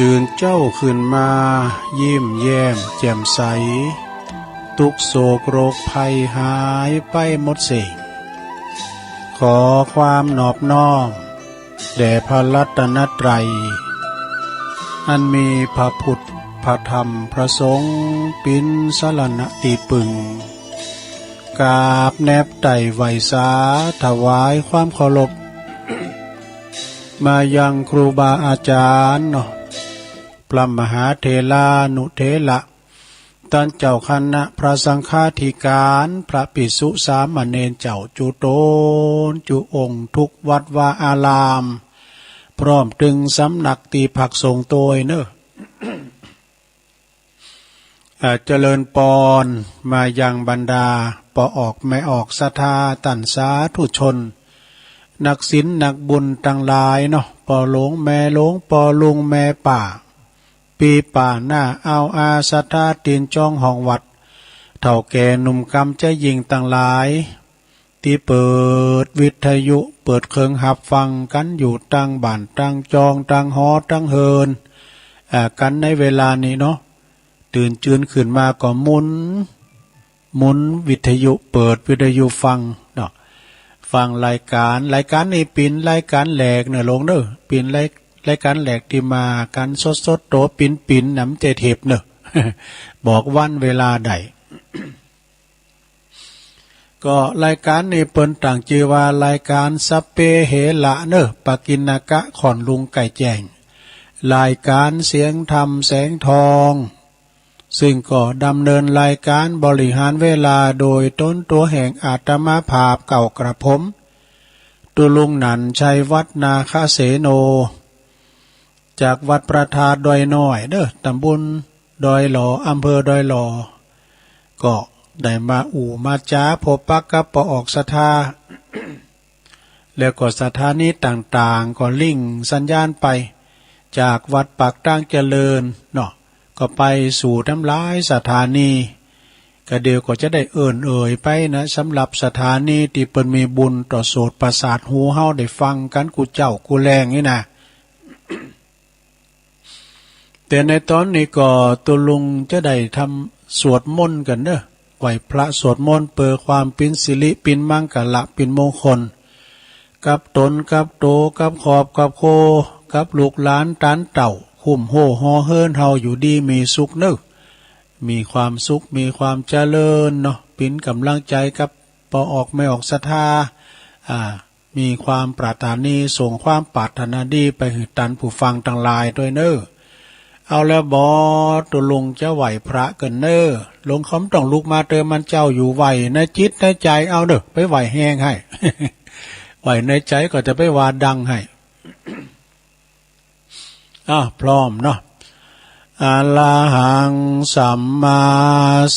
ตื่นเจ้าขึ้นมายิ้มแย้มแจ่มใสทุกโศกโรคภัยหายไปหมดสิ้นขอความนอบน้อมแด่พระรัตนตรัยอันมีพระพุทธพระธรรมพระสงฆ์เป็นสรณะตีปึงกราบแนบไต่ไหวสาถวายความเคารพ มายังครูบาอาจารย์พระมหาเถรานุเถระท่านเจ้าคณะพระสังฆาธิการพระภิกษุสามเณรเจ้าจุโตนจุองค์ทุกวัดวาอารามพร้อมตึงสำนักตีผักทรงโตยเนอะ เจริญปอนมายังบรรดาปออกไม่ออกศรัทธาตันสาธุชนนักศีลนักบุญต่างหลายเนาะปอหลงแม่หลงปอลุงแม่ป่าปีป่าหน้าเอาอาศรัทธาตีนจ้องห้องวัดเท่าแก่หนุ่มกำจะยิงต่างหลายที่เปิดวิทยุเปิดเครื่องหับฟังกันอยู่ตั้งบ้านตั้งจองตั้งหอตั้งเฮินกันในเวลานี้เนาะตื่นจืนขึ้นมาก็หมุนวิทยุเปิดวิทยุฟังเนาะฟังรายการนี้เป็นรายการแหลกเนอะลงเนอะเป็นรายการแหลกที่มากันสดโตปินน้ำเจเทปเนอะ บอกวันเวลาใด ก็รายการนี้เปิ้นต่างชื่อว่ารายการสัพเพเหระเนอะปกิณกะขอนลุงไก่แจ้งรายการเสียงธรรมแสงทองซึ่งก็ดำเนินรายการบริหารเวลาโดยต้นตัวแห่งอาตมาภาพเก่ากระผมตุลุงหนันชัยวัฒนาคเสโนจากวัดประทาดอยน้อยเด้อตำบลดอยหล่ออำเภอดอยหล่อก็ได้มามาจ้าพบปักกับปออกศรัทธา แล้วก็สถานีต่างๆก็ลิงก์สัญญาณไปจากวัดปากตั้งเจริญเนาะก็ไปสู่น้ำลายสถานีก็เดียวก็จะได้เอ่ยไปนะสำหรับสถานีที่เปิ้นมีบุญต่อโสตประสาทหูเฮาได้ฟังกันกูเจ้ากูแรงนี่นะ แต่ในตอนนี้ก็ตัวลุงจะได้ทำสวดมนต์กันเด้อไหวพระสวดมนต์เปิดความปินสิริปินมังกละปินมงคลกับตนกับโตกับขอบกับโคกับลูกหลานตานเต่าคุ้มโห่ฮอเฮิรนเฮาอยู่ดีมีสุขเนอะมีความสุขมีความเจริญเนาะปินกำลังใจกับปอออกไม่ออกศรัทธามีความปรารถนาส่งความปรารถนาดีไปให้ตันผู้ฟังต่างหลายด้วยเนอะเอาแล้วบอตัวลงจะไหวพระกันเนอะลงคำต้องลุกมาเติมมันเจ้าอยู่ไหวในจิตในใจเอาเนอะไปไหวแห้งให้ ไหวในใจก็จะไปวาดังให้ พร้อมเนาะอะระหังสัมมา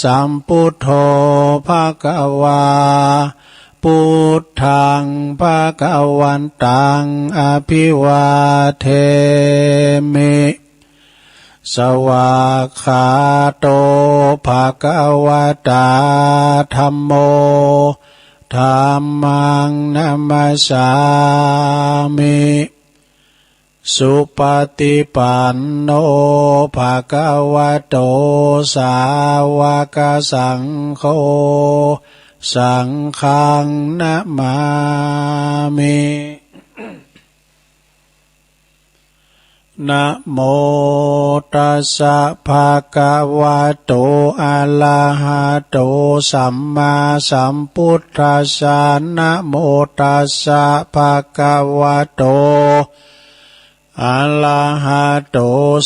สัมพุทโธภะคะวาพุทธังภะคะวันตังอภิวาเทมิสวากขาโตภะคะวะตาธัมโมธัมมังนัมมัสสามิสุปฏิปันโนภะคะวะโตสาวกสังโฆสังฆังนะมามินะโมตัสสะภะคะวะโตอะระหะโตสัมมาสัมพุทธัสสะนะโมตัสสะภะคะวะโตอะระหะโต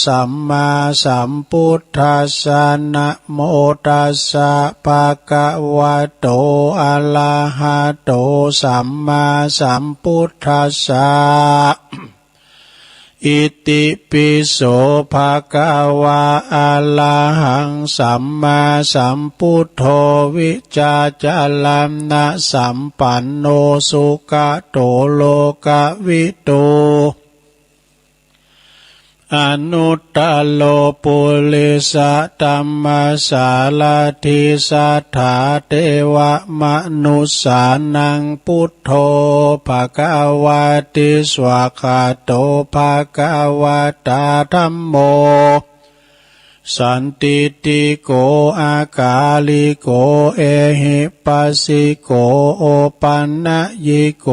สัมมาสัมพุทธัสสะนะโมตัสสะภะคะวะโตอะระหะโตสัมมาสัมพุทธัสสะอิติปิโสภะคะวะอะระหังสัมมาสัมพุทโธวิจาจาลัมนะสัมปันโนสุขโตโลกวิโต อนุตตโลปุริสตัมมาสาลาทิสัทธาเทวมนุสสานังพุทโธภควาติสวากขาโตภควตาธัมโมสันติติโกอากาลิโกเอหิปัสสิโกโอปันนะยิโก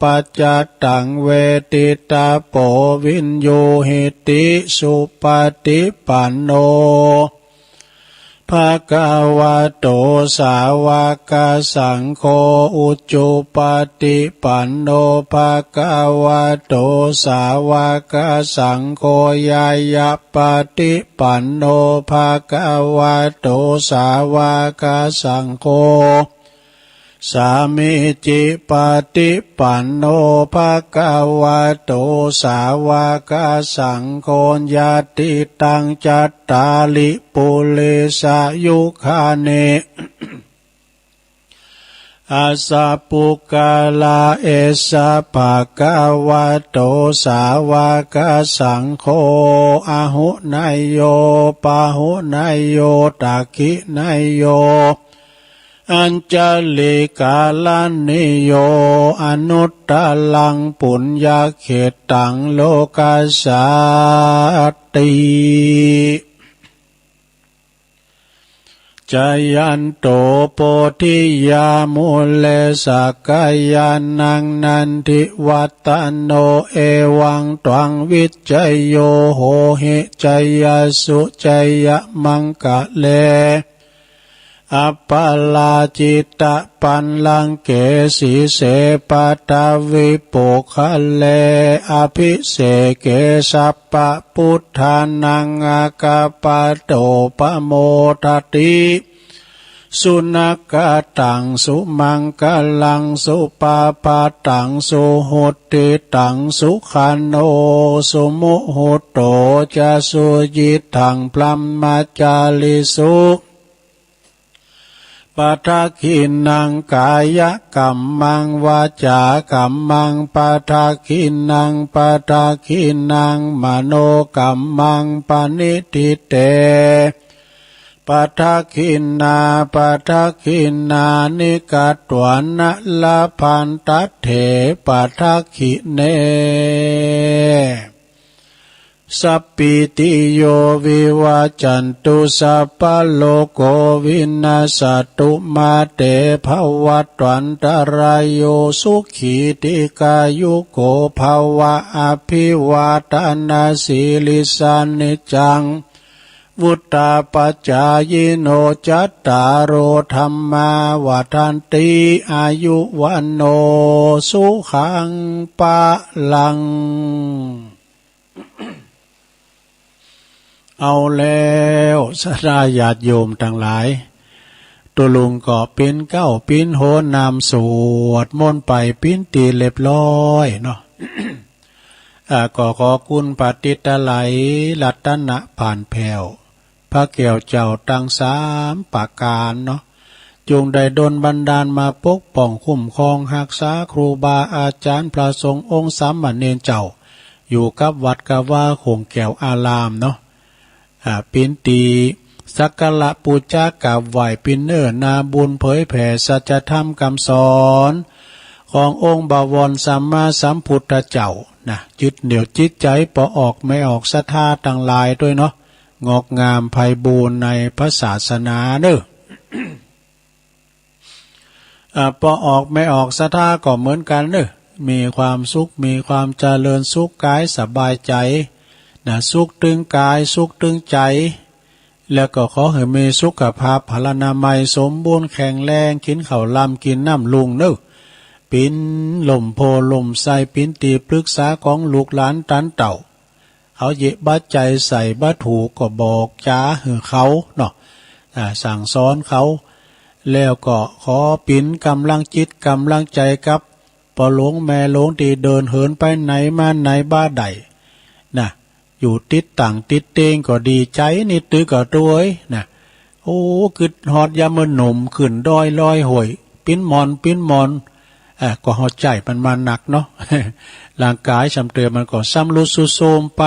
ปัจจตังเวทิตาโปวินโยหิติสุปฏิปันโนภะคะวะโตสาวกสังโฆอุจจุปฏิปันโนภะคะวะโตสาวกสังโฆยายะปฏิปันโนภะคะวะโตสาวกสังโฆสามิจิปฏิปันโนภะคะวะโตสาวกสังโฆญาติตังจัตตาลิปุริสายุคาเน อาสาปุกาลาเอสะภะคะวะโตสาวกสังโฆอะหุนายโยปะหุนายโยตักขินายโยอัญจลิกาลานิโยอนุตตลังปุญญาเขตังโลกัสสติจายันโตโพธิยามุเลสักกายานังนันทิวัตโนเอวังตวังวิจัยโยโหหิจัยยสุจัยยมังกะเลอัปปลาจิตตปันลังเกสีเสปตาวิปุคะเลอภิเสเกสัพปะพุทธานังอากาปโตปโมทติสุนักตังสุมังกลังสุปาปาตังสุหุติตังสุขันโนสุมุหุโตจะสุยิตังพลัมมาจาลิสุปัทขินังกายกัมมังวาจากัมมังปัทขินังปัทขินังมโนกัมมังปณิทิเตปัทขินาปัทขินานิกัตตวนะลาพันตัเถปัทขิเนสัพพิติโยวิวาจันตุสัพพโลกวินาศตุมาเตภวัตวันตรายโยสุขีติกายุโกภวะอภิวาทนาสิลิสานิจังวุตตาปัจจายโนจัตตารโอธรรมาวัฏันติอายุวันโนสุขังปะลังเอาแล้วสาราญาติโยมทั้งหลายตัวลุงก็เป็นเก้าปิ้นโหนามสวดมนต์ไปปิ้นตีเรียบร้อยเนาะ ก็ขอคุณปฏิตไลรัตนะผ่านแผ่วพระแก้วเจ้าตั้งสามประการเนาะจงได้ดลบันดาลมาปกป้องคุ้มครองรักษาครูบาอาจารย์พระสงฆ์องค์สามเณรเจ้าอยู่กับวัดกะว่าคงแก้วอารามเนาะปินตีสักการะปูชากราบไหว้ปินเนอร์นาบุญเผยแผ่สัจธรรมคำสอนขององค์บวรสัมมาสัมพุทธเจ้านะยึดเหนี่ยวจิตใจปออกไม่ออกศรัทธาต่างหลายด้วยเนาะงอกงามไพบูรณ์ในพระศาสนาเด้อ ปอออกไม่ออกศรัทธาก็เหมือนกันเด้อมีความสุขมีความเจริญสุขกายสบายใจนะสุขตึงกายสุขตึงใจแล้วก็ขอให้มีสุขภาพพลานามัยสมบูรณ์แข็งแรงกินข้าวลำกินน้ำลุงเน้อปิ้นลมโพลมใส่ปิ้นตีปรึกษาของลูกหลานตันเต่าเขาเยะบัดใจใส่บัดถูกก็บอกจ้าให้เขาเนาะสั่งสอนเขาแล้วก็ขอปิ้นกำลังจิตกำลังใจกับปอหลวงแม่หลวงที่เดินเหินไปไหนมาไหนบ้าใดนะอยู่ติดต่างติดเตงก็ดีใจนิดตื้อก็ด้วยนะโอ้กึดฮอดยามหนุ่มขึ้นดอยลอยหวยปิ้นมอนก็ฮอดใจมันมาหนักเนาะร่างกายสำเตือมันก็ซ้ำรุดซุดโทรมไป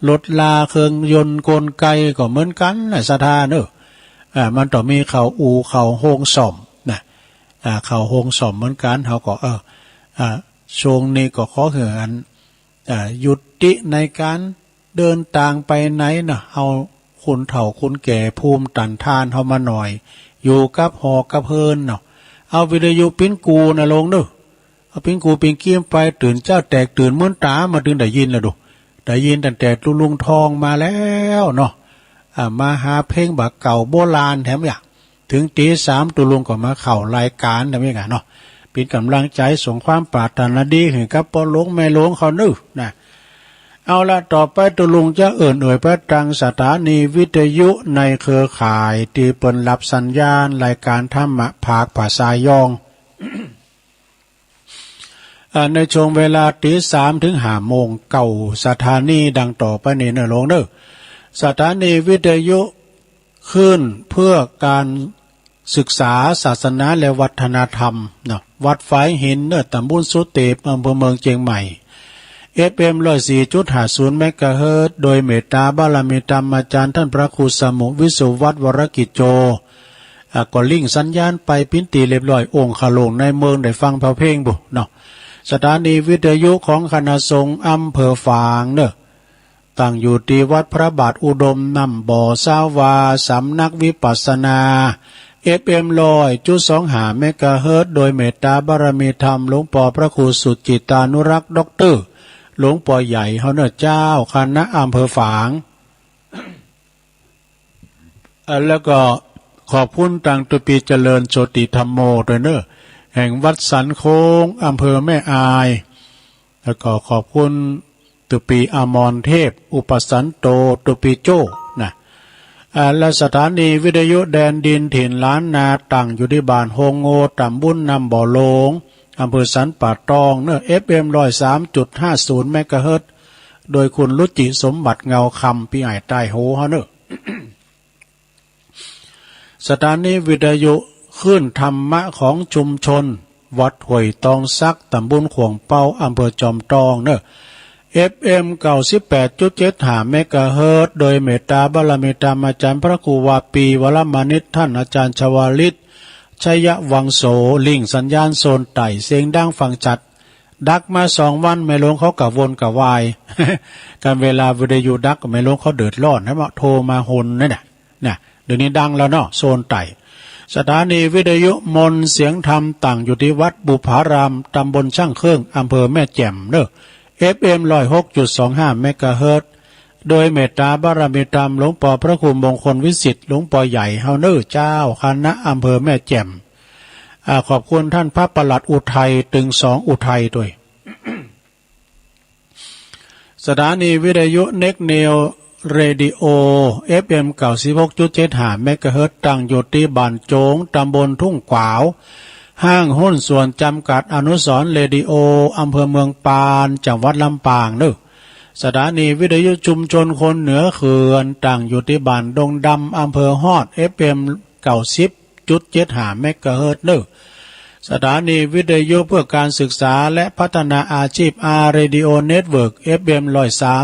รถลาเครื่องยนต์กลไกก็เหมือนกันนะศรัทธาเนอะมันต้องมีเขาอู่เขาโฮงซ่อมนะเขาโฮงซ่อมเหมือนกันเขาก็ช่วงนี้ก็ขอเหือนหยุดติในการเดินทางไปไหนนะเอาคุณเฒ่าคุณแก่ภูมิตันทานเฮามาหน่อยอยู่กับหอกับเพิ่นเนาะเอาวิทยุปิ้นกูนะลงเด้อเอาปิ้นกูปิ้นเกี้ยมไปตื่นเจ้าแตกตื่นเหมือนตามาตื่นได้ยินแล้วดูได้ยินตั้งแต่ลุงทองมาแล้วเนาะมาหาเพลงบักเก่าโบราณแถมอย่างถึงตีสามตุลุงก็มาเข้ารายการแถมอย่างเนาะเป็นกำลังใจส่งความปรารถนาดีให้กับพ่อหลวงแม่หลวงเขานึกนะเอาละต่อไปตุลุงจะเอ่ยพระตังสถานีวิทยุในเครือข่ายที่เปิดรับสัญญาณรายการธรรมะภาคภาษายอง ในช่วงเวลาตีสามถึง5 โมงเก่าสถานีดังต่อไปนี้นะลงเด้อสถานีวิทยุขึ้นเพื่อการศึกษาศาสนาและวัฒนธรรมนะวัดฝายหินเนตำบลสุเตปอำเภอเมืองเชียงใหม่ FM 104.50 เมกะเฮิรตซ์โดยเมตตาบารมีธรรมอาจารย์ท่านพระครูสมุวิสุวัฒน์วรกิจโจก็ลิงก์สัญญาณไปปิ้นตีเรียบร้อยองค์ขลงในเมืองได้ฟังเพลงบุเนาะสถานีวิทยุของคณะสงฆ์อำเภอฝางเนอะตั้งอยู่ที่วัดพระบาทอุดมนำบ่อสาวาสำนักวิปัสสนา FM 100.25 เมกะเฮิรตซ์โดยเมตตาบารมีธรรมหลวงพ่อพระครูสุจิตานุรักษ์ด็อกเตอร์หลวงพ่อใหญ่เฮาเนอะเจ้าคณะอำเภอฝาง แล้วก็ขอบคุณตังตุปีเจริญโชติธรรมโมด้วยเนอะแห่งวัดสันโค้งอำเภอแม่อายแล้วก็ขอบคุณตุปีอมรเทพอุปสันโตตุปีโจนะและสถานีวิทยุแดนดินถิ่นล้านนาตั้งอยู่ที่บ้านโฮงโงตำบลนำบ่อโลงอำเภอสันป่าตองเนอะ FM 103.50 เมกะเฮิรตซ์โดยคุณรุจิสมบัติเงาคำพี่ไอ้ใต้โหเฮาเนอะ สถานีวิทยุขึ้นธรรมะของชุมชนวัดห้วยตองซักตำบลขวงเป้าอำเภอจอมทองเนอะ FM 98.75 เมกะเฮิรตซ์โดยเมตตาบารมีธรรมอาจารย์พระครูวาปีวรมานิตท่านอาจารย์ชวาลิตชัยวังโสลิงสัญญาณโซนไต่เสียงดังฟังจัดดักมา2 วันไม่ลงเขากะวนกะวาย การเวลาวิทยุดักไม่ลงเขาเดือดร้อนนะมาโทรมาหนนั่นน่ะเดี๋ยวนี้ดังแล้วเนาะโซนไต่สถานีวิทยุมนเสียงธรรมตั้งอยู่ที่วัดบุพารามตำบลช่างเครื่องอำเภอแม่แจ่มเนอะ FM 106.25 เมกะเฮิรตซ์โดยเมตตาบารมีธรรมหลวงพ่อพระครูมงคลวิสิทธิ์หลวงพ่อใหญ่เฮาเนอร์เจ้าคณะอำเภอแม่แจ่มขอบคุณท่านพระประหลัดอุทัยตึง2อุทัยด้วย สถานีวิทยุเน็กเนลเรดิโอ FM 96.75 เมกะเฮิรตซ์ตั้งอยู่ที่บ้านโจงตำบลทุ่งขวาวห้างหุ้นส่วนจำกัดอนุสรณ์เรดิโออำเภอเมืองปานจังหวัดลำปางเนอะสถานีวิทยุชุมชนคนเหนือเขื่อนตั้งอยู่ที่บ้านดงดำอำเภอฮอด FM 90.75 เมกะเฮิรตซ์เนอะสถานีวิทยุเพื่อการศึกษาและพัฒนาอาชีพ R Radio Network FM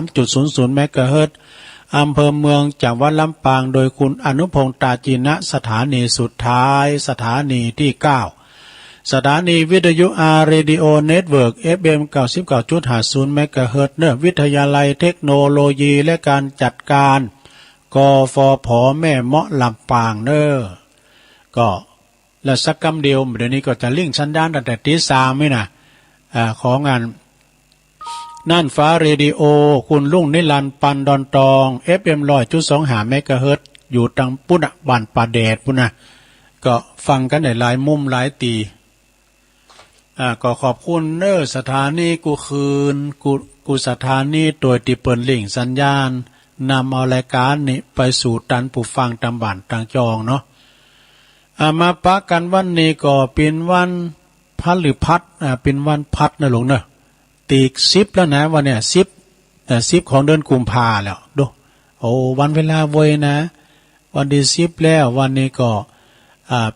103.00 เมกะเฮิรตซ์อำเภอเมืองจังหวัดลำปางโดยคุณอนุพงษ์ตาจีนะสถานีสุดท้ายสถานีที่9สถานีวิทยุ R Radio Network FM 99.50 เมกะเฮิรตซ์เนอะวิทยาลัยเทคโนโลยีและการจัดการกฟผแม่เมาะลำปางเนอะก็และสักคำเดียวเดี๋ยวนี้ก็จะลิงก์สัญญาณตั้งแต่ตี3ไม่นะของงานน่านฟ้าเรดิโอคุณลุงนิรันดร์ปันดอนตอง FM 100.25 เมกะเฮิรตซ์อยู่ตังปุณะบ้านป่าแดดปุณะก็ฟังกันได้หลายมุมหลายตีก็ขอบคุณเนอสถานีกูคืนกูสถานีตัวที่เปิดลิงก์สัญญาณนำเอารายการนี้ไปสู่ตันผู้ฟังตามบ้านตางจองเนาะมาปะกันวันนี้ก็เป็นวันพัดหรือพัดเป็นวันพัดนะหลวงเนอะตี10แล้วนะวันเนี้ย10ของเดือนกุมภาแล้วดูโอ้วันเวลาเวยนะวันที่10แล้ววันนี้ก็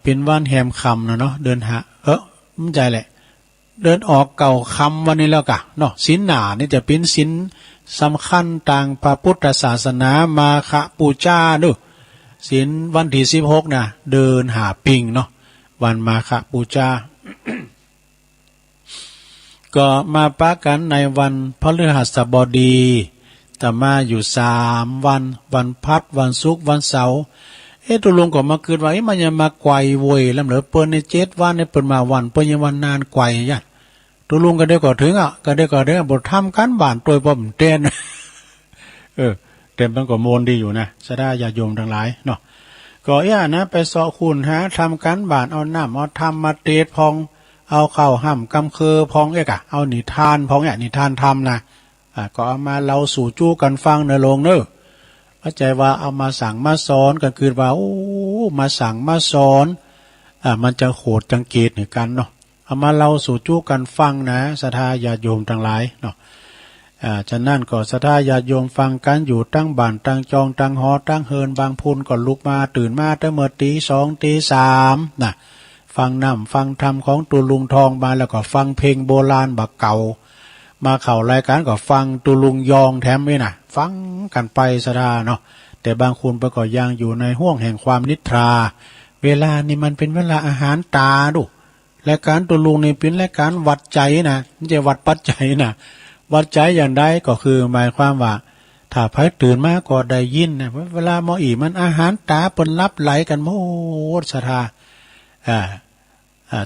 เป็นวันแหมค่ำนะเนาะเดือนมันใจแหละเดินออกเก่าคำวันนี้แล้วกะเนาะศีลหนานี่จะเป็นศีล สำคัญต่างพระพุทธศาสนามาฆบูชาเด้อศีลวันที่16นะเดินหาปิงเนาะวันมาฆบูชา ก็มาปะกันในวันพฤหัสบดีแต่มาอยู่3 วันวันพัดวันศุกร์วันเสาร์ตุลุงก็มาเกิดว่ามันยังมาไกวโวยแล้วเหรอเปิ้นใน7 วันในเปิ้นมาวันเปิ้นยังวันนานไกวย่ะตุลุงก็ได้ก็ถึงก็ได้ก็ได้บ่ทำกันบ้านตัวบ่เต้น เต็มมันก็โมนดีอยู่นะสะได้ญาติโยมทั้งหลายเนาะก็นะไปเสาะคุณหาทำกันบ้านเอาน้ำเอาทำมาเตดพองเอาเข้าห้ำกำคือพองเอานิทานพองนิทานทำนะก็เอามาเราสู่จู้กันฟังในโรงเนอะเข้าใจว่าเอามาสั่งมาสอนกันคือว่ามาสั่งมาสอนมันจะโหดจังเกตเหมือนกันเนาะเอามาเราสู่จู้กันฟังนะศรัทธาญาติโยมทั้งหลายเนาะฉะนั้นก็ศรัทธาญาติโยมฟังกันอยู่ตั้งบ้านตั้งจองตั้งหอตั้งเฮินบางพูนก็ลุกมาตื่นมาตั้งเมื่อตี 2 ตี 3นะฟังน้ำฟังธรรมของตุลุงทองมาแล้วก็ฟังเพลงโบราณบักเก่ามาเข้ารายการก็ฟังตุลุงยองแถมไว้นะฟังกันไปศรัทธาเนาะแต่บางคนไปก็ยังอยู่ในห้วงแห่งความนิทราเวลานี่มันเป็นเวลาอาหารตาดูรายการตุลุงนี่เป็นรายการวัดใจนะไม่ใช่วัดปัจจัยนะวัดใจอย่างใดก็คือหมายความว่าถ้าไผตื่นมาก็ได้ยินนะเวลาหมออีมันอาหารตาเปิ้นรับไหลกันโมดศรัทธา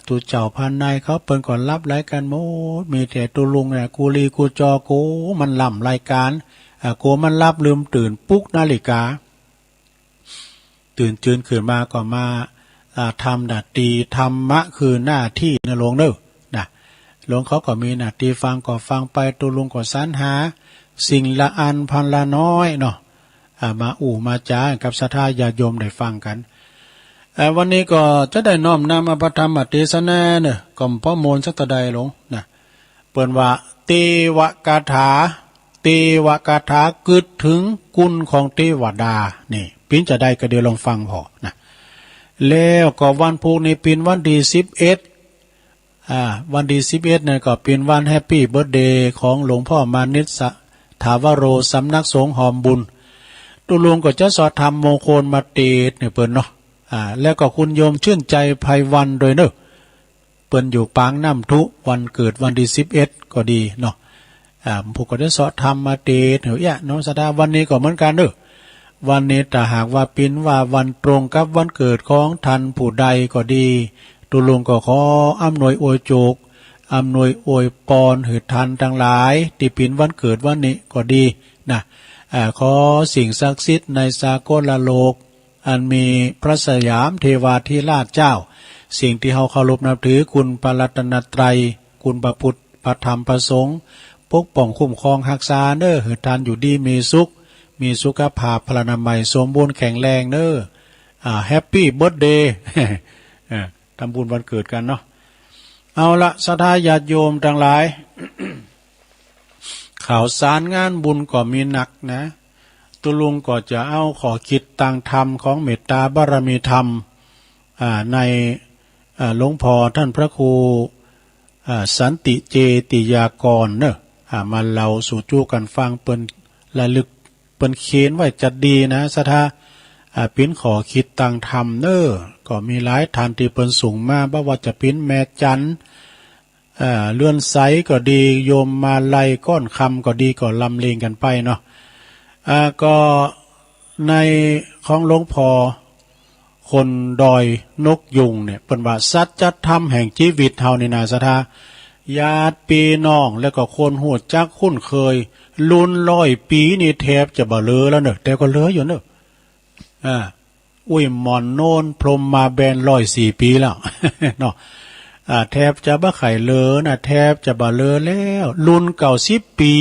ตูเจ้าพันนายเขาเปิ้นก่อนรับรายการโมมีแต่ตุลุงกูลีกูจอกูมันล่ำรายการกูมันรับลืมตื่นปุ๊กนาฬิกาตื่นจืนขึ้นมาก็มาทำนาทีธรรมะคือหน้าที่ในหลวงเด้อนะหลวงเขาก็มีนาทีฟังก็ฟังไปตุลุงก็สรรหาสิ่งละอันพันละน้อยเนาะมามาจ้ากับศรัทธาญาติโยมได้ฟังกันวันนี้ก็จะได้น้อมนำมาประธรรมเทศนาเนี่ยก็พ่อโมนสักตะใดหลงนะเปิ่นว่าเทวกถาเทวกถากึดถึงกุลของเทวดานี่ปิ้นจะได้ก็เดี๋ยวลองฟังพอนะแล้วก็วันพุธนี้เป็นวันที่11วันที่11เนี่ยก็เป็นวันแฮปปี้เบิร์ธเดย์ของหลวงพ่อมานิสถาวโรสำนักสงฆ์หอมบุญตุลุงก็จะสอดธรรมมงคลมาเตดเนี่ยเปิ้นเนาะแล้วก็คุณโยมชื่นใจไพวันโดยเนอะเปิ้นอยู่ปางน้ำทุวันเกิดวันที่11ก็ดีเนาะผู้ก็ได้สอดธรรมมาเตดเฮ้ยน้องสดาวันนี้ก็เหมือนกันเนอะวันนี้แต่หากว่าเป็นว่าวันตรงกับวันเกิดของท่านผู้ใดก็ดีตุลุงก็ขออำนวยอวยโจกอำนวยอวยปอนหืดทันทั้งหลายที่เป็นวันเกิดวันนี้ก็ดีนะขอสิ่งศักดิ์สิทธิ์ในสากลโลกอันมีพระสยามเทวาธิราชเจ้าสิ่งที่เฮาเคารพนับถือคุณพระรัตนตรัยคุณพระพุทธพระธรรมพระสงฆ์ปกป้องคุ้มครองรักษาเด้อหืดทันอยู่ดีมีสุขมีสุขภาพพลานามัยสมบูรณ์แข็งแรงเด้อแฮปปี้เบิร์ธเดย์ทำบุญวันเกิดกันเนาะเอาละศรัทธาญาติโยมทั้งหลาย ข่าวสารงานบุญก็มีหนักนะตุลุงก็จะเอาขอคิดต่างธรรมของเมตตาบารมีธรรมในหลวงพ่อท่านพระครูสันติเจติยากรเนอะมาเล่าสู่จู้กันฟังเปิ้นระลึกเปิ้นเขียนไว้จัดดีนะศรัทธาปิ้นขอคิดต่างธรรมเนอะก็มีหลายทานที่เปิ้นสูงมาบ่ว่าจะปิ้นแม่จันเลื่อนไสก็ดีโยมมาไล่ก้อนคำก็ดีก็ลำเลงกันไปเนาะก็ในของหลวงพ่อคนดอยนกยุงเนี่ยเป็นว่าสัจธรรมแห่งชีวิตเฮานี่นาศรัทธาญาติพี่น้องแล้วก็คนหูจักคุ้นเคยลุ้น100 ปีนี่แทบจะบ่เหลือแล้วเนอะแต่ก็เหลืออยู่เนอะอุ้ยหมอนโน่นพรหมมาแบน104 ปีแล้ว เนาะแทบจะบ่ไข่เหลือนะแทบจะบ่เหลือแล้วรุ่น90 ปี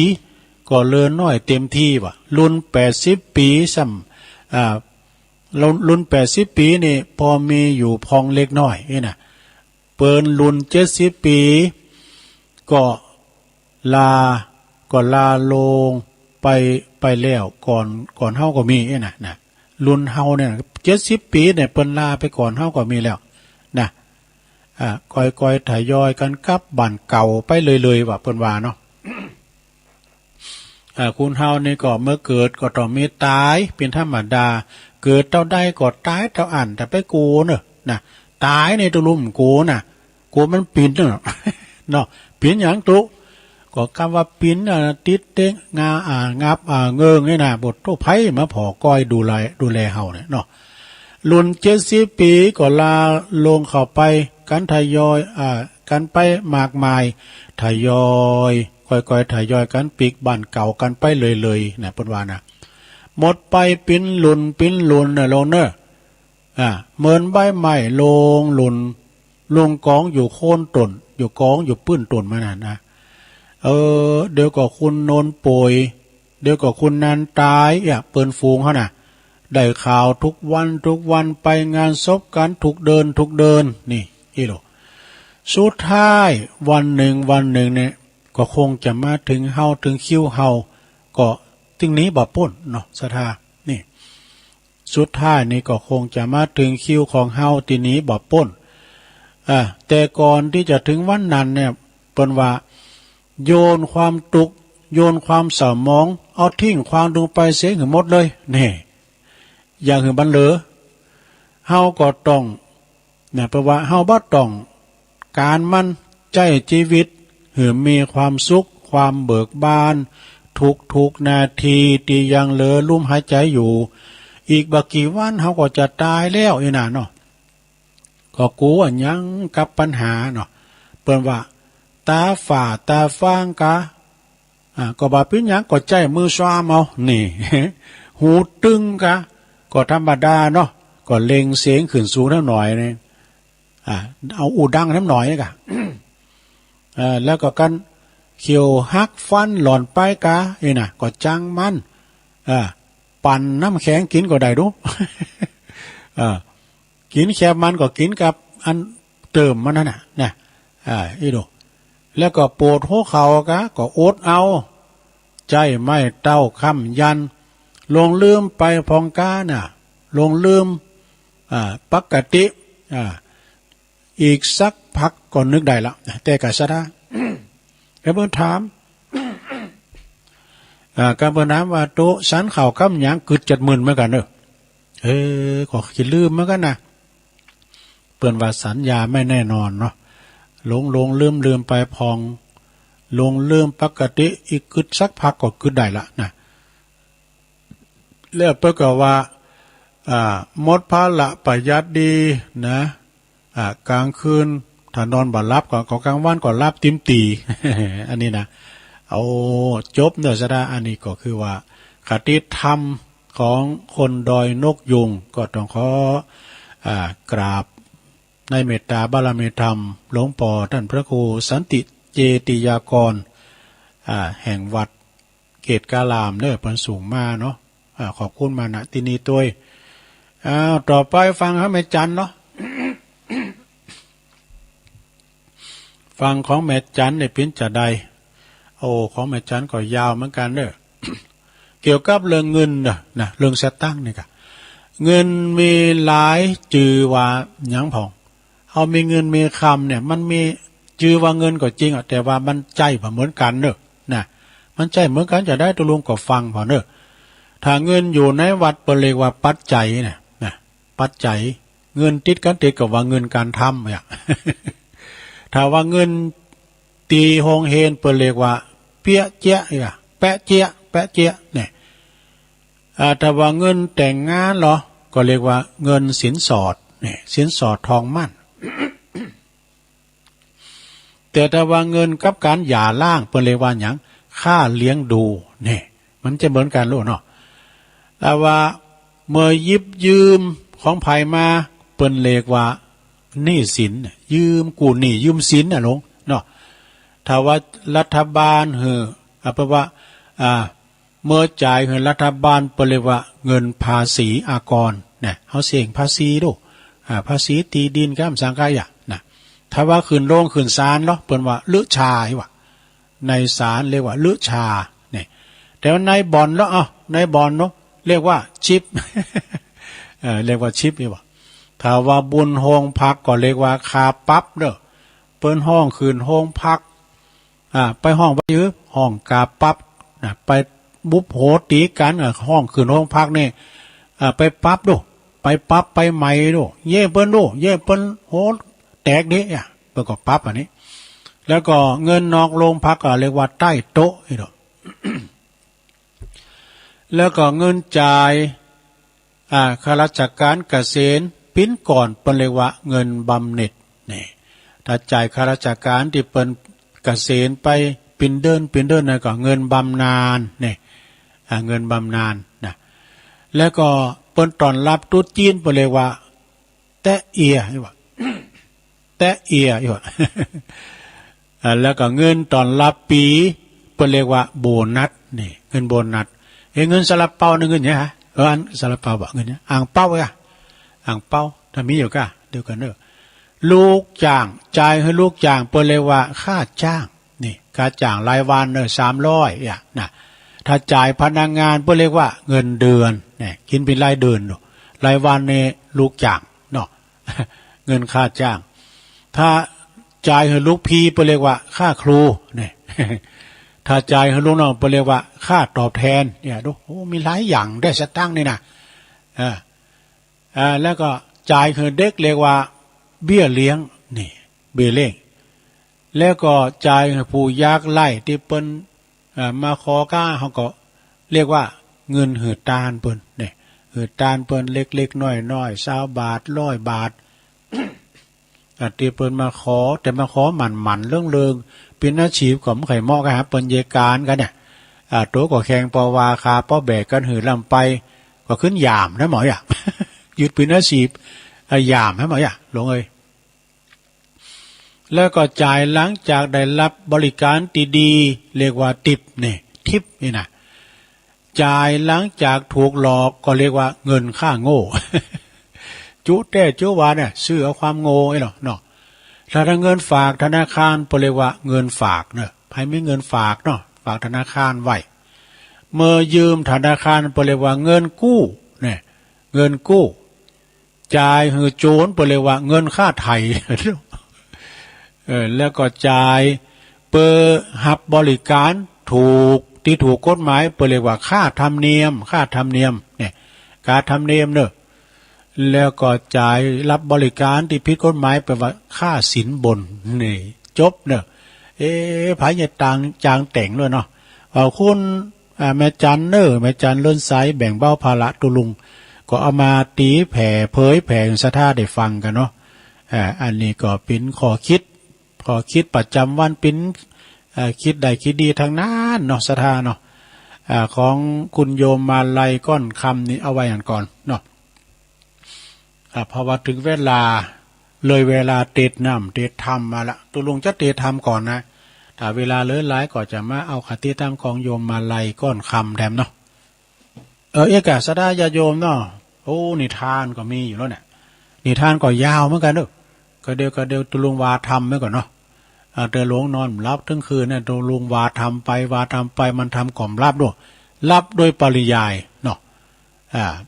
ก็เลือนน้อยเต็มที่ว่ะรุ่น80 ปีซ้ำรุ่น80 ปีนี่พอมีอยู่พองเล็กน้อยนี่นะเปิ้นรุ่น70 ปีก็ลาลงไปแล้วก่อนเฮาก็มีนี่นะรุ่นเฮาเนี่ย70 ปีเนี่ยเปิ้นลาไปก่อนเฮาก็มีแล้วนะค่อยๆทยอยกันกลับบ้านเก่าไปเลยๆว่าเปิ้นว่าเนาะ คุณเฮานี่ก็เมื่อเกิดก็ต้องมีตายเป็นธรรมดาเกิดเท่าใดก็ตายเท่าอันแต่ไปกูเนอะนะตายในตัวลุ่มกูน่ะกูมันปิ่นเนอะ เนาะปิ่นอย่างตุก็คำว่าปิ่นติดเต็งงางับเงิงนี่นะบททุไผมาผอก้อยดูแลเฮาเนี่ยเนาะรุ่น70 ปีก็ลาลงเข้าไปกันทยอยกันไปมากมายทยอยค่อยๆทยอยกันปีกบ้านเก่ากันไปเลยนะเพิ่นว่านะหมดไปปิ้นหลุนน่ะลงเนอะเหมือนใบไม้ลงหลุนลงกองอยู่โคนต้นอยู่กองอยู่ปื้นต้นมานั่นนะเดี๋ยวก็คุณโนนป่วยเดี๋ยวก็คุณนันตายเปิ้นฟูงเขาน่ะได้ข่าวทุกวันไปงานศพกันทุกเดินนี่อีโลสุดท้ายวันหนึ่งเนี่ยก็คงจะมาถึงเฮาถึงคิวเฮาก็ถึงนี้บ่พ้นเนาะศรัทธานี่สุดท้ายนี่ก็คงจะมาถึงคิวของเฮาทีนี้บ่พ้นแต่ก่อนที่จะถึงวันนั้นเนี่ยเปิ้นว่าโยนความตุกโยนความเศร้าหมองเอาทิ้งความลงไปเสียหมดเลยนี่อย่างหือบันเหลือเฮาก็ต้องเนี่ยเพราะว่าเฮาบ่ต้องการมันใจชีวิตหือมีความสุขความเบิกบานทุกนาทีที่ยังเหลือลุ่มหายใจอยู่อีกบักกี่วันเฮาก็จะตายแล้วอีน่ะเนาะก็กูยังกับปัญหาเนาะเปิ้นว่าตาฝ่าตาฟางกะก็บ่เป็นหยังก็ใจมือซ้อมเอานี่ หูตึงกะก็ธรรมดาเนาะก็เล็งเสียงขึ้นสูงเท่าหน่อยนี่เอาอูดังน้ำหน่อยกะ แล้วก็กันเขียวฮักฟันหล่อนไปกะนี่น่ะก็จังมันปั่นน้ำแข็งกินก็ได้ดู กินแค่มันก็กินกับอันเติมมันนั่นน่ะนะอีดูแล้วก็ปวดหัวเข่ากะก็อดเอาใจไม่เต้าคำยันลงลืมไปพองกาน่ะลงลืมปกติอีกสักพักก็นึกได้ละแต่กะซะนะแล้วเพิ่นถามการเพิ่นถามว่าโตสันเข่าคำหยังกึด70,000เหมือนกันเด้อก็คิดลืมเหมือนกันนะเปิ้นว่าสัญญาไม่แน่นอนเนาะลงลืมไปพองลงลืมปกติอีกกึดสักพักก็กึดได้ละนะแล้วเปิ้นก็ว่าหมดภาระประหยัดดีนะกลางคืนถ้านอนบ่หลับก็กลางวันก็หลับติมตี อันนี้นะเอาจบเนื้อสะดาอันนี้ก็คือว่าคติธรรมของคนดอยนกยุงก็ต้องขอกราบในเมตตาบารมีธรรมหลวงปู่ท่านพระครูสันติเจติยากรแห่งวัดเกตกาลามเด้อเพิ่นสูงมาเนาะขอบคุณมาณที่นี้ด้วยต่อไปฟังครับแม่จันเนาะ ฟังของแม่จันในพินจะใดของแม่จันก็ยาวเหมือนกันเด้อ เกี่ยวกับเรื่องเงินนะเรื่องสตังค์นี่กะเงินมีหลายจือว่าหยังพองเอามีเงินมีคำเนี่ยมันมีจือว่าเงินก็จริงแต่ว่ามันใจบ่เหมือนกันเด้อนะมันใจเหมือนกันจะได้ตัวรวมก็ฟังพอเด้อถ้าเงินอยู่ในวัดเปเรียกว่าปัจจัยเนี่ยนะปัจจัยเงินติดกันติดกับว่าเงินการทำเนี่ย ถ้าว่าเงินตีโฮงเฮนเปเรียกว่าเปียเจี๊ยแปะเจี๊ยเนี่ยถ้าว่าเงินแต่งงานเหรอก็เรียกว่าเงินสินสอดเนี่ยสินสอดทองมั่น แต่ถ้าว่าเงินกับการหย่าร้างเปิ้นเรียกว่าหยังค่าเลี้ยงดูเนี่ยมันจะเหมือนกันรู้เนาะแต่ว่าเมื่อยิบยืมของภายมาเปิ้นเรียกว่าหนี้สินยืมกู้หนี้ยืมสินลงเนาะถ้าว่ารัฐบาลเพราะว่าเมื่อจ่ายเงินรัฐบาลเรียกว่าเงินภาษีอากรเนี่ยเฮาเสี่ยงภาษีดูภาษีตีดินกับสังกายะนะถ้าว่าขึ้นโรงขึ้นศาลเนาะเปิ้นว่าลึชาว่ะในศาลเรียกว่าลึชาเนี่ยแต่ว่าในบ่อนแล้วในบ่อนเนาะเรียกว่าชิป เรียกว่าชิปนี่ว่ะถ้าว่าบุญโฮงพักก็เรียกว่าคาปั๊บเด้อเปิ้นห้องคืนโฮงพักไปห้องไปยื้อห้องกาปั๊บไป บุบโหตีกันห้องขึ้นห้องพักนี่ไปปั๊บดูไปปั๊บไปใหม่ดูเย่เปิ้นดูเย่เปิ้นโหแตกนี้อ่ะเปิ้นก็ปั๊บอันนี้แล้วก็เงินนอกโรงพักก็เรียกว่าใต้โต๊ะนี่ดอก แล้วก็เงินจ่ายข้าราชการเกษียณปิ้นก่อนเปิ้นเรียกว่าเงินบำเหน็จนี่ถ้าจ่ายข้าราชการที่เปิ้นเกษียณไปปินเดินนั่นก็เงินบำนาญนี่เงินบำนาญนะแล้วก็เปิ้นตอนรับตุ๊จีนเปิ้นเรียกว่าแตะเอียนี่ว่า แตะเอียอยู่ แล้วก็เงินตอนรับปีเปิ้นเรียกว่าโบนัสนี่เงินโบนัสเงินซาลาเปานึงเงินเนี่ยฮะอันซาลาเปาบ่เงินเนี่ยอ่างเป้าอ่ะอ่างเป้าถ้ามีอยู่ก็เดียวกันเด้อลูกจ้างจ่ายให้ลูกจ้างเปิ้นเรียกว่าค่าจ้างนี่ค่าจ้างรายวัน300อ่ะนะถ้าจ่ายพนักงานเปิ้นเรียกว่าเงินเดือนนี่กินเป็นรายเดือนเนาะรายวันนี่ลูกจ้างเนาะ เงินค่าจ้างถ้าจ่ายให้ลูกพี่เปิ้นเรียกว่าค่าครูนี่ ถ้าจ่ายให้ลูกน้องเปิ้นเรียกว่าค่าตอบแทนเนี่ยดูโอ้มีหลายอย่างได้สตังค์นี่นะแล้วก็จ่ายให้เด็กเรียกว่าเบี้ยเลี้ยงนี่เบี้ยเลี้ยงแล้วก็จ่ายให้ผู้ยากไร้ที่เปิ้นมาขอก้าเขาก็เรียกว่าเงินหืดตาลเปิ้นนี่หืดตาลเปิ้นเล็กๆน้อยๆ20 บาท100 บาท ที่เปิ้นมาขอแต่มาขอหมันๆเรื่องเป็นอาชีพของไข่หม้อกันฮะเปิ้นเยการกันเนี่ยตัวก็แข่งปวาคาป้อแบกกันหือลำไปก็ขึ้นยามนะหมออ่ะ ยึดเป็นอาชีพยามนะหมออ่ะลงเอ้ยแล้วก็จ่ายหลังจากได้รับบริการดีๆเรียกว่าติปนี่ทิปนี่นะจ่ายหลังจากถูกหลอกก็เรียกว่าเงินค่าโง่ จุแต่จุวาเนี่ยซื้อเอาความโง่ไอ้เนาะถ้าเงินฝากธนาคารเรียกว่าเงินฝากเนอะใครมีเงินฝากเนาะฝากธนาคารไว้เมื่อยืมธนาคารเรียกว่าเงินกู้เนี่ยเงินกู้จ่ายหือโจรเรียกว่าเงินค่าไถ่ แล้วก็จ่ายเปิดหับบริการถูกที่ถูกกฎหมายเรียกว่าค่าธรรมเนียมเนี่ยการธรรมเนียมเนอะแล้วก็จ่ายรับบริการที่ผิดกฎหมายแปลว่าค่าสินบนนี่จบเนอะผายต่างจางแต่งด้วยเนาะคุณแม่จันเนอร์แม่จันเลื่อนไซแบ่งเบ้าภาระตุลุงก็เอามาตีแผ่เผยแผ่สะท่าได้ฟังกันเนาะอันนี้ก็เป็นข้อคิดประจำวันเป็นคิดใดคิดดีทางนั้นเนาะสะท่าเนาะของคุณโยมมาลัยก้อนคำนี้เอาไว้ก่อนเนาะเพราะว่าถึงเวลาเลยเวลาเตดน้ำเตดธรรมมาละตุลุงจะเตดธรรมก่อนนะถ้าเวลาเลื่อนหลายก็จะมาเอาคติธรรมของโยมมาลัยก้อนคำแถมเนาะเอกสดาญาโยมเนาะโอ้นิทานก็มีอยู่แล้วเนี่ยนิทานก็ยาวเหมือนกันเด้อก็เดียวตุลุงวาทำไว้ก่อนเนาะเดินหลงนอนรับทั้งคืนเนี่ยตุลุงวาทำไปมันทำกล่อมรับด้วยรับโดยปริยายเนาะ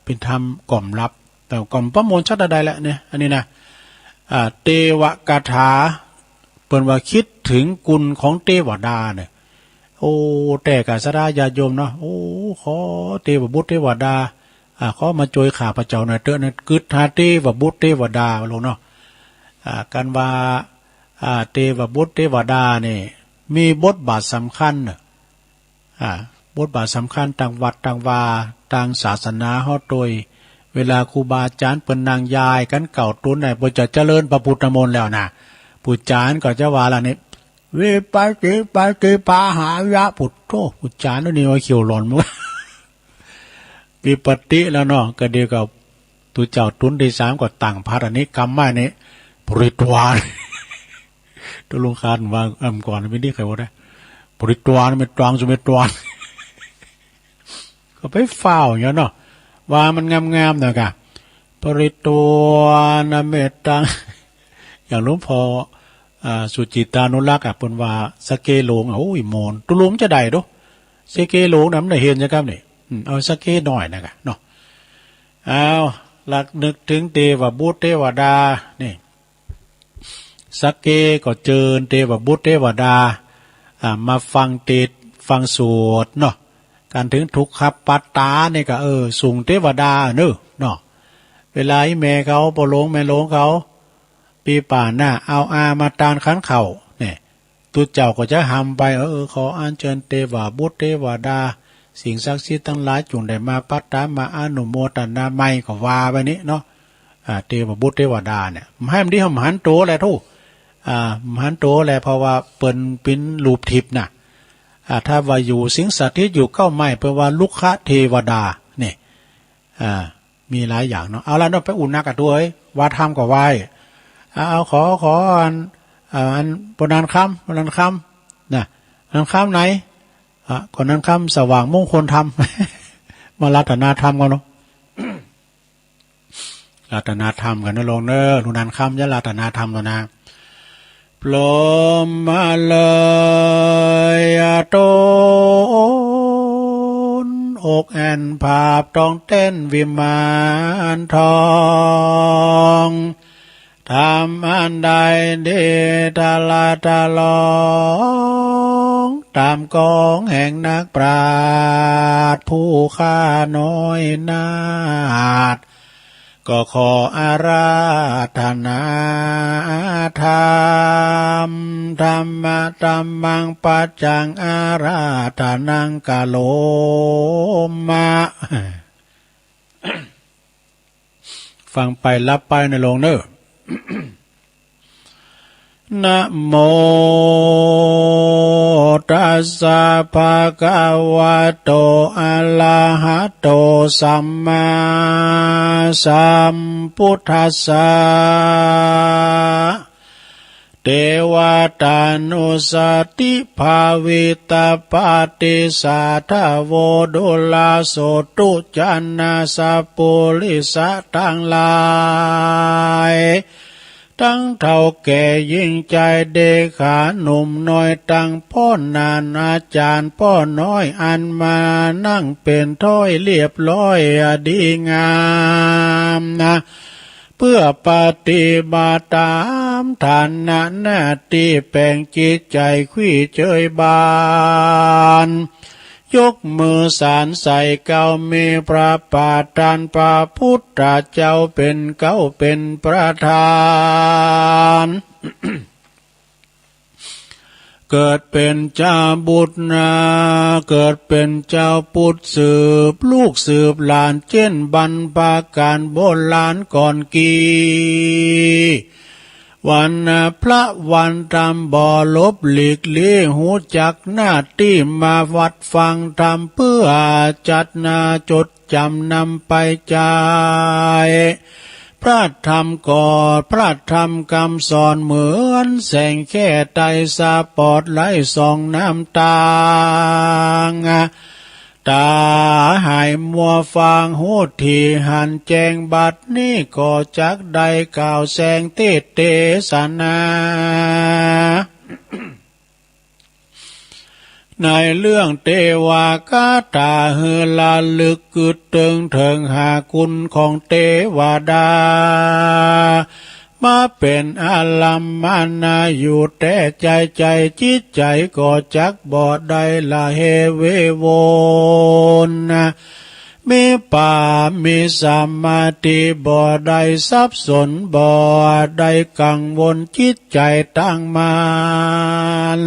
เป็นทำกล่อมรับแต่กล่อมประมวลชัดใดแหละเนี่ยอันนี้นะเทวกถาเปิ้นว่าคิดถึงกุลของเทวดาเนี่ยโอ้แต่กษดาญาโยมเนาะโอ้ขอเทวบุตรเทวดาขอมาจอยข้าพเจ้าหน่อยเถอะนะกึศหาเทวบุตรเทวดาลงเนาะกันว่าเทวบุตรเทวดาเนี่ยมีบทบาทสำคัญบทบาทสำคัญต่างวัดต่างวาต่างศาสนาเฮาโดยเวลาครูบาอาจารย์เปิ้นนางยายกันเก่าตุ้นไหนบ่จะเจริญพระพุทธมนต์แล้วนะผู้จารย์ก็จะว่าล่ะนี่เวปาติปาหายะพุทโธผู้จารย์นี่ว่าเขียวหลอนมั้งวิปติแล้วเนาะก็เดียวกับตุเจ้าตุ้นที่3ก็ตั้งพระนิกรรมมานี่ปริตวานตุลุงคานว่าก่อนไม่ได้ใครว่าได้ปริตวานไม่ตรองสุเมตวานก็ไปฝ้าวอย่างเนาะว่ามันงามๆหน่อยกะปริตวานเมตตังอย่างหลวงพ่อสุจิตานุรักษ์เปิ้นว่าสเกโลงโอ้ยมอนตุลุงจะได้ดูสเกโลงนำได้เห็นจังครับนี่เอาสเกหน่อยนะกะเนาะเอาหลักนึกถึงเทวบุตรเทวดานี่สเกก็เจิญเทวบุตรเทวดามาฟังเทศฟังสวดเนาะ การถึงทุกขปัตตาเนี่ยก็สูงเทวดาเนาะเวลาไอ้แม่เขาปลงแม่หลงเขาปีป่านหน้าเอาอามาตานขันเข่าเนี่ยตุเจ้าก็จะหำไปขออัญเชิญเทวบุตรเทวดาสิ่งศักดิ์สิทธิ์ทั้งหลายจงได้มาปัตตามาอนุโมทนาไมก็ว่าไปนี้เนาะเทวบุตรเทวดาเนี่ยให้มันที่หหันโตแหละทุกมหันโตแหละเพราะว่าเปิ้นเป็นรูปทิพย์น่ะถ้าว่าอยู่สิงสถิตอยู่เก้าไม้แปลว่าลุกขะเทวดาเนี่ยมีหลายอย่างเนาะเอาละเนาะไปอุ่นนักกันด้วยว่าทำก็ไหว้เอาขออันปนันคำนะนันคำไหนก่อนนั้นคำสว่างมงคลธรรม มารัตนาธรรมกันเนาะ รัตนาธรรมกันนะลงเนอทุนันคำยะรัตนาธรรมตัวนะปลอมมาเลยโตนอกแอนภาพต้องเต้นวิมานทองทำอันใดเดทาลาตาลองตามกองแห่งนักปราชญ์ผู้ข้าน้อยนาฏก็ขออาราธนาธรรมธรรมะธัมมังปัจจังอาราธนังกะโลมะ ฟังไปรับไปในโรงเนอ นะโมตัสสะภะคะวะโตอะระหะโตสัมมาสัมพุทธัสสะเทวตานุสติภาวิตาปฏิสัทธโวดุลาโสตุจันนาสัพปุริสะทั้งหลายตั้งเท่าแก่ยิ่งใจเด็กขาหนุ่มน้อยตั้งพ่อนานอาจารย์พ่อน้อยอันมานั่งเป็นถ้อยเรียบร้อยดีงามนะเพื่อปฏิบัติตามฐานะหน้าที่แปลงจิตใจขุ้ยเจยบานยกมือสารใส่เก้ามีพระปาฏานพระพุทธเจ้าเป็นเก้าเป็นประธาน เกิดเป็นเจ้าบุตรนาเกิดเป็นเจ้าปุตรสืบลูกสืบหลานเช่นบรรพการโบราณก่อนกีวันพระวันทำบ่อลบหลีกเลี่ยหูจักหน้าที่มาวัดฟังธรรมเพื่อจัดนาจดจำนำไปจ่ายพระธรรมกอดพระธรรมคำสอนเหมือนแสงแค่ไตสาปอดไหลส่องน้ำตาตาหายมัวฟังหูที่หันแจงบัดนี้ก็จักได้กล่าวแสงเทศนา ในเรื่องเทวากาตาเฮลาลึกกึดเติงเถิงหาคุณของเทวดามาเป็นอาลัมมานาอยู่แต่ใจจิตใจก็จักบ่ได้ละเฮเวโวนมีป่ามีสมาธิบ่ได้สับสนบ่ได้กังวลจิตใจตั้งมัน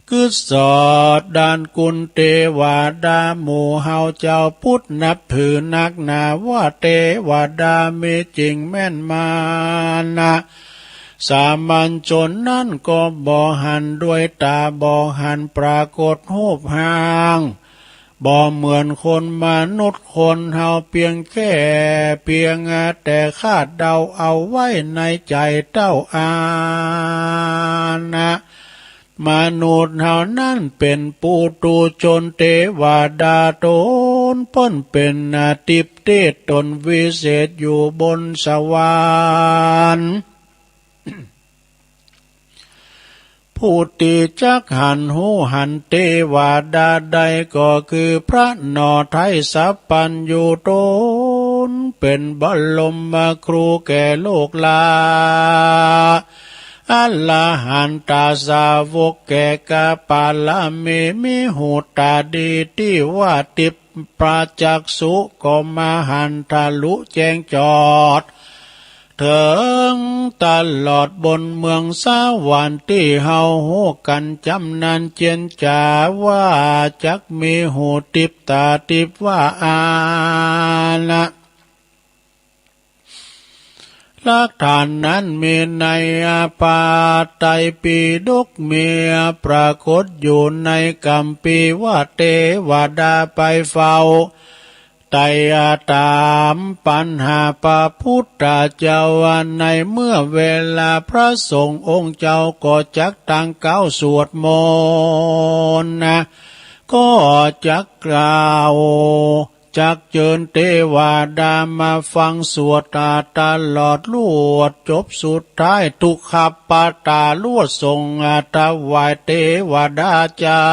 คือสอดด้านกุลเทวดาหมู่เฮาเจ้าพุทธนับถือนักหนาว่าเทวดามีจริงแม่นมานะสามัญชนนั่นก็บ่หันด้วยตาบ่หันปรากฏรูปห่างบ่เหมือนคนมนุษย์คนเฮาเพียงแต่คาดเดาเอาไว้ในใจเจ้านะมนุษย์เฮานั้นเป็นปุถุชนเทวดาตนพ้นเป็นนาทิพเทศตนวิเศษอยู่บนสวรรค์ผู้ที่จักหันหูหันเทวดาใดก็คือพระนอไทยสัพพัญญูตนเป็นบรมครูแก่โลกลา อัลลาหันตาสาวกแก่กาปาลมีหูตาดีที่ว่าติบประจักษุก็มาหันทะลุแจ้งจอดถึงตลอดบนเมืองสวรรค์ที่เฮาหูกันจำนันเจียนจาว่าจักมีหูติบตาติบว่าอาละหลักฐานนั้นมีในอาปาไตยปีดกมีปรากฏอยู่ในกัมปีว่าเทวดาไปเฝ้าไต่ตามปัญหาพระพุทธเจ้าในเมื่อเวลาพระสงฆ์องค์เจ้าก็จักตั้งเก้าสวดมนต์นะก็จักกล่าวจักเจิญเทวดามาฟังสวดตลอดลวดจบสุดท้ายทุกขปาตาลวดส่งถวายเทวดาเจ้า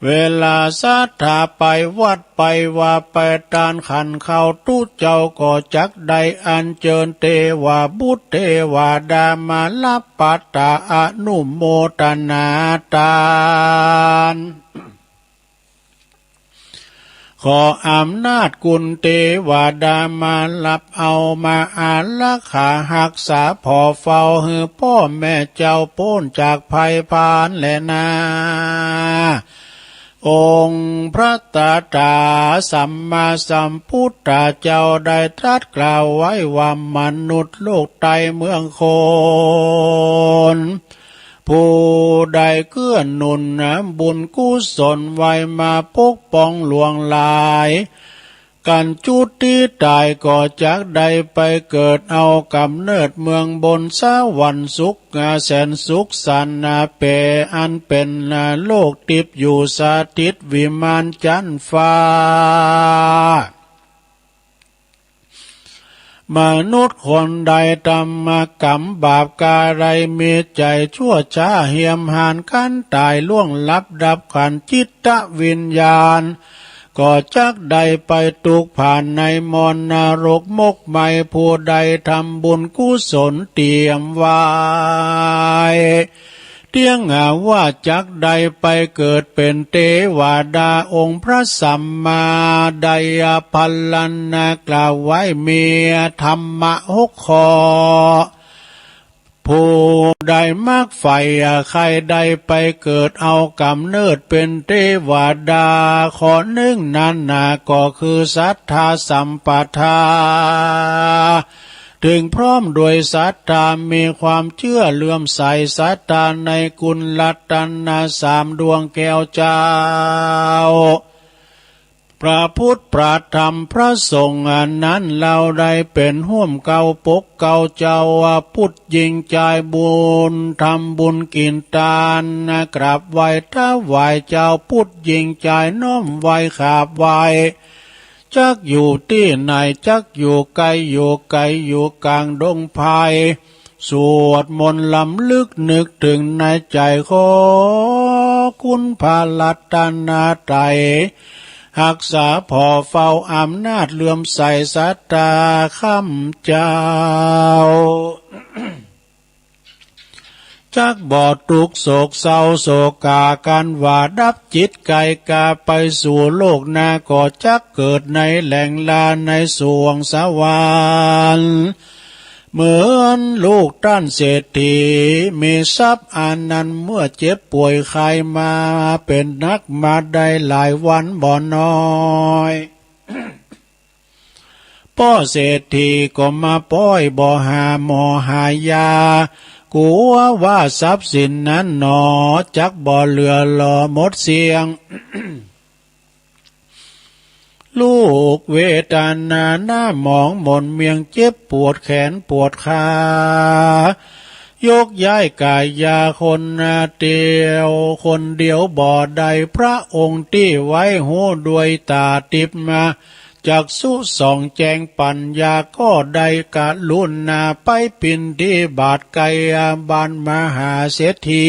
เวลาสัทธาไปวัดไปว่าไปตานขันเข้าตู้เจ้าก็จักได้อันเจิญเทวบุตรเทวดามาลับปัตตาอนุโมทนาทานขออำนาจกุลเทวดามารับเอามาอารักขาหักษาพอเฝ้าหือพ่อแม่เจ้าพ้นจากภัยพานแลนาองค์พระตถาสัมมาสัมพุทธเจ้าได้ตรัสกล่าวไว้ว่ามนุษย์โลกไตเมืองโคนผู้ใดเกื้อหนุนบุญกุศลไว้มาปกป้องหลวงหลายกันจุดที่ตายก็จักได้ไปเกิดเอากำเนิดเมืองบนสวรรค์สุขแสนสุขสันนาเปอันเป็นโลกทิพย์อยู่สถิตวิมานจันทร์ฟ้ามนุษย์คนใดทำกรรมบาปกาไรมีใจชั่วช้าเหี่ยมหานกันตายล่วงลับดับขันจิตวิญญาณก็จักได้ไปตุกผ่านในมรนรกมกไม่ผู้ใดทำบุญกุศลเตรียมไว้เตียงว่าจักได้ไปเกิดเป็นเทวดาองค์พระสัมมาไดพัลลันนากล่าวไว้มีธรรมะหกข้อผู้ใดมากไฟใครใดไปเกิดเอากำเนิดเป็นเทวดาขอหนึ่งนั้นก็คือศรัทธาสัมปทาถึงพร้อมด้วยศรัทธามีความเชื่อเลื่อมใสศรัทธาในกุลรัตนะสามดวงแก้วเจ้าพระพุทธพระธรรมพระสงฆ์นั้นเราได้เป็นห่วมเก่าปกเก่าเจ้าพุทธยิงใจบุญทำบุญกินทานกราบไหว้ถวายเจ้าพุทธยิงใจน้อมไหว้ขาบไหว้จักอยู่ที่ไหนจักอยู่ไกลอยู่ไกลอยู่กลางดงไผ่สวดมนต์ลำลึกนึกถึงในใจขอคุณพระรัตนตรัยหักษาพอเฝ้าอำนาจเลื่อมใสศรัทธาข้ำเจ้าจักบ่ทุกข์โศกเศร้าโศกากันว่าดับจิตไกกาไปสู่โลกหน้าก็จักเกิดในแหล่งลาในสวงสวรรค์เหมือนลูกท่านเศรษฐีมีทรัพย์อันนั้นเมื่อเจ็บป่วยไข้มาเป็นนักมาได้หลายวันบ่น้อยพ่อเศรษฐีก็มาป้อยบ่หาหมอหายากลัวว่าทรัพย์สินนั้นหนอจักบ่เหลือหล่อหมดเสียง ลูกเวทนาหน้าหมองหม่นเมียงเจ็บปวดแขนปวดขายกย้ายกายยาคนเดียวคนเดียวบ่ได้พระองค์ที่ไว้หูด้วยตาทิพมาจากสุส่องแจงปัญญาก็ได้กะลุนนาไปปินที่บาทไกบานมหาเศรษฐี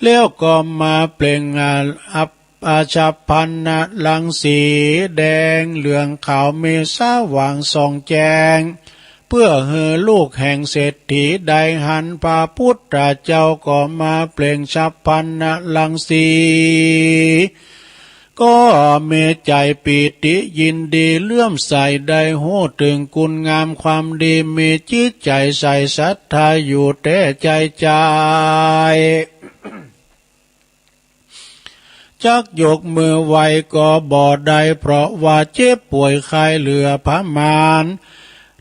แล้วก็มาเปล่งอาชาพันนะลังสีแดงเหลืองขาวมีสว่างส่องแจง เพื่อเฮอลูกแห่งเศรษฐีใดหันพระพุทธเจ้าก็มาเปล่งฉับพลันลังสีก็มีใจปีติยินดีเลื่อมใสได้หู้ถึงคุณงามความดีมีจิตใจใส่ศรัทธาอยู่แต่ใจจักยกมือไหวก็บ่ได้เพราะว่าเจ็บป่วยไข้เหลือพมาน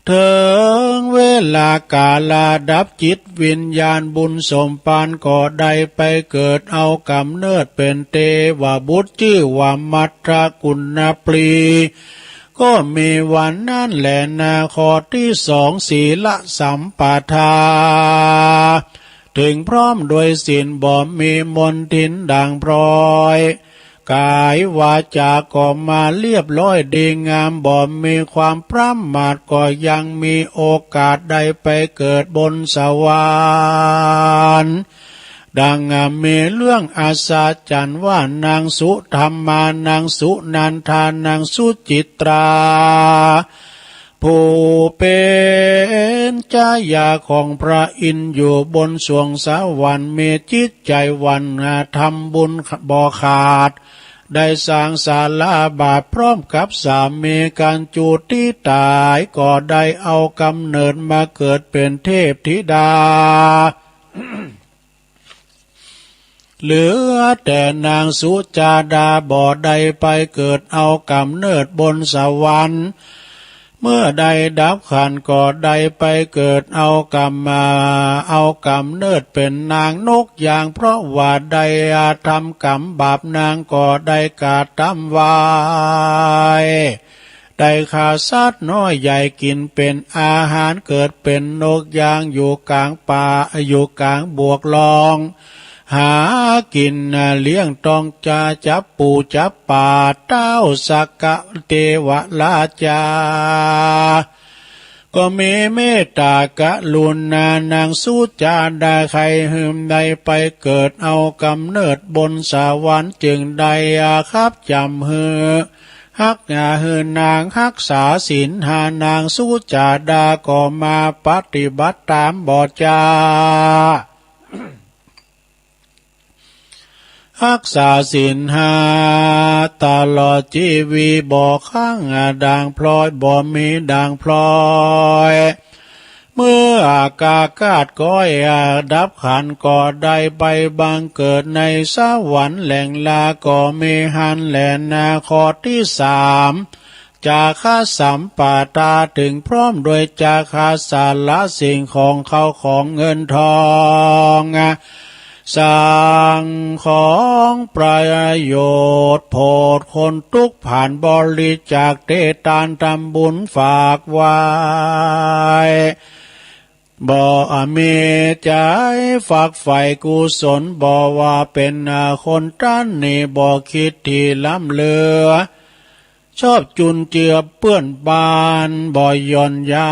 ถึงเวลากาลาดับจิตวิญญาณบุญสมปานก็ได้ไปเกิดเอากำเนิดเป็นเทวบุตรชื่อว่ามัทรกุณปลีก็มีวันนั้นแหละนาคอที่สองศีลสัมปทาถึงพร้อมโดยศีลบ่มีมนทินด่างพร้อยกายวาจาก็มาเรียบร้อยดีงามบ่มีความพร่ำมาดก็ยังมีโอกาสได้ไปเกิดบนสวรรค์ดังมีเรื่องอาศจรรย์ว่านางสุธรรมานางสุนันทานางสุจิตราผู้เป็นเจ้ายาของพระอินทร์อยู่บนสวงสวรรค์มีจิตใจวันทำบุญบ่ขาดได้สร้างศาลาบาทพร้อมกับสามีการจูที่ตายก็ได้เอากำเนิดมาเกิดเป็นเทพธิดา เหลือแต่นางสุจาดาบ่ได้ไปเกิดเอากำเนิดบนสวรรค์เมื่อใดดับขันก็ได้ไปเกิดเอากำเนิดเป็นนางนกอย่างเพราะว่าได้ทำกรรมบาปนางก็ได้กาทำไว้ได้ฆ่าสัตว์น้อยใหญ่กินเป็นอาหารเกิดเป็นนกอย่างอยู่กลางป่าอยู่กลางบวกลองหากินเลี้ยงต้องจะจับปูจับป่าเต้าสักกะเทวราชาก็มีเมตตากรุณานางสุจาดาใครหืมใดไปเกิดเอากำเนิดบนสวรรค์จึงได้ครับจำเฮอฮักเฮอนางฮักษาศีลหานางสุจาดาก็มาปฏิบัติตามบอจารักษาศีลห้าตลอดชีวิตบ่ข้างด่างพลอยบ่มีด่างพลอยเมื่ออากาศก้อยดับขันก็ได้ไปบังเกิดในสวรรค์แหล่งลาก็มีหันแหลนาคอที่สามจาค่าสัมปทาถึงพร้อมโดยจาค่าสาระสิ่งของเขาของเงินทองสร้างของประโยชน์โพดคนทุกผ่านบริจาคเทตานทำบุญฝากไว้บ่มีใจฝักใฝ่กุศลบ่ว่าเป็นคนท่านนี่บ่คิดที่ล้ำเลือชอบจุนเจือเปื้อนบานบ่ย่อนยา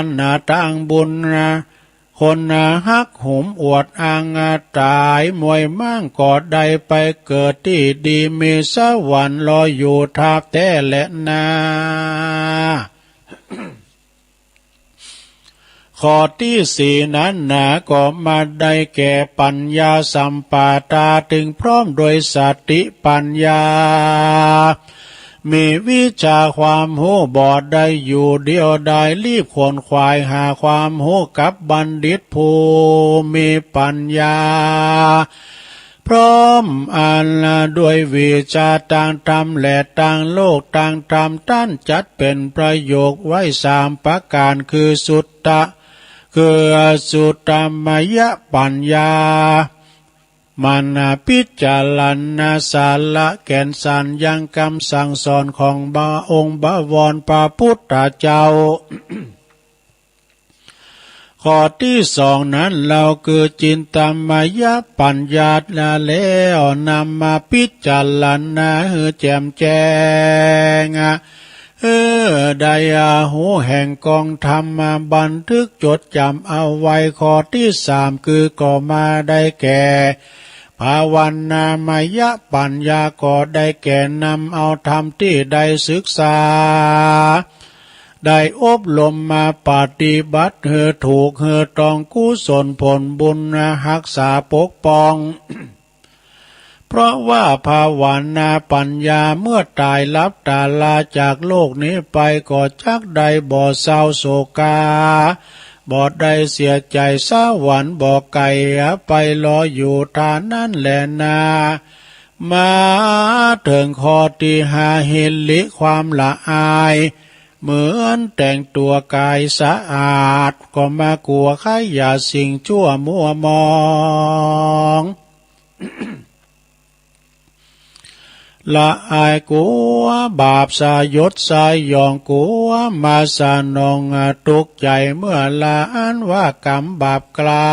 นตั้งบุญคนฮักหุมอวดอ้างตายมวยมั่งก็ได้ไปเกิดที่ดีมีสวรรค์รออยู่ทับแต่และนาข้อที่สี่นั้นก็มาได้แก่ปัญญาสัมปทาถึงพร้อมโดยสติปัญญามีวิชาความรู้บอดได้อยู่เดียวได้รีบขวนขวายหาความรู้กับบัณฑิตผู้มีปัญญาพร้อมอ่านด้วยวิชาต่างธรรมและต่างโลกต่างธรรมท่านจัดเป็นประโยคไว้สามประการคือสุตตะคือสุตตมยปัญญามันพิจารณาสาระแก่นสารยังคำสั่งสอนขององค์บวรพระพุทธเจ้า ข้อที่สองนั้นเราคือจินตมยปัญญาแล้วนำมาพิจารณาให้แจ่มแจ้งได้หูแห่งกองธรรมมาบันทึกจดจำเอาไว้ข้อที่สามคือก็มาได้แก่ภาวนามยปัญญาก็ได้แก่นำเอาธรรมที่ได้ศึกษา ได้อบรมมาปฏิบัติเฮอถูกเฮอตองกุศลผลบุญรักษาปกป้อง เพราะว่าภาวนาปัญญาเมื่อตายลับตาลาจากโลกนี้ไปก็จักใดบ่เศร้าโศกาบ่ได้เสียใจสวรรค์บ่ไกลไปรออยู่ทานนั่นแหละนามาถึงข้อที่หาเห็นลิความละอายเหมือนแต่งตัวกายสะอาดก็มากลัวใครอย่าสิ่งชั่วมัวมอง ละอายกัวบาปสายดสายยองกัวมาสานองตุกใจเมื่อละอันว่ากรรมบาปกลา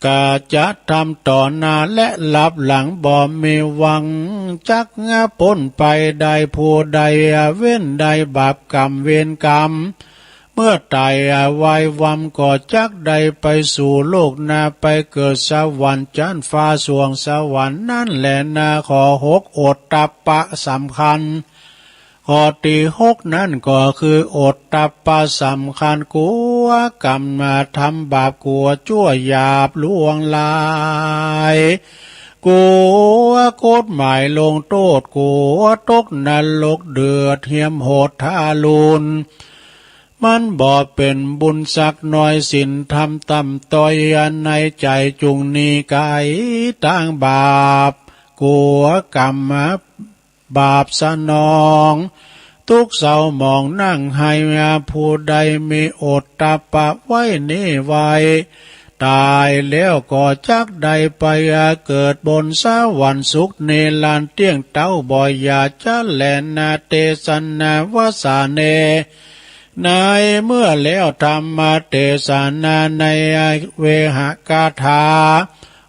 กาจะทำต่อหน้าและลับหลังบ่มีหวังจักพ้นไปได้ผู้ใดเว้นใดบาปกรรมเวรกรรมเมื่อตายไว้วัมก็จักใดไปสู่โลกนาไปเกิดสวรรค์จันฟ้าสวงสวรรค์นั่นแหละนาขอหกอดตัปปะสำคัญข้อที่หกนั่นก็คืออดตัปปะสำคัญกลัวกรรมมาทำบาปกลัวชั่วหยาบลวงลายกลัวกฎหมายลงโทษกลัวตกนรกเดือดเหี้ยมโหดทารุณมันบ่เป็นบุญสักหน่อยสินทำต่ำต้อยในใจจุงนีไกต่างบาปกลัวกรรมบาปสนองทุกเศร้ามองนั่งให้ผู้ใดมีอดตาปะไว้นี่ไว้ตายแล้วก็จักใดไปเกิดบนสวรรค์สุขเนลานเตี้ยงเต้าบ่อยาจะแลนาเตสันนาวสาเนนายเมื่อแล้วธรรมเทศนาในเวหกาถา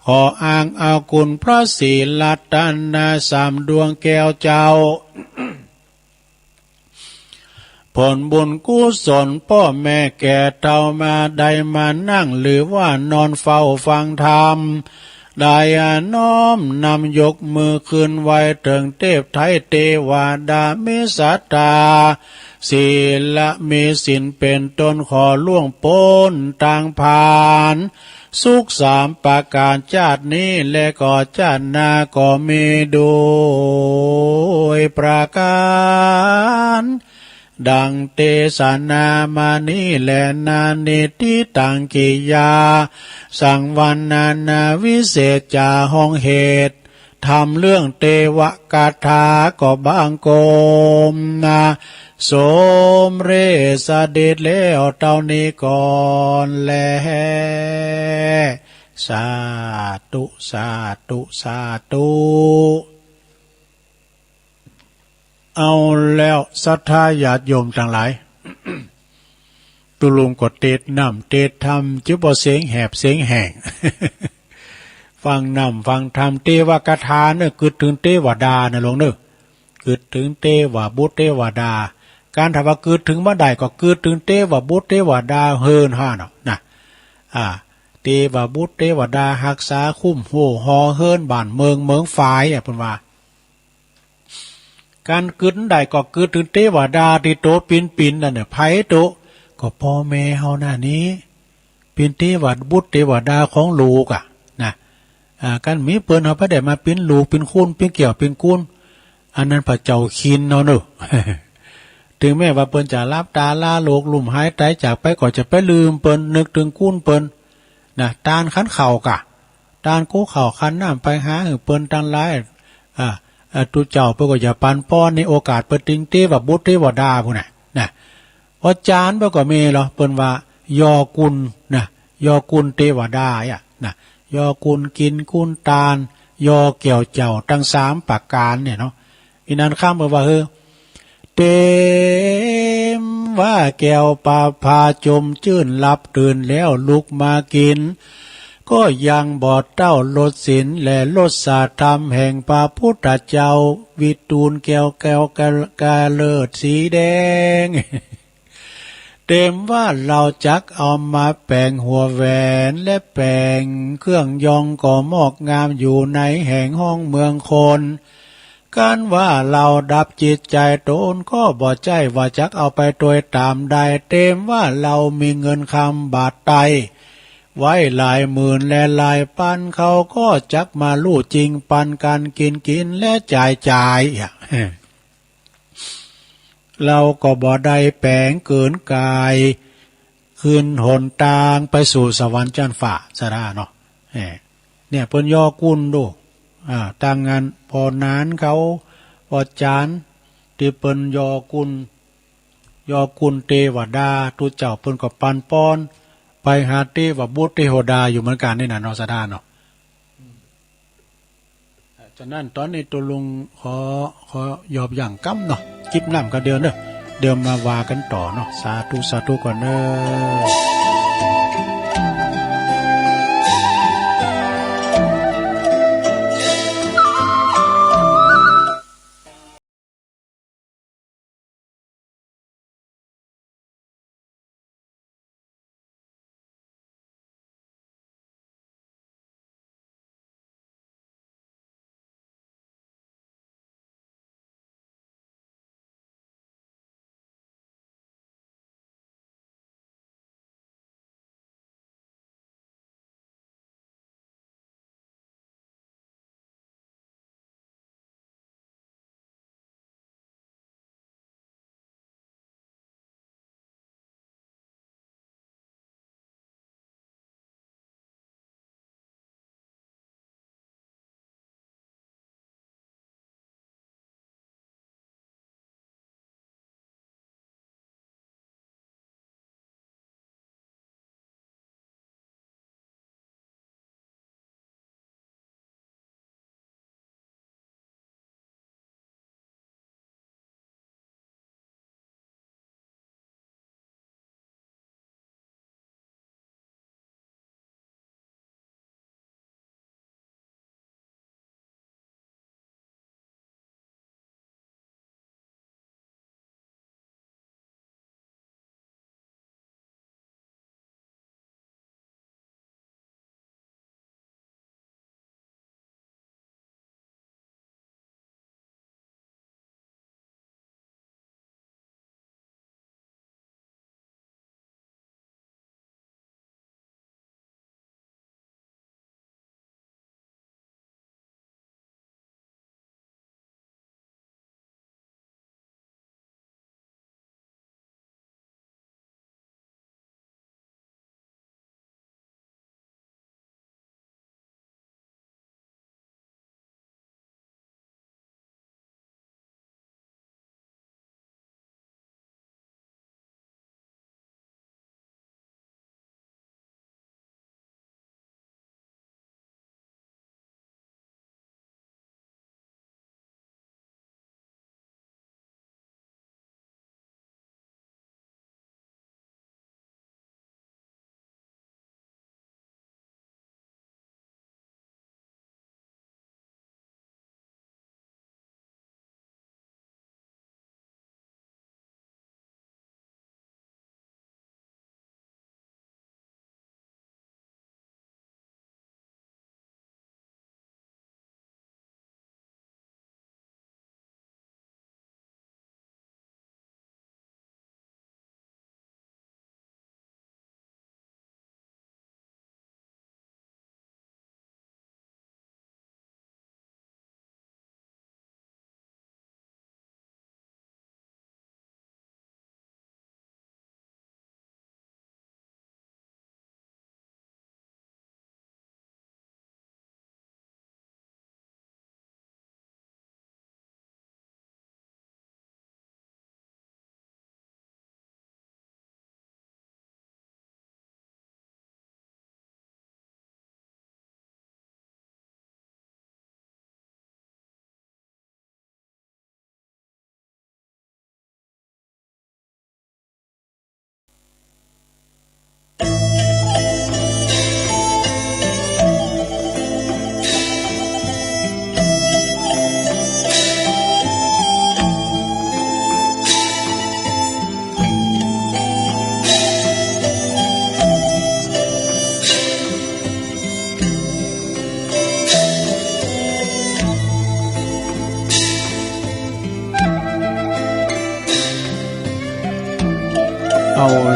ขออ้างเอาคุณพระศรีลัตนาสามดวงแก้วเจ้า ผลบุญกุศลพ่อแม่แก่เต่ามาได้มานั่งหรือว่านอนเฝ้าฟังธรรมได้น้อมนำยกมือขึ้นไว้ถึงเทพไทยเทวดาเมสัตตาศีละมีสินเป็นต้นขอล่วงพ้นต่างผ่านสุขสามประการชาตินี้และก็ชาติหน้าก็มีโดยประการดังเทศนามานี้แลนานิติตังกิยาสังวันนานาวิเศษจาห้องเหตุทำเรื่องเทวกาถาก็บางโกมนาสมเรสเด็จแล้วเท่านี้ก่อนแลสาธุสาธุสาธุเอาแล้วศรัทธาญาติโยมทั้งหลาย ตุลุงก็เตดน้ำเตดธรรมจิบ่เสียงแหบเสียงแห้ง ฟังน้ำฟังธรรมเทวกถาเนี่ยคือถึงเทวดานะหลวงเนอะคือถึงเทวบุตรเทวดาการถ้าว่าเกิดถึงเมื่อใดก็เกิดถึงเทวบุตรเทวดาเฮินห่าเนาะนะเทวบุตรเทวดารักษาคุ้มโหฮอเฮินบ้านเมืองฝ่ายเพิ่นว่าการเกิดใดก็เกิดถึงเทวดาที่โตปินนั่นน่ะไผโตก็พ่อแม่เฮาหน้านี้เป็นเทวบุตรเทวดาของลูกนะการมีเปิ้นเฮาบ่ได้มาเป็นลูกเป็นคุณเป็นเกี่ยวเป็นกุนอันนั้นพระเจ้าคินเนาะเนอะ ถึงแม้ว่าเปิ้นจะลับตาลาโลกลุ่มหายใจจากไปก็จะไปลืมเปิ้นนึกถึงกุ้นเปิ้นนะตานขันเข่ากะตานกู้เข่าคันน้ำไปหาเปิ้นตันหลายตุเจ้าเปิ้นก็อย่าปันป้อนในโอกาสเปิ้นติงเทวบุตรเทวดาพุ่นน่ะนะอาจารย์เปิ้นก็มีเหรอเปิ้นว่ายอกุลนะยอกุลเทวดานะยอกุลกินกุลตาลยอเกี่ยวเจ้าทั้ง3ประการเนี่ยเนาะอีนั้นข้ามเปิ้นว่าเต็มว่าแก้วปาพาจมจื้นหลับตื่นแล้วลุกมากินก็ยังบอดเต้าลดศีลและลดศาสธรรมแห่งพระพุทธเจ้าวิตูลแก้วกาเลิศสีแดง เต็มว่าเราจักเอามาแปลงหัวแหวนและแปลงเครื่องยองก่อมอกงามอยู่ในแห่งห้องเมืองคนก การว่าเราดับจิตใจโตนก็บ่ใจว่าจักเอาไปโดยตามใดเต็มว่าเรามีเงินคำบาทไตไว้หลายหมื่นและหลายพันเขาก็จักมาลู่จริงปันกันกินและจ่ายเราก็บ่ได้แปลงเกินกายขึ้นหนตางไปสู่สวรรค์จันฝ่าสระเนาะเนี่ยเปิ้นย่อกุนดูต่างงานพอนานเขาพอจานที่เปิ้นยอกุนเทวดาทุเจ้าเปิ้นก็ปันป้อนไปหาเทวบุตรเทวดาอยู่เหมือนกันนี่นะเนาะสระเนาะฉะนั้นตอนนี้ตัวลุงขอยอบอย่างกั้มเนาะจิบน้ำกันเดือนเดิมมาว่ากันต่อเนาะสาธุก่อนเด้อ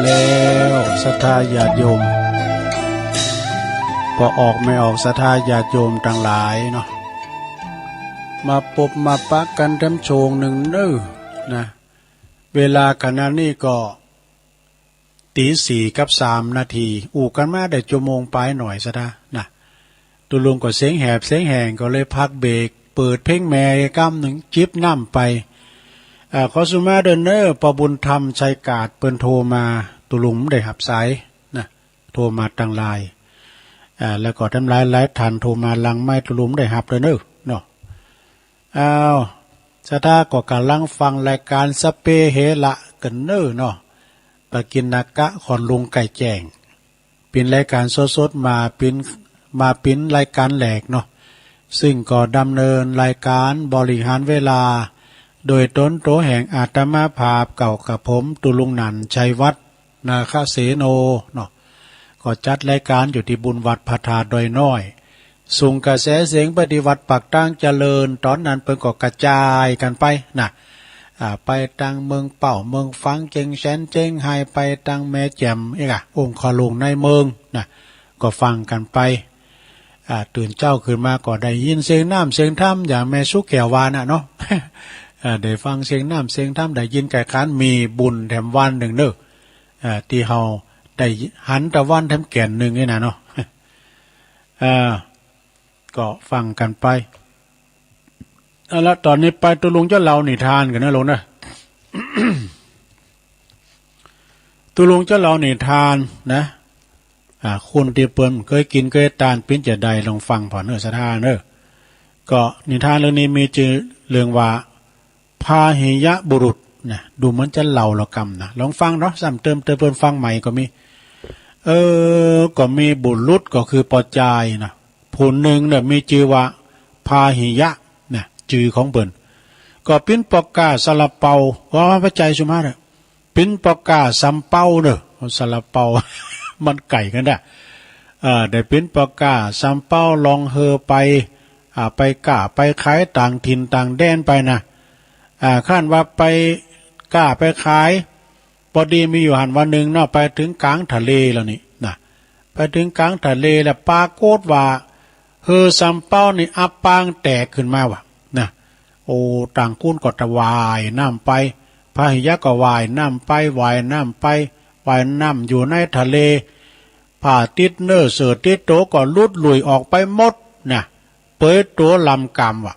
แล้วศรัทธาญาติโยมพอออกไม่ออกศรัทธาญาติโยมทั้งหลายเนาะมาปบมาปะกันทำโชงหนึ่งเน้อนะเวลาขณะนี้ก็4:03อู่กันมาได้ชั่วโมงปลายหน่อยซะนะตุลุงก็เสียงแหบเสียงแหงก็เลยพักเบรกเปิดเพลงแม่ก้ำหนึ่งจิบน้ำไปขอสุมาเดินเนอร์ปบุญธรรมชัยกาดเปิ้นโทรมาตุลุงได้หับสายนะโทรมาทางไลน์แล้วก็ทำลายหลายทันโทรมาลังไม่ตุลุงได้หับเดินเนอร์เนาะสถาก็กำลังฟังรายการสเปเฮละกันเนอร์เนาะปกินากะขอนลุงไก่แจ้งเป็นรายการสดๆมาเป็นรายการแหลกเนาะซึ่งก็ดำเนินรายการบริหารเวลาโดยต้นโตแห่งอาตมาภาพเก่ากับผมตุลุงนันชัยวัฒน์นาคเสโนเนาะก็จัดรายการอยู่ที่บุญวัดพระธาตุดอยน้อยส่งกระแสเสียงปฏิวัติปักตั้งเจริญตอนนั้นเพิ่นก็กระจายกันไปนะไปตังเมืองเป่าเมืองฟังเจงแสนเจงไฮไปตังแม่แจ่มองค์ขลุงในเมืองนะก็ฟังกันไปตื่นเจ้าขึ้นมาก็ได้ยินเสียงน้ำเสียงถ้ำอย่างแม่สุกแก้ววานเนาะได้ฟังเสียงน้ำเสียงถ้ำได้ยินแก่คันมีบุญแถมวันหนึ่งเนอะที่เฮาได้หันตะวันแถมแก่นหนึ่งนี่นะเนาะก็ฟังกันไปแล้วตอนนี้ไปตุลุงเจ้าเรานิทานกันนะลงนะ ตุลุงเจ้าเรานิทานนะคุณที่เปิ้นเคยกินเคยตานปิ้นจะใดลองฟังผ่อนเนื้อสถานเนอะก็นิทานเรื่องนี้มีชื่อเรื่องว่าพาหิยะบุรุษนะดูเหมือนจะเล่าละกำนะลองฟังเนาะซ้ำเติมเปิ้นฟังใหม่ก็มีก็มีบุรุษก็คือปอจายนะผู้หนึ่งเนี่ยมีชื่อว่าพาหิยะนะชื่อของเปิ้นก็ปิ้นปอกกาซาลาเปาว่าพระใจสุมาเนี่ยปิ้นปอกกาซัมเปาเนอะซาลาเปา มันไก่กันได้ได้ปิ้นปอกกาซัมเปาลองเฮอไปไปกะไปขายต่างถิ่นต่างแดนไปนะขั้นว่าไปกล้าไปขายพอดีมีอยู่หันวันหนึ่งเนาะไปถึงกลางทะเลแล้วนี่นะไปถึงกลางทะเลแล้วปรากฏว่าเฮอซัมเป้านี่อับปางแตกขึ้นมาวะนะโอ้ต่างกุ้นก็ตะวายน้ำไปพาหิยะก็วายน้ำไปวายน้ำไปวายน้ำอยู่ในทะเลผ่าติดเนื้อเสือติดโตก็ลุดลุยออกไปหมดนะเปิดตัวลำกำวะ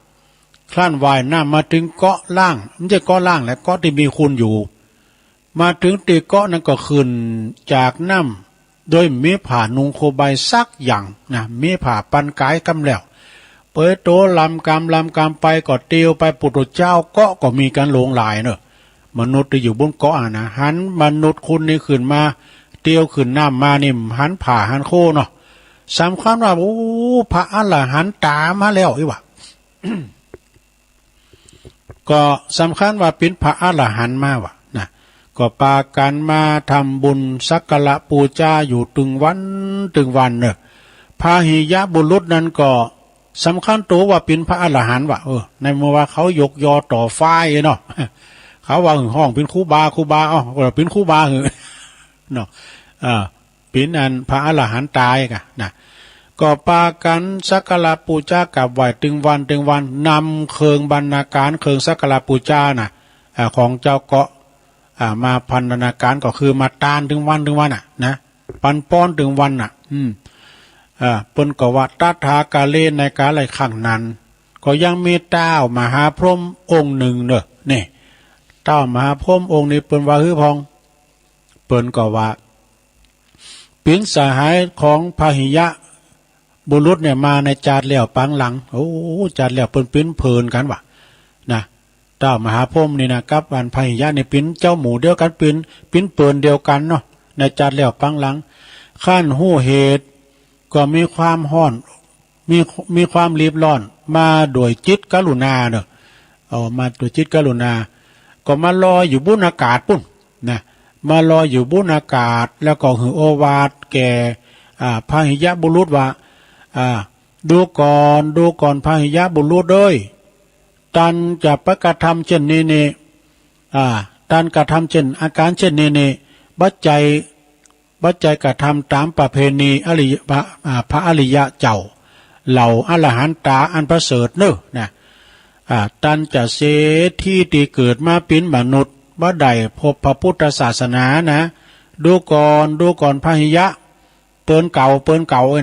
คลั่นวายน้ำมาถึงเกาะล่างไม่ใช่เกาะล่างแหละเกาะที่มีคุณอยู่มาถึงตีเกาะนั้นก็ขึ้นจากน้ำโดยมีผ่านุงโคใบซักอย่างนะมีผ่าปันกายกำแล้วเปิดโตลำกำไปก็เตียวไปปุถุเจ้าเกาะก็มีการลงหลายเนอะมนุษย์ที่อยู่บนเกาะนะหันมนุษย์คุณนี่ขึ้นมาเตียวขึ้นน้ำมานิ่มหันผ่าหันโคเนาะสำคัญว่าโอ้พระอรหันต์ตามมาแล้วอีวะ ก็สำคัญว่าเป็นพระอรหันต์มาวะนะก็ปากันมาทำบุญสักการะปูชาอยู่ตึงวันเนอะพาหิยะบุรุษนั้นก็สำคัญตัวว่าเป็นพระอรหันต์วะในเมื่อว่าเขายกยอต่อฝ้ายเนาะ เขาว่าห้องเป็นครูบาเป็นครูบาเนาะเป็นอันพระอรหันต์ตายกะนะก็ปากันสักการะปูชากับไหวตึงวันนำเคืองบรรณาการเคืองสักการะปูชาน่ะของเจ้าเกาะมาพันนาการก็คือมาตานถึงวันนะปันป้อนถึงวันเปิ้นก็ว่าตถากาเลในกาลข้างนั้นก็ยังมีเต้ามหาพรหมองค์หนึ่งเนอะนี่เต้ามหาพรหมองค์นี้เปิ้นว่าฮือพองเปิ้นก็ว่าเป็นสหายของพาหิยะบุรุษเนี่ยมาในจาดแล้วปังหลังโอ้จาดแล้วเปิ้นปิ้นเพลินกันวะนะเต้ามหาพรหมนี่นะกับอันพาหิยะนี่ปิ้นเจ้าหมูเดียวกันปิ้นเปิ้นเดียวกันเนาะในจาดแล้วปังหลังขั้นหู้เหตุก็มีความห้อนมีความรีบร้อนมาโดยจิตกรุณาเนอะมาโดยจิตกรุณาก็มาลอยอยู่บนอากาศปุ่นนะมาลอยอยู่บนอากาศแล้วก็หือโอวาทแก่พาหิยะบุรุษว่าดูก่อนพาหิยะบุรุษเอ้ยตันจะประกระทำเช่นนี้ตันกระทำเช่นอาการเช่นนี้ บัจจัยกระทำตามประเพณีพระอริยะเจ้าเหล่าอรหันตาอันประเสริฐเนอะนะตันจะเสที่ที่เกิดมาเป็นมนุษย์บ่ได้พบพระพุทธศาสนานะดูก่อนพระหิยะเปิ้นเก่า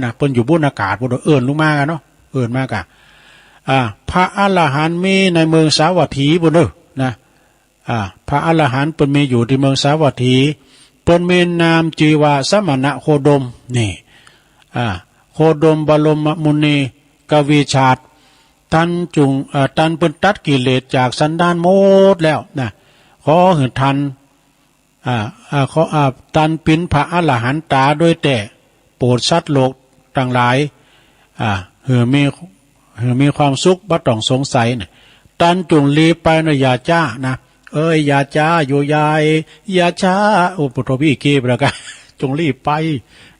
นะเปิ้นอยู่บนอากาศบ่เอิ้นลงมากันเนาะเอิ้นมากะพระอรหันต์มีในเมืองสาวัตถีบ่เด้อนะพระอรหันต์เปิ้นมีอยู่ที่เมืองสาวัตถีเปิ้นมีนามชื่อว่าสมณะโคดมนี่โคดมบรมมุนีกวีชาติตันเปิ้นตัดกิเลสจากสันดานหมดแล้วนะขอให้ทันขอตันปินพระอรหันตาด้วยแต่โปรดสัตว์โลกต่างหลายเหือมีความสุขบ่ต้องสงสัยนะตันจุงลีไปนะอย่าจ้านะอย่าจ้าอยู่ยายอย่าช้าปุถวิเกประกาจงรีบไป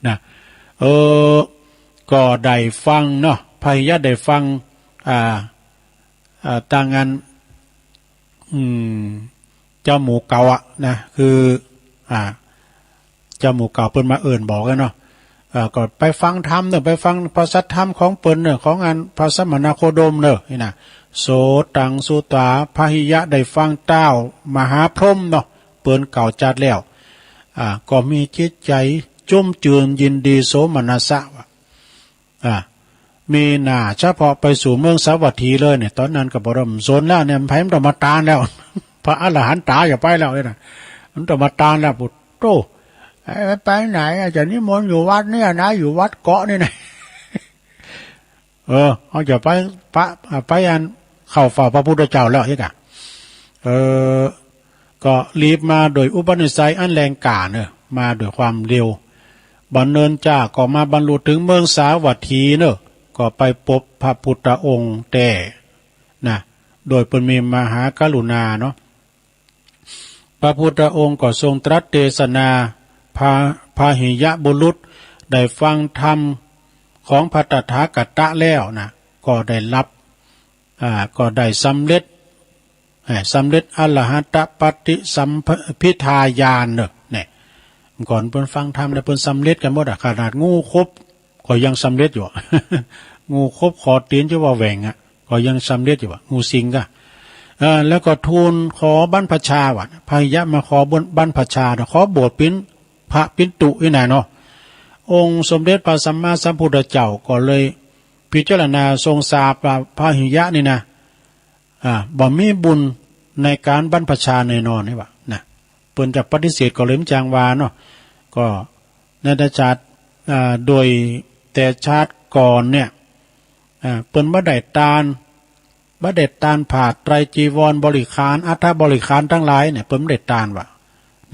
นะก็ได้ฟังเนาะพายะได้ฟังต่างกันเจ้าหมูเก่านะคือเจ้าหมูเก่าเปิ้นมาเอิ่นบอกกันเนาะก็ไปฟังธรรมเนอะไปฟังพระสัทธรรมของเปิ้นเนอะของอันพระสมณโคดมเนอะนี่นะโสตังสุตาพหิยะได้ฟังเต้ามหาพรหมเนาะเปิ้นเก่าจัดแล้วก็มีจิตใจจุ่มจืนยินดีโสมนัสสะมีหน้าเฉพาะไปสู่เมืองสาวัตถีเลยเนี่ยตอนนั้นก็บ่ร่มสนแล้วเนี่ยไผมันต้องมาตานแล้ว พระอรหันต์ตาอย่าไปแล้วเลยนะมันต้องมาตานแล้วปุตโตไปไหนอาจารย์นิมนต์อยู่วัดเนี่ยนะอยู่วัดเกาะนี่นะเอาจะไปอันเข้าเฝ้าพระพุทธเจ้าแล้วเฮ็ดก็รีบมาโดยอุปนิสัยอันแรงกล้าเนอะมาโดยความเร็วบันเนินจ้าก็มาบรรลุถึงเมืองสาวัตถีเนอะก็ไปพบพระพุทธองค์แต่นะโดยเป็นมีมหากรุณาเนาะพระพุทธองค์ก็ทรงตรัสเทศนาพาหิยะบุรุษได้ฟังธรรมของพระตถาคตแล้วนะก็ได้รับก็ได้สำเร็จอรหัตปฏิสัมภิทาญาณเนอะเนี่ยก่อนเพิ่นฟังธรรมแล้วเพิ่นสำเร็จกันหมดขนาดงูคบก็ยังสำเร็จอยู่ งูคบขอตีนจะว่าแหว่งก็ยังสำเร็จอยู่งูสิงแล้วก็ทูลขอบรรพชาพหิยะมาขอบรรพชาขอบวชเป็นพระปิณตุนี่นะเนาะองค์สมเด็จพระสัมมาสัมพุทธเจ้าก็เลยพิจารณาทรงทราบพระหิยะนี่นะบ่มีบุญในการบรรพชาแน่นอนนี่ว่านะเพิ่นจะปฏิเสธก็เลยจางวาเนาะก็ในชาติโดยแต่ชาติก่อนเนี่ยเปิ้นบ่ได้ตานผ่าไตรจีวรบริขารอัฐบริขารทั้งหลายเนี่ยเปิ้นบ่ได้ตานว่า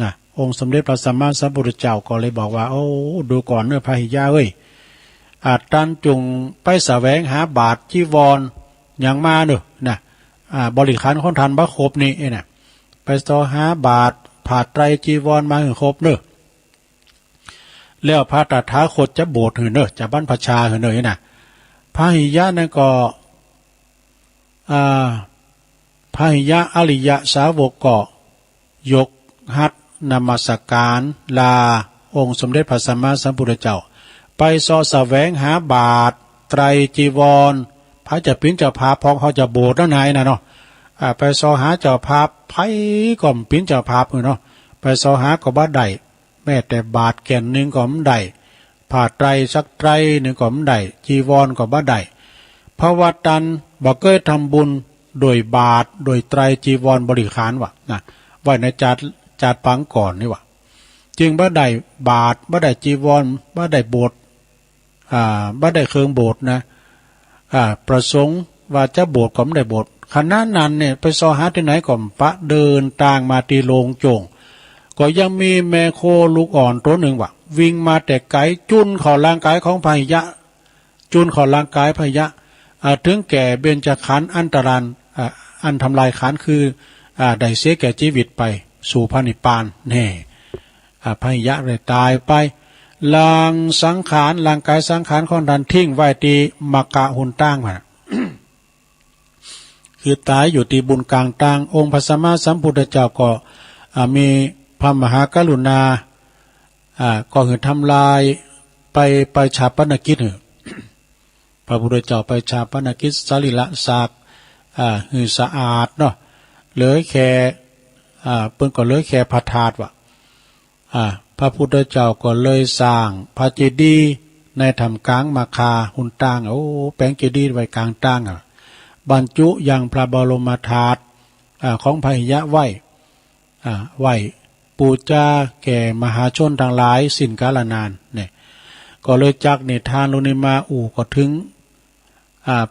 นะองค์สมเด็จพระสัมมาสัมพุทธเจ้าก็เลยบอกว่าโอ้ดูก่อนเนื้อพหิยะเอ้ยท่านจงไปแสวงหาบาตรจีวรอย่างมาเนอะนะบริขารของท่านบ่ครบนี่น่ะไปสอหาบาตรผ่าไตรจีวรมาให้ครบเนอะแล้วพระตถาคตจะโบสถ์หือเนอะจะบรรพชาหือเนอะน่ะพระหิยะนั่นก็พระหิยะอริยสาวกก็ยกหัตถ์นมัสการลาองค์สมเด็จพระสัมมาสัมพุทธเจ้าไปสอแสวงหาบาตรไตรจีวรพระจะปิ้นเจ้าภาพพอเขาจะโบสถ์แล้วนายนะเนาะไปสอหาเจ้าภาพไผก็ปิ้นเจ้าภาพเนาะไปสอหาก็บ่ได้แม้แต่บาทแก่นหนึ่งก็ไม่ได้ผ้าไตรสักไตรหนึ่งก็ไม่ได้จีวรก็บ่ได้เพราะว่าตันบ่เคยทำบุญโดยบาทโดยไตรจีวรบริขารวะนะไว้ในจาดปังก่อนนี่วะจึงบ่ได้บาทบ่ได้จีวรบ่ได้โบสถ์บ่ได้เครื่องโบสถ์นะประสงค์ว่าจะโบสถ์ก็ไม่ได้โบสถ์ขณะนั้นเนี่ยไปสอหาที่ไหนก็พระเดินทางมาตีโลงโจงก็ยังมีแม่โคลูกอ่อนตัวหนึ่งวิ่งมาแต่ไกลจุนเข้าร่างกายของพหิยะจุนเข้าร่างกายพหิยะถึงแก่เบญจขันธ์อันตรานอันทำลายขันธ์คือได้เสียแก่ชีวิตไปสู่พระนิพพานแน่พหิยะเลยตายไปลางสังขารร่างกายสังขารของท่านทิ้งไว้ที่มักกะหุนตั้งมา คือตายอยู่ที่บุญกลางต่างองค์พระสัมมาสัมพุทธเจ้าก็มีพระมหากรุณา ก็คือทำลายไปชาปนกิจพระพุทธเจ้าไปชาปนกิจสรีระซากคือสะอาดเนาะเหลือแค่เพิ่นก็เหลือแค่พระธาตุว่ะพระพุทธเจ้าก็เลยสร้างพระเจดีย์ในถ้ำกลางมาคาหุ่นต่างแปลงเจดีย์ไว้กลางต่างบรรจุยังพระบรมธาตุของพระหิยะไว้ปูจาแก่มหาชนทั้งหลายสิ้นกาลนานเนี่ยก็เลยจักในทานลงในมาก็ถึง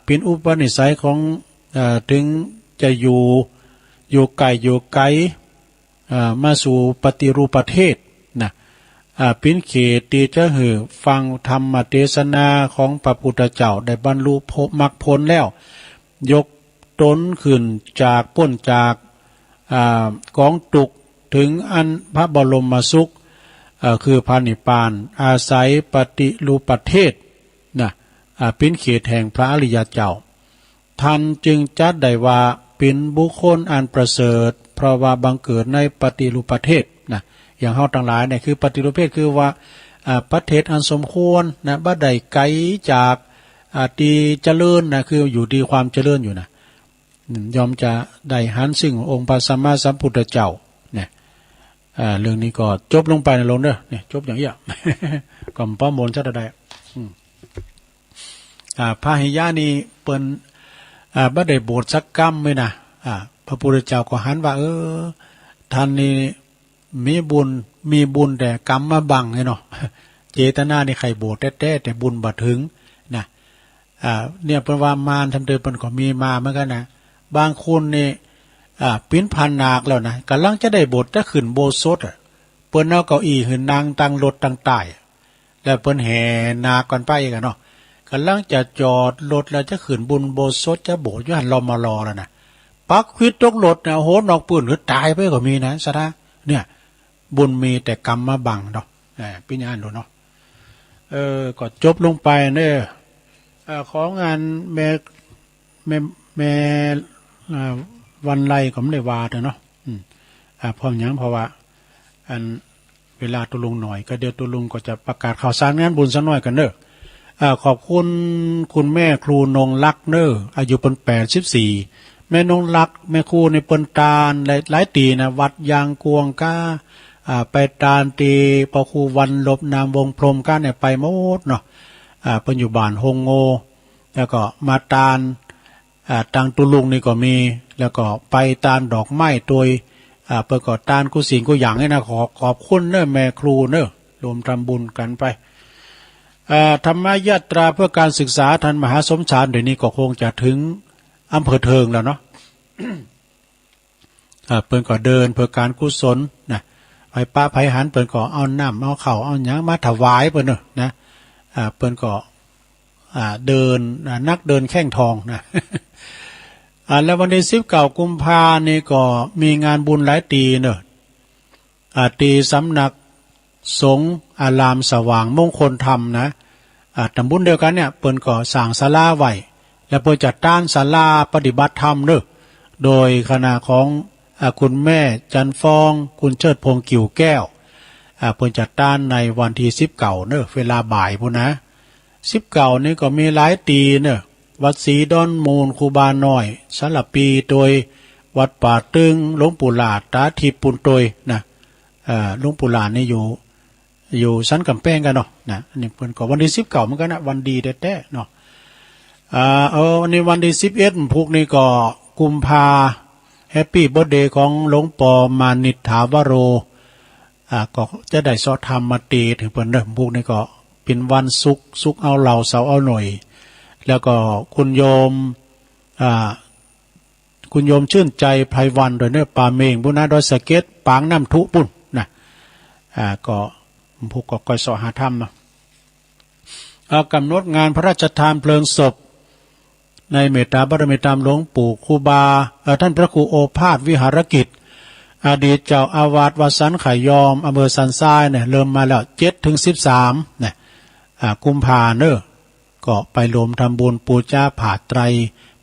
เป็นอุปนิสัยของถึงจะอยู่ไกลมาสู่ปฏิรูปประเทศนะเป็นเขตที่จะหือฟังธรรมเทศนาของพระพุทธเจ้าได้บรรลุมรรคผลแล้วยกตนขึ้นจากพ้นจากกองตุกถึงอันพระบรมสุขคือพระนิพพานอาศัยปฏิรูปประเทศนะเป็นเขตแห่งพระอริยเจ้าท่านจึงจัดได้ว่าเป็นบุคคลอันประเสริฐเพราะว่าบังเกิดในปฏิรูปประเทศนะอย่างเฮาทั้งหลายเนี่ยคือปฏิรูปประเทศคือว่าประเทศอันสมควรนะบ่ได้ไกลจากที่เจริญนะคืออยู่ดีความเจริญอยู่นะยอมจะได้หันซึ่งองค์พระสัมมาสัมพุทธเจ้าเนี่ยเรื่องนี้ก็จบลงไปในลงเด้อเนี่ยจบอย่างเงี้ย ก็ป้อมมนต์ซะได้พระหิยะนี่เปิ้นบ่ได้โบสถ์สักกรรมเลยนะพระพุทธเจ้าก็หันว่าท่านนี่มีบุญแต่กรรมมาบังไงเนาะเจตนานี่ใครโบสถ์แท้ๆแต่บุญบ่ถึงนะเนี่ยเพิ่นว่ามารทำเดิมเพิ่นก็มีมาเหมือนกันนะบางคนนี่ปิ้นพันนาคแล้วนะกำลังจะได้โบสถ์จะขึ้นโบสถ์เปิ้นเอาเก้าอี้ขึ้นนั่งตั้งรถตั้งใต้แล้วเปิ้นแห่นาคกันไปกันเนาะกำลังจะจอดรถแล้วจะขึ้นบุญโบสถ์จะโบสถ์อยู่หั่นมารอแล้วนะปักควิดตกรถนะโหนอกปืนหรือตายไปก็มีนะซะนะเนี่ยบุญมีแต่กรรมมาบังเนาะพี่ญาณดูเนาะก็จบลงไปเนี่ยของงานแม่วันไรก็ไม่ได้ว่าเนาะพร้อมยังเพราะว่าอันเวลาตุลุงหน่อยก็เดี๋ยวตุลุงก็จะประกาศข่าวสารงานบุญสักหน่อยกันเนอะขอบคุณคุณแม่ครูนงลักษ์เนอะอายุเป็น84แม่นงลักษ์แม่ครูในเปิ้นตาลหลายตีนะวัดยางกวงก้าไปตาลตีพอครูวันลบนามวงพรมก้าเนี่ยไปหมดเนาะปัจจุบันฮงโงแล้วก็มาตาลตังตุลุงนี่ก็มีแล้วก็ไปตาลดอกไม้ตัวเปิดก่อตาลกุศิงกุหยังให้นะขอบคุณเนอะแม่ครูเนอะรวมทำบุญกันไปธรรมยาตราเพื่อการศึกษาท่านมหาสมชานเดี๋ยวนี้ก็คงจะถึงอำเภอเทิงแล้วเนาะ เปิดก่อเดินเพื่อการกุศลนะไปป้าไผหันเปิดก่อเอาน้ำเอาเข่าเอาหยังมาถวายเปิดเนอะนะเปิดก่อเดินนักเดินแข้งทองนะแล้ววันที่19 กุมภานี่ก็มีงานบุญหลายตีเนอะตีสำนักสงฆ์อารามสว่างมงคลธรรมนะตำบลเดียวกันเนี่ยเปิ้นก็สร้างศาลาไว้แล้วเปิ้นจัดตั้งศาลาปฏิบัติธรรมเนอะโดยคณะของคุณแม่จันฟองคุณเชิดพงษ์กิ่วแก้วเปิ้นจัดตั้งในวันที่19เนอะเวลาบ่ายพุ่นนะ19นี่ก็มีหลายตีเนอะวัดศรีดอนมูลครูบาน้อยสลับปีโดยวัดป่าตึงหลวงปู่หลาดตาทิพย์ปุนโตยนะหลวงปู่หลาดนี่อยู่ชั้นกำแพงกันเนาะนะอันนี้เพิ่นก็วันที่19เหมือนกันนะวันดีแท้ๆเนาะวันนี้วันที่11พวกนี้ก็กุมภาแฮปปี้เบิร์ธเดย์ของหลวงปอมานิถาวโรก็จะได้สอธรรมมาตีถึงเพิ่นเด้อพวกนี้ก็เป็นวันศุกร์เอาเหล่าเสาร์เอาหน่อยแล้วก็คุณโยมชื่นใจไพรวันโดยเนื้อป่าเมงบุญนาโดยสเก็ตปางน้ำทุปุ่นนะก็พวกก็คอยสอหาธรรมนะกำหนดงานพระราชทานเพลิงศพในเมตตาบารมีตามหลวงปู่ครูบาท่านพระครูโอภาสวิหารกิจอดีตเจ้าอาวาสวัดสันไขยอมอำเภอสันทรายเนี่ยเริ่มมาแล้ว7 ถึง 13เนี่ยกุมภาเนอะก็ไปรวมทำบุญปูชาผาไตร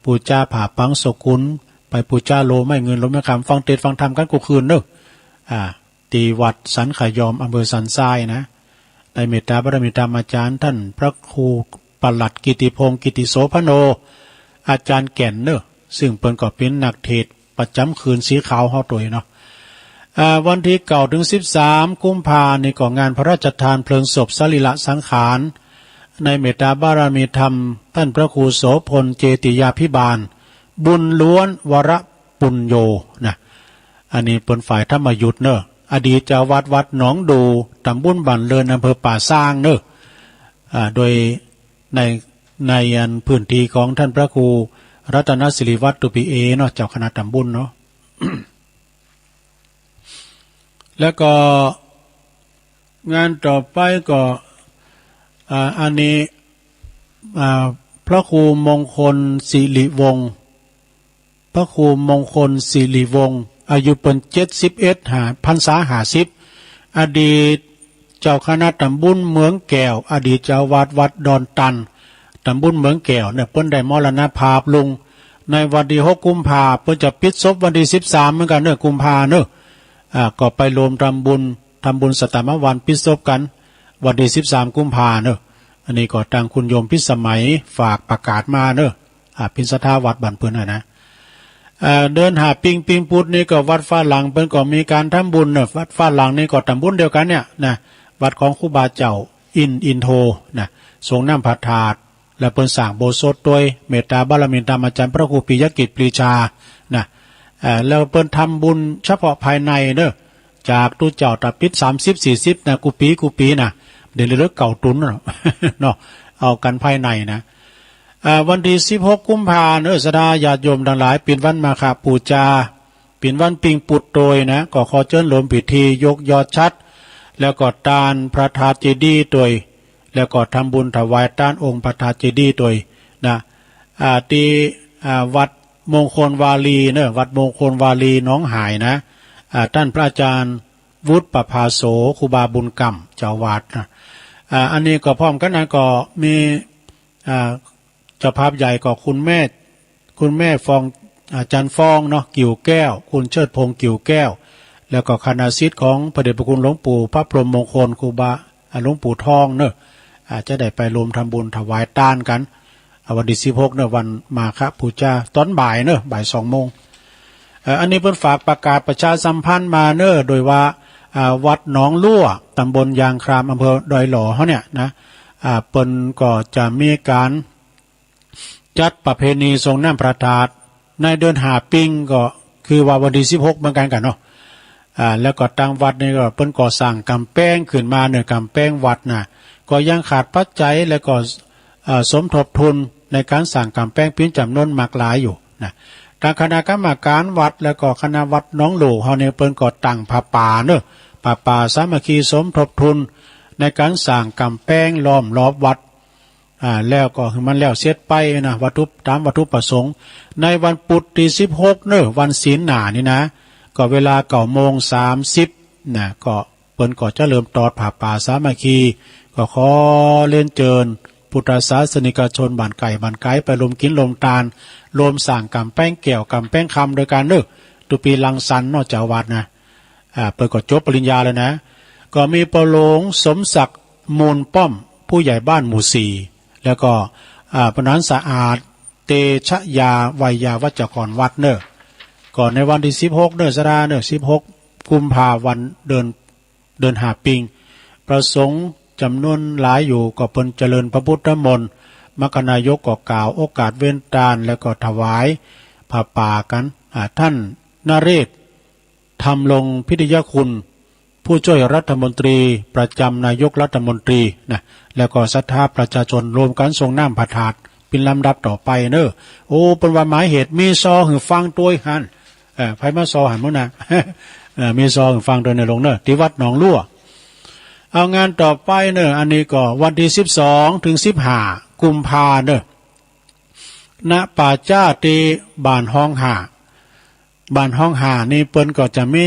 ปูชาผาปังสกุลไปปูชาโลไม่เงินลมไม่คำฟังเทศฟังธรรมกันกูคืนเนอะตีวัดสันไขยอมอำเภอสันทรายนะ ในเมตตาบารมีธรรมอาจารย์ท่านพระครูปลัดกิติพงศ์กิติโสพโนอาจารย์แก่นเนอะซึ่งเปิ้นก็เป็นนักเทศประจำคืนสีขาวเฮาตัวเนาะวันที่9 ถึง 13 กุมภาพันธ์นี่ก็งานพระราชทานเพลิงศพสรีระสังขารในเมตตาบารมีธรรมท่านพระครูโสพลเจติยาภิบาลบุญล้วนวรปุญโยนะอันนี้เป็นฝ่ายธรรมยุทธเนอะอดีตเจ้าวัดหนองดูตำบลบ้านเลินอำเภอป่าซางเนอะโดยในอันพื้นที่ของท่านพระครูรัตนศิริวัตรตุปีเอเนาะเจ้าคณะตำบลเนาะ แล้วก็งานต่อไปก็อันนี้พระครูมงคลศิริวงศ์พระครูมงคลศิริวงศ์อายุเป็น71พรรษา50อดีตเจ้าคณะตำบลเมืองแก้วอดีตเจ้าวาดวัดดอนตันตำบลเมืองแก้วเนี่ยเพิ่นได้มรณภาพลงในวันที่6 กุมภาพันธ์เพิ่นจะปิดศพวันที่13เหมือนกันเนอะกุมภาเนอะก็ไปรวมทำบุญสตมวันปิดศพกันวันที่13 กุมภาพันธ์เนอะอันนี้ก็ทางคุณโยมพิสมัยฝากประกาศมาเนอะพินสถาวัดบ้านเพิ่นนะเดินหาปิงพุทธนี่ก็วัดฟ้าหลังเพิ่นก็มีการทำบุญเนอะวัดฟ้าหลังนี่ก็ทำบุญเดียวกันเนี่ยนะวัดของครูบาเจ้าอินโทนะทรงน้ำผาถาดและเพิ่นสร้างโบสถ์โดยเมตตาบารมีธรรมอาจารย์พระครูปิยกิจปรีชานะแล้วเพิ่นทำบุญเฉพาะภายในเนอะจากตู้เจ้าตะปิด30-40นะกุปีนะเดี๋ยวเลิกเก่าตุนเนาะเอากันภายในนะวันที่16 กุมภาพันธ์สดาญาติโยมทั้งหลายเป็นวันมาฆบูชาเป็นวันปิงปุตโตยนะก็ขอเชิญรวมพิธียกยอดชัดแล้วก็ตานพระธาตุเจดีย์ตัวแล้วก็ทำบุญถวายต้านองค์พระธาตุเจดีย์ตัวนะที่วัดมงคลวาลีเนอะวัดมงคลวาลีน้องหายนะท่านพระอาจารย์วุฒิประภาโสครูบาบุญกรรมเจ้าวาดนะอันนี้ก็พร้อมกันนะก็มีเจ้าภาพใหญ่ก็คุณแม่ฟองอาจารย์ฟองเนาะกิ่วแก้วคุณเชิดพงษ์กิ่วแก้วแล้วก็คณะศิษย์ของพระเดชพระคุณหลวงปู่พระพรหมมงคลครูบาหลวงปู่ทองเนอะจะได้ไปรวมทำบุญถวายต้านกันวันที่16เนอะวันมาฆบูชาตอนบ่ายเนอะบ่าย2 โมงอันนี้เพิ่นฝากประกาศประชาสัมพันธ์มาเนอะโดยว่าวัดหนองลั่วตำบลยางครามอำเภอดอยหล่อเขาเนี่ยนะเพิ่นก็จะมีการจัดประเพณีทรงน้ำพระธาตุในเดือนหาปิงก็คือว่าวันที่16เหมือนกันเนาะแล้วก็ทางวัดนี่ก็เพิ่นก่อสร้างกำแพงขึ้นมาเนี่ยกำแพงวัดน่ะก็ยังขาดปัจจัยแล้วก็สมทบทุนในการสร้างกำแพงเป็นจำนวนมากหลายอยู่นะทางคณะกรรมการวัดแล้วก็คณะวัดน้องหลู่เฮาเนี่ยเพิ่นก็ตั้งผ้าป่าเนอะผ้าป่าสามัคคีสมทบทุนในการสร้างกำแพงล้อมรอบวัดแล้วก็คือมันแล้วเสร็จไปนะตามวัตถุประสงค์ในวันพุธที่16เนอะวันศีลหน้านี่นะก็เวลา9:30นะก็เปิ้นก็จะเริ่มตอดผ้าป่าสามัคคีก็ขอเล่นเจิญพุทธศาสนิกชนบ้านไก่ไปรวมกินรวมทานรวมสร้างกำแพงแก้วกำแพงคำโดยการเนอะตุปีลังสันเนาะเจ้าวัดนะเปิ้นก็จบปริญญาแล้วนะก็มีปโลงสมศักดิ์มูลป้อมผู้ใหญ่บ้านหมู่4แล้วก็ปนันสะอาดเตชะยาวัยยาวัจกรวัดเนอะก่อนในวันที่16เนอะสดาเนอะ16 กุมภาพันธ์เดินหาปิงประสงค์จำนวนหลายอยู่ก็เพิ่นเจริญพระพุทธมนต์มรคนายกก็กล่าวโอกาสเว้นทานแล้วก็ถวายผ้าป่ากันท่านนเรศทำลงพิทยคุณผู้ช่วยรัฐมนตรีประจำนายกรัฐมนตรีนะแล้วก็ศรัทธาประชาชนรวมกันส่งน้ำพระธาตุเป็นลำดับต่อไปเนอะโอ้เป็นวันหมายเหตุมีซอหือฟังตัวหันไผมาซอหันมั้งนะมีซอหือฟังโดยในหลวงเนอะที่วัดหนองลั่วเอางานต่อไปเนอะอันนี้ก็วันที่12 ถึง 15 กุมภาเนอะณป่าจ้าตีบ้านห้องหานี่เปิ้นก็จะมี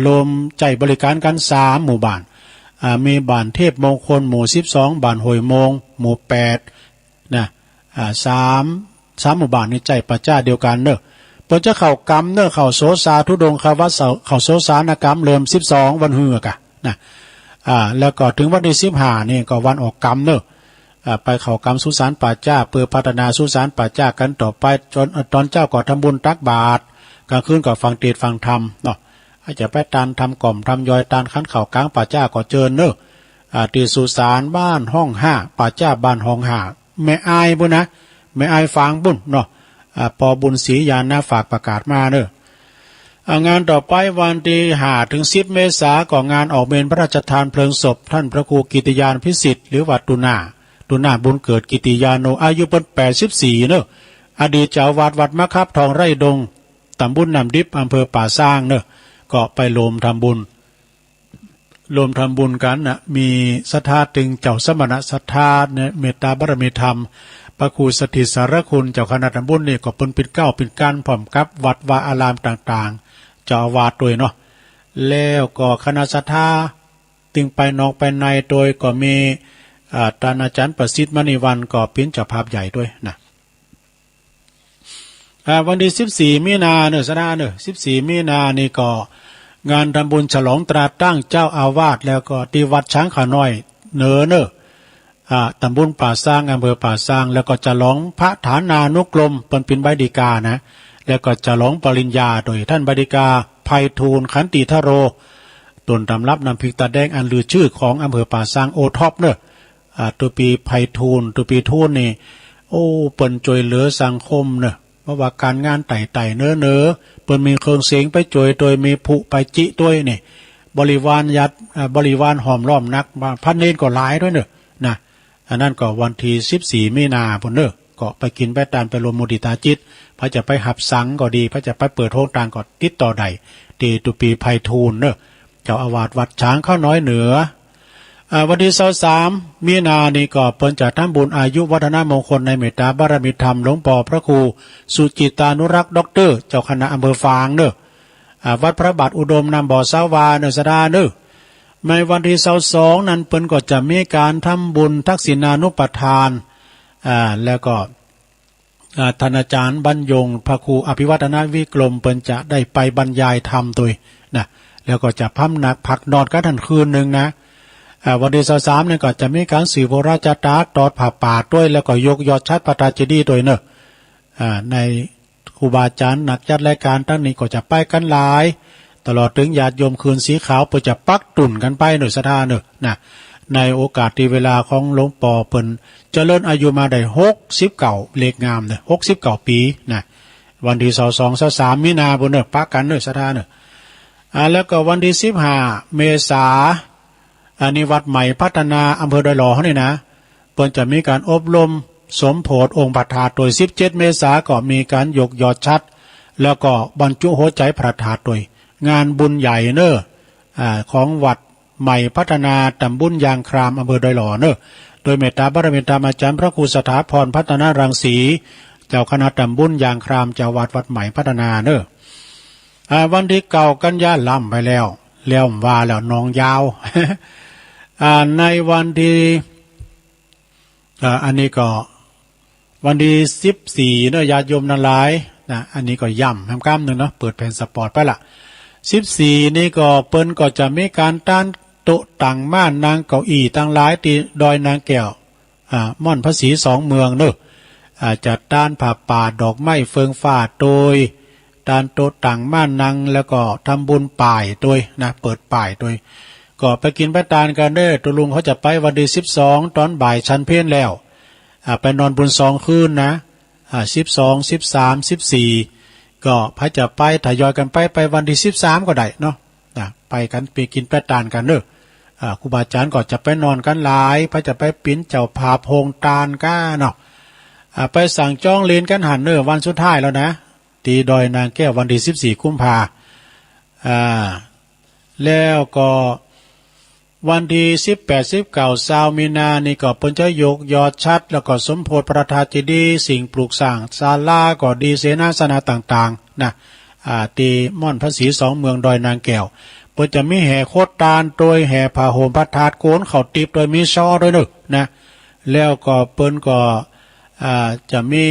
ลมใจบริการกัน3 หมู่บ้านมีบ้านเทพมงคลหมู่12บ้านห้วยโมงหมู่8นะ3 หมู่บ้านนี่ใจประจ้าเดียวกันเนอะเปิ้นจะเข้ากรรมเนอะเข้าโสสาธุดงควัดเข้าโสสานกรรมเริ่ม12วันฮือกะนะ แล้วก็ถึงวันที่15นี่ก็วันออกกรรมเนอะไปเข้ากรรมสุสานป่าจ้าเพื่อพัฒนาสุสานป่าจ้ากันต่อไปจนตอนเจ้าก็ทำบุญตักบาตรกลางคืนก็ฟังเทศน์ฟังธรรมเนาะอาจจะไปตานทำกล่อมทำยอยตานขันเข่ากลางป่าจ้าก็เจิญเนอะที่สุสานบ้านห้อง5ป่าจ้าบ้านห้อง5แม่อายบุญนะแม่อายฟางบุญเนาะปอบุญศรียานนะฝากประกาศมาเนอะงานต่อไปวันที่5 ถึง 10 เมษายนก็งานออกเมนพระราชทานเพลิงศพท่านพระครูกิติยานพิสิทธิ์หรือวัดตุนาบุญเกิดกิติยาโนอายุเป็น84เนอะอดีตเจ้าวาดวัดมะครับทองไร่ดงตำบลนำดิบอำเภอป่าสร้างเนอะก็ไปรวมทำบุญกันนะมีศรัทธาถึงเจ้าสมณะศรัทธาเนี่ยเมตตาบารมีธรรมพระครูสถิตสารคุณเจ้าคณะตำบลนี่ก็เป็นเก้าเป็นการพร้อมกับวัดวาอารามต่างๆเจ้าอาวาสด้วยเนาะแล้วก็คณะศรัทธาตึงไปนอกไปในโดยก็มีท่านอาจารย์ประสิทธิ์มณีวันก็เป็นเจ้าภาพใหญ่ด้วยนะวันที่14 มีนาเนอะสนาเนอะ14 มีนานี่ก็งานทำบุญฉลองตราตั้งเจ้าอาวาสแล้วก็ที่วัดช้างขาน้อยเนอะตำบลป่าสร้างอำเภอป่าสร้างแล้วก็จะร้องพระฐานานุกรมเป็นใบดีกานะแล้วก็จะร้องปริญญาโดยท่านใบดีกาไพฑูรย์ขันติทโรต้นตำรับน้ำพริกตาแดงอันลือชื่อของอำเภอป่าสร้างโอท็อปเนอะตัวปีไพฑูรย์ตัวปีทูนนี่โอ้เปิ้นจอยเหลือสังคมเนอะเพราะว่าการงานไต่เนื้อเปิ้นมีเครื่องเสียงไปจอยโดยมีผู้ไปจิด้วยนี่บริวารหอมล้อมนักพันเนนก็หลายด้วยเนอะนะอันนั้นก็วันที่14 มีนาพุ่นเนอะก็ไปกินไปตามไปรวมมุดิตาจิตพระจะไปหับสังก็ดีพระจะไปเปิดโฮงต่างก็ติดต่อใดตีตุปีไพฑูรย์เนอะเจ้าอาวาสวัดช้างเข้าน้อยเหนือวันที่23 มีนานี่ก็เปิ้นจะทำบุญอายุวัฒนมงคลในเมตตาบารมีธรรมหลวงพ่อพระครูสุจิตานุรักษ์ด็อกเตอร์เจ้าคณะอำเภอฟางเนอะวัดพระบาทอุดมนำบ่อสาวาเนอะสดาเนอะในวันที่22นั้นเปิ้นก็จะมีการทำบุญทักษิณานุปทานแล้วก็ท่านอาจารย์บรรยงพระครูอภิวัฒนวิกรมเปิ้นจะได้ไปบรรยายธรรมด้วยนะแล้วก็จะพักนอนกันทันคืนหนึ่งนะวันที่23เนี่ยก็จะมีการสื่อพระราชตรัสตอดผ่าป่าด้วยแล้วก็ยกยอดชัดพระธาตุเจดีย์ด้วยเนอะในครูบาอาจารย์นักจัดรายการตั้งนี้ก็จะไปกันหลายตลอดถึงญาติโยมคืนสีขาวเพื่อจะปักตุ่นกันไปหน่อยศรัทธาเนอะนะในโอกาสที่เวลาของหลวงปู่เปิ้นเจริญอายุมาได้69เลขงามเนอะ69 ปีนะวันที่22 23 มีนาคมเนอะปักกันเนอะศรัทธาเนอะแล้วก็วันที่15 เมษายนอันนี้วัดใหม่พัฒนาอำเภอดอยหล่อเขานี่นะเปิ้นจะมีการอบรมสมโพธิองค์พระธาตุโดย17 เมษายนก็มีการยกยอดชัดแล้วก็บรรจุหัวใจพระธาตุโดยงานบุญใหญ่เนอะของวัดใหม่พัฒนาตำบลยางครามอำเภอดอยหล่อเนอะโดยเมตตาบารมีธรรมอาจารย์พระครูสถาพรพัฒนารังสีเจ้าคณะตำบลยางครามเจ้าวัดใหม่พัฒนาเนอะวันที่9 กันยายนล้ำไปแล้วว่าแล้วน้องยาว ในวันที่อันนี้ก็วันที่14เนอะญาติโยมทั้งหลายนะอันนี้ก็ย่ำทำกล้ามหนึ่งเนาะเปิดแผ่นสปอร์ตไปละ14นี่ก็เปิ้นก็จะมีการต้านโต๊ะต่างม่านนางเก้าอี้ตั้งหลายที่ดอยนางแก้วม่อนพระศรี2 เมืองเนอะจะต้านผ่าป่าดอกไม้เฟืองฟ้าโดยต้านโต๊ะต่างม่านนางแล้วก็ทำบุญป่ายโดยนะเปิดป่ายโดยก็ไปกินไปทานกันเด้อตัวลุงเขาจะไปวันที่12ตอนบ่ายชันเพลแล้วไปนอนบุญ2 คืนนะ12 13 14ก็พระจะไปทยอยกันไปวันที่13ก็ได้เนาะไปกันไปกินไปทานกันเด้อครูบาอาจารย์ก็จะไปนอนกันหลายพระจะไปปิ้นเจ้าพาโพงตาลก้าเนาะไปสั่งจองเลนกันหันเด้อวันสุดท้ายแล้วนะตีดอยนางแก้ววันที่14 กุมภาแล้วก็วันที่18 19 มีนานี่ก็เปิ้นจะยกยอดชัดแล้วก็สมโพธิพระธาตุเจดีย์สิ่งปลูกสร้างศาลาก็ดีเสนาสนะต่างๆนะตีม่อนพระศรี2 เมืองดอยนางแก้วเปิ้นจะมีแห่โคตรตาลโดยแห่ผ้าห่มพระธาตุโกนเข้าติบโดยมีช่อด้วยนะแล้วก็เปิ้นก็จะมี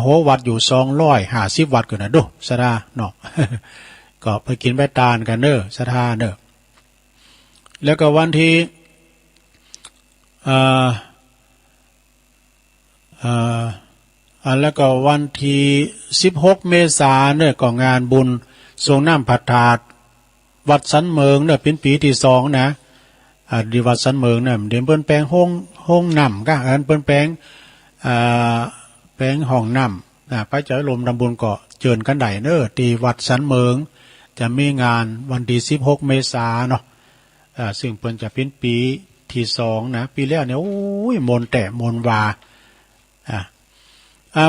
หัววัดอยู่250 วัดกันนะดูสะดาเนาะ ก็ไปกินไปทานกันเนอะสะทาเนอะ แล้วก็วันที่แล้วก็วันที่16 เมษายนเนี่ยก็งานบุญทรงน้ำผัดถาดวัดสันเมืองเนี่ยเป็นปีที่2นะดีวัดสันเมืองเนี่ยเดี๋ยวเปิ้นแปลงห้องน้ำก็เปิ้นแปลงแปลงห้องน้ำพระเจ้าลมดำบุญก็เจิญกันได้เนอที่วัดสันเมืองจะมีงานวันที่16 เมษายนเนาะซึ่งเปิ้นจะเป็นปีที่2นะปีแรกเนี่ยโอ้ยมนแต่มนวา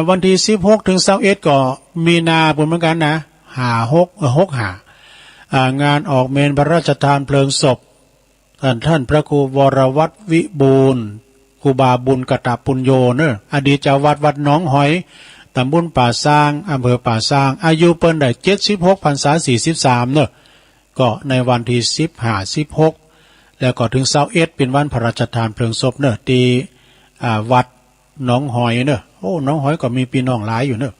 วันที่16 ถึง 21ก็มีนาบุญเหมือนกันนะงานออกเมนพระราชทานเพลิงศพท่านพระครูวรวัตรวิบูลย์ครูบาบุญกตปุญโญเนอะอดีตเจ้าวัดวัดหนองหอยตำบลป่าซางอำเภอป่าซางอายุเปิ้นได้76 พรรษา43เนอะก็ในวันที่16แล้วก็ถึง21เป็นวันพระราชทานเพลิงศพเนอะที่วัดหนองหอยเนอะโอ้หนองหอยก็มีพี่น้องหลายอยู่เนอะ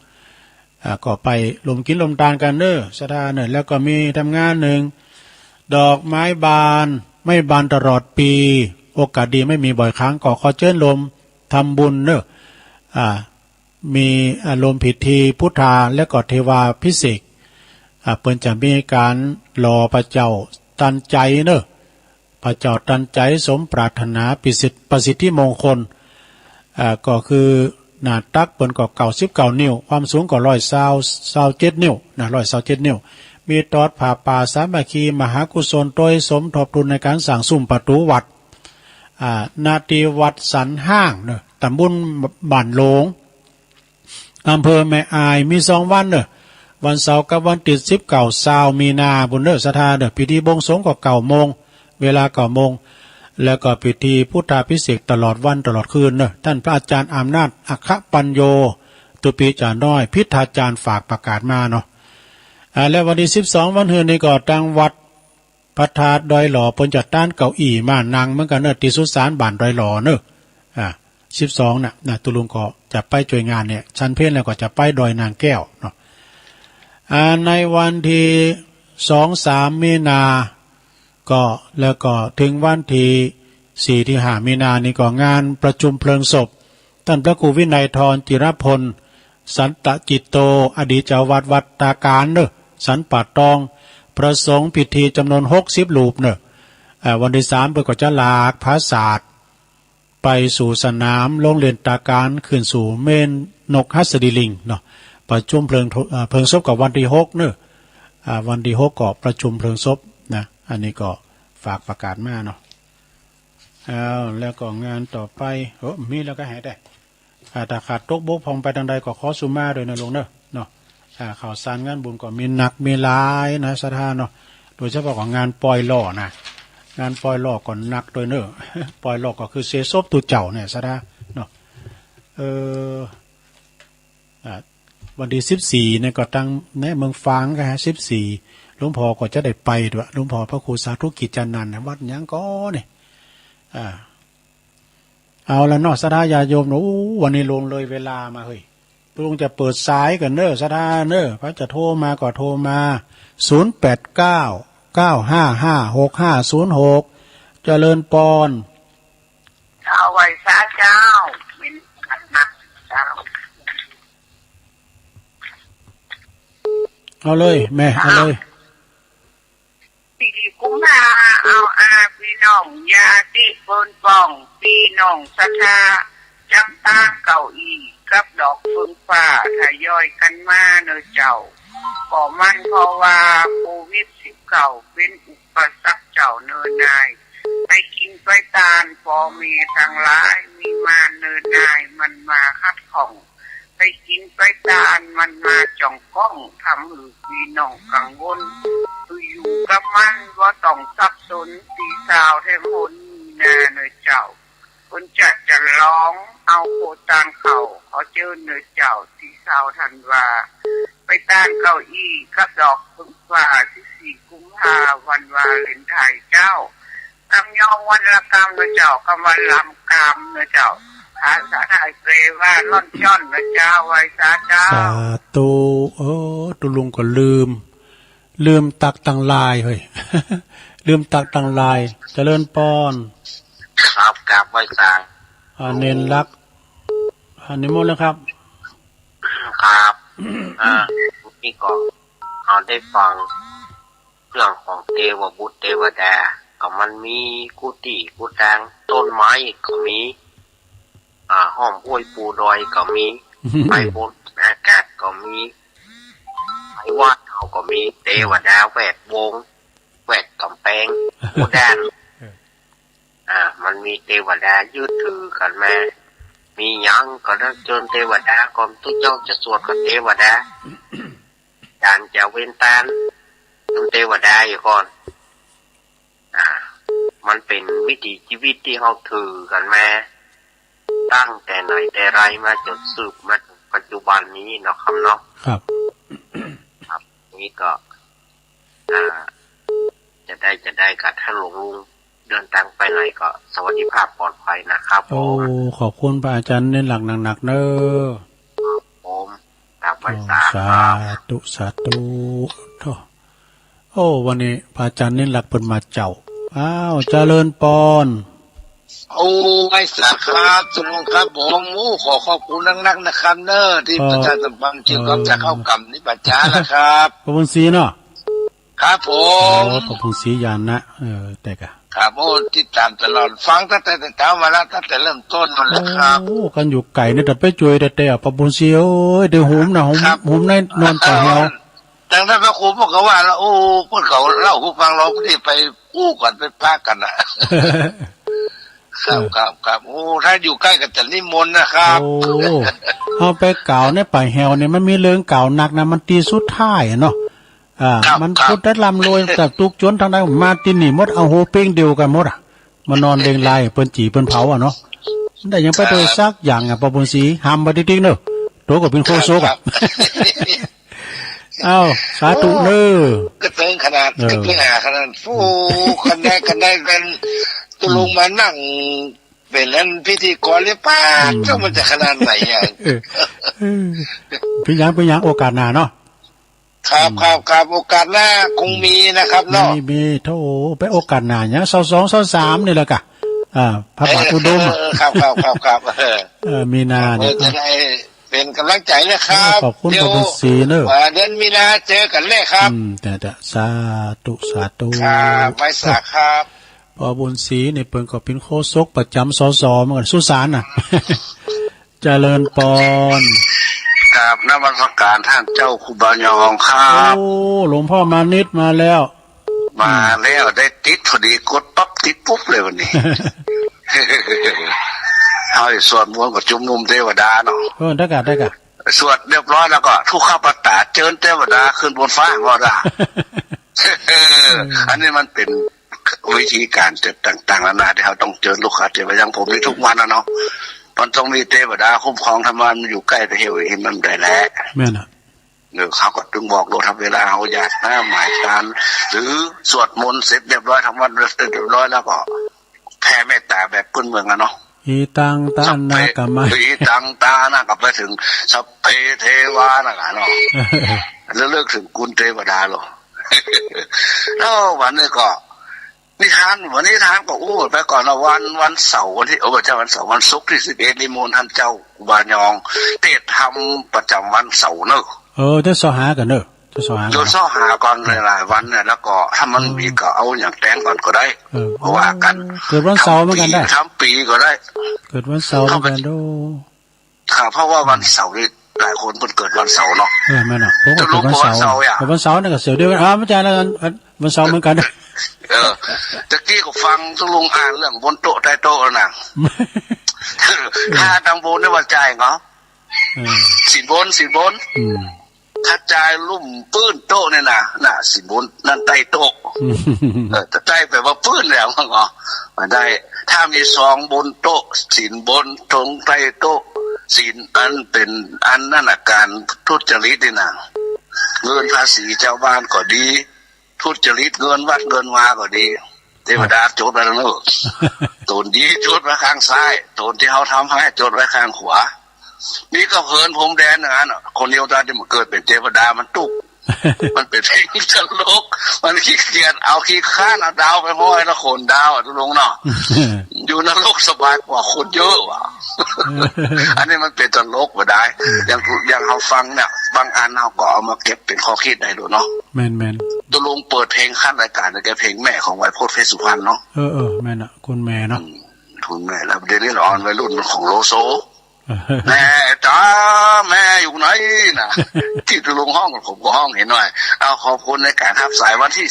ก็ไปลมกินลมตาลกันเนอะสถานเนอะแล้วก็มีทำงานหนึ่งดอกไม้บานไม่บานตลอดปีโอกาสดีไม่มีบ่อยครั้งก็ขอเชิญลมทำบุญเนอะมีอารมณ์พิธีพุทธาและก็เทวาพิเศษเปิ้นจะมีการหล่อพระเจ้าตันใจเนอะพระเจ้าตันใจสมปรารถนาประสิทธิมงคลก็คือหน้าตักเปิ้นก็99 นิ้วความสูงก็127 นิ้วนะ127 นิ้วมีตอดผ่าป่าสามัคคีมหากุศลโดยสมทบทุนในการสร้างซุ้มประตูวัดนาตีวัดสันห้างเนอะตำบลบ้านโลงอำเภอแม่อายมี2 วันเนอะวันเสาร์กับวันติด19 มีนาบุญเนอะสถานเนอะพิธีบวงสรวงก็9 โมงเวลา9 โมงแล้วก็พิธีพุทธาภิเษกตลอดวันตลอดคืนเนอะท่านพระอาจารย์อำนาจอัคคปัญโยตุปีจาน้อยพิธาจารย์ฝากประกาศมาเนาะและวันที่12 วันเฮือนนี่ก็ตั้งวัดพระธาตุดอยหล่อเปิ้นจัดต้านเก้าอี้มานั่งเหมือนกันเนอะที่สุสานบ้านดอยหล่อเนอะ12นะตุลุงก็จะไปช่วยงานเนี่ยชั้นเพลแล้วก็จะไปดอยนางแก้วเนาะในวันที่2-3 มีนาก็แล้วก็ถึงวันที่4 ที่ 5 มีนานี่ก็งานประชุมเพลิงศพท่านพระครูวินัยธรจิรพลสันตจิตโตอดีตเจ้าวัดวัดตาการเนอะสันป่าตองประสงค์พิธีจำนวน60 รูปเนอะวันที่3เปิดก็จะลากพระศาสตร์ไปสู่สนามโรงเรียนตาการขึ้นสู่เมนนกหัสดิลิงเนาะประชุมเพลิงศพกับวันที่6เนอะวันที่6ก็ประชุมเพลิงศพนะอันนี้ก็ฝากประกาศมาเนาะแล้วก็งานต่อไปมีแล้วก็หายได้ถ้าขาดตกบกพร่องไปทางใดก็ขอสุมาด้วยนะลุงเนาะข่าวสารงานบุญก็มีหนักมีหลายนะสถานเนาะโดยเฉพาะของงานปล่อยล่อนะงานปล่อยล่อก่อนหนักโดยเนอะปล่อยล่อก็คือเสซบตัวเจ้าเนี่ยสถานเนาะวันที่14เนี่ยก็ตั้งในเมืองฟางกัน14หลวงพ่อก็จะได้ไปด้วยหลวงพ่อพระครูสาธุกิจจันนันท์วัดยังก็เนี่ยเอาละเนาะสถาญาโยมเนาะวันนี้ลงเลยเวลามาเฮ้ยลุงจะเปิดสายกันเนอะสถาเนอะพระจะโทรมาก็โทรมา0899556506เจริญปอนเอาไว้ซาเจ้าเป็นขัดนักเจ้าเอาเลยแม่เอาเลยปีกุมภาเอาพี่น้องยาติปนป่องพี่น้องศรัทธาจับตาเก่าอีกับดอกฟืนฟ้าทยอยกันมาเนอเจ้าก็มันเพราะว่าโควิด19เป็นอุปสรรคเจ้าเนินนายไปกินไปตาลพอมีทางร้ายมีมาเนินนายมันมาคัดของไปกินไปตาลมันมาจ่องก้องทำให้พี่น้องกังวลคืออยู่กับมันว่าต้องสับสนตีสาวแทงหนนาเนอเจ้าคนจะร้องเอาโคตานเขาเขาเจอเนอเจ้าตีสาวทันว่าไปต้านเก้าอี้กับดอกพึ่งฟ้า14 กุมภาวันวาเลนไทน์เจ้ากำยองวันละกรรมเนอเจ้ากำวันลำกรรมเนอเจ้าภาษาไทยเปรว่าล่อนช่อนเนอเจ้าไว้สาเจ้าสาธุตุลุงก็ลืมตักตังลายเฮ้ย ลืมตักตังลายเจริญปอนครับกราบไหว้ศาลเน้นรักนิมนต์แล้วครับครับนี่ก็เราได้ฟังเรื่องของเทวบุตรเทวดาก็มันมีกุฏิกุฏังต้นไม้ก็มีห้อมห้วยปูดอยก็มีไปบนอากาศก็มีไปวัดเขาก็มีเทวดาแวดวงแวดกำแพงกุฏังมันมีเทวดายืดถือกันมามียังก็ต้องเชิญเทวดาก่อนทุกเจ้าจะสวดกับเทวดาจานจะเว้นตานต้องเทวดาอยู่ก่อนมันเป็นวิถีชีวิตที่เขาถือกันมาตั้งแต่ไหนแต่ไรมาจนสืบมาถึงปัจจุบันนี้เนาะครับเนาะครับครับนี้ก็จะได้กับท่านหลวงลุงเดินทางไปไหนก็สวัสดิภาพปลอดภัยนะครับโอ้ขอบคุณพระอาจารย์เน้นหลักหนักๆเนอะผมกราบไหว้สาธุสาธุโอ้วันนี้พระอาจารย์เน้นหลักเปิดมาเจ้าอ้าวเจริญปอนโอ้ไหว้สาครับสุนทรครับผมขอขอบคุณนักๆนะครับเนอะที่ประชาสัมพันธ์เกี่ยวกับจะเข้ากรรมนิบัติจานะครับขอบคุณสีเนาะครับผมขอบคุณสียานนะแต่กะครับโอ้ติดตามตลอดฟังตั้งแต่เช้ามาแล้วตั้งแต่เริ่มต้นมาเลยครับโอ้กันอยู่ไก่เนี่ยแต่ไปช่วยแต่ปะบุญเสียวเดี๋ยวหุมนะหุมในนอนต่อแถวแต่ท่านพระครูบอกว่าแล้วโอ้พวกเขาเล่าผู้ฟังเราไม่ได้ไปกู้ก่อนไปพากันนะครับโอ้ถ้าอยู่ใกล้กับจะนิมนต์นะครับโอ้เอาไปเก่าในป่าแหวเนี่ยมันมีเรื่องเก่าหนักนะมันตีสุดท้ายเนาะมันพุทธลำรวยจากตุกจนทางใดมาตินี่หมดเอาโหเป้งเดียวกันหมดมานอนเรียงรายเปิ้นจีเปิ้นเผาเนาะได้ยังไปโดยซักอย่างปะบุญศรีห้ามบ่ได้ติ๊กเนาะโตก็เป็นโคโซกอ้าวสาธุเด้อก็เติงขนาดก็ไปหาขนาดฟูคนได้เป็นตุลุงมานั่งเป็นนั้นพิธีกรเลยป้าเจ้ามันจะขนาดไหนอ่ะเป็นยังโอกาสหน้าเนาะครับโอกาสหน้าคงมีนะครับเนาะมีโธ่ไปโอกาสหน้าเนี่ย22 23นี่แหละกะพระบาทอุดมครับมีนาเนี่ยจะได้เป็นกำลังใจนะครับขอบคุณขอบคุณสีเนอะเดือนมีนาเจอกันเลยครับแต่สาธุครับไว้สาครับพอบุญศรีเนี่ยเปิ้นก็เป็นโฆษกประจำสสเหมือนกันสุสานน่ะเจริญปอนครับนมัสการท่านเจ้าครูบายองครับโอ้หลวงพ่อมานิดมาแล้วได้ติดพอดีกดปั๊บติดปุ๊บเลยวันนี้เอาสวดมนต์กับจุ่มนุมเทวดาเนาะได้กะสวดเรียบร้อยแล้วก็ทุกข้าพเจ้าเชิญเทวดาขึ้นบนฟ้าว่าได้อันนี้มันเป็นวิธีการต่างๆนานาที่เราต้องเจอลูกค้าเจอไปยังผมในทุกวันนะเนาะมันต้องมีเทวดาคุ้มครองธรรมะมันอยู่ใกล้ไปเฮวเห็นมันได้แล้วแม่น่ะเขาก็ถึงบอกเราทำเวลาเขาอยากหน้าหมายการหรือสวดมนต์เสร็จเรียบร้อยทำวันเรียบร้อยแล้วก็แผ่เมตตาแบบพื้นเมืองอะเนาะอีตังตานากัมมาอีตังตานากับไปถึงสัพเพเทวานะกันเนาะแล้วเลิกถึงกุลเทวดาหรอแล้ววันนี้ก็นิทานวันนี้ทานก็ไปก่อนนะวันเสาร์วันที่วันเสาร์วันศุกร์ที่11นิมนต์ท่านเจ้าบานยองเทศธรรมประจำวันเสาร์เนอะจะสอหากันเนอะจะสอหาก่อนหลายวันเนี่ยแล้วก็ถ้ามันมีก็เอาอย่างแตงก่อนก็ได้เพราะว่ากันเกิดวันเสาร์เหมือนกันได้ทำปีก็ได้เกิดวันเสาร์เหมือนกันดูเพราะว่าวันเสาร์นี่หลายคนเกิดวันเสาร์เนาะแม่เนาะผมก็เกิดวันเสาร์วันเสาร์นี่ก็เสียวเดียวกันไม่ใช่แล้วกันวันเสาร์เหมือนกันตะกี้ก็ฟังตุลุงอ่านเรื่องบนโต๊ะใต้โต๊ะนะถ้าดังบนได้ว่าใจเหรอสินบนถ้าใจลุ่มปื้นโต๊ะเนี่ยน่ะสินบนนั่นใต้โต๊ะแต่ใต้แปลว่าปื้นแล้วมั้งอ๋อมาได้ถ้ามีซองบนโต๊ะสินบนตรงใต้โต๊ะสินอันเป็นอันนั่นการทุจริตนี่นะเงินภาษีเจ้าบ้านก็ดีทุจริตเงินวัดเงินวาก็ดีเทวดาโจทย์ไว้แล้วเนอะตนดีโจทย์ไว้ข้างซ้ายตนที่เขาทำให้โจทย์ไว้ข้างขวานี่ก็เพลินพรมแดนอย่างนั้นคนเดียวตาที่มันเกิดเป็นเทวดามันตุก มันเป็นเพลงตลกมันขี้เกียจเอาขี้ข้านเอาดาวไปห้อยแล้วคนดาวทุลุงเนาะอยู่นรกสบายกว่าคนเยอะว่ะอันนี้มันเป็นตลกมาได้อย่างเราฟังเนี่ยบางอันเราก็เอามาเก็บเป็นข้อคิดได้ดูเนาะแมนตุลุงเปิดเพลงขั้นรายการแกเพลงแม่ของไวโพธิ์เพชรสุพรรณเนาะแม่น่ะคุณแม่เนาะคุณแม่แล้วเดี๋ยวนี้อ่อนวัยรุ่นของโลโซแม่จ้าแม่อยู่ไหนนะที่ตุลุงห้องผมก็ห้องเห็นหน่อยเอาขอบคุณในการทับสายวันที่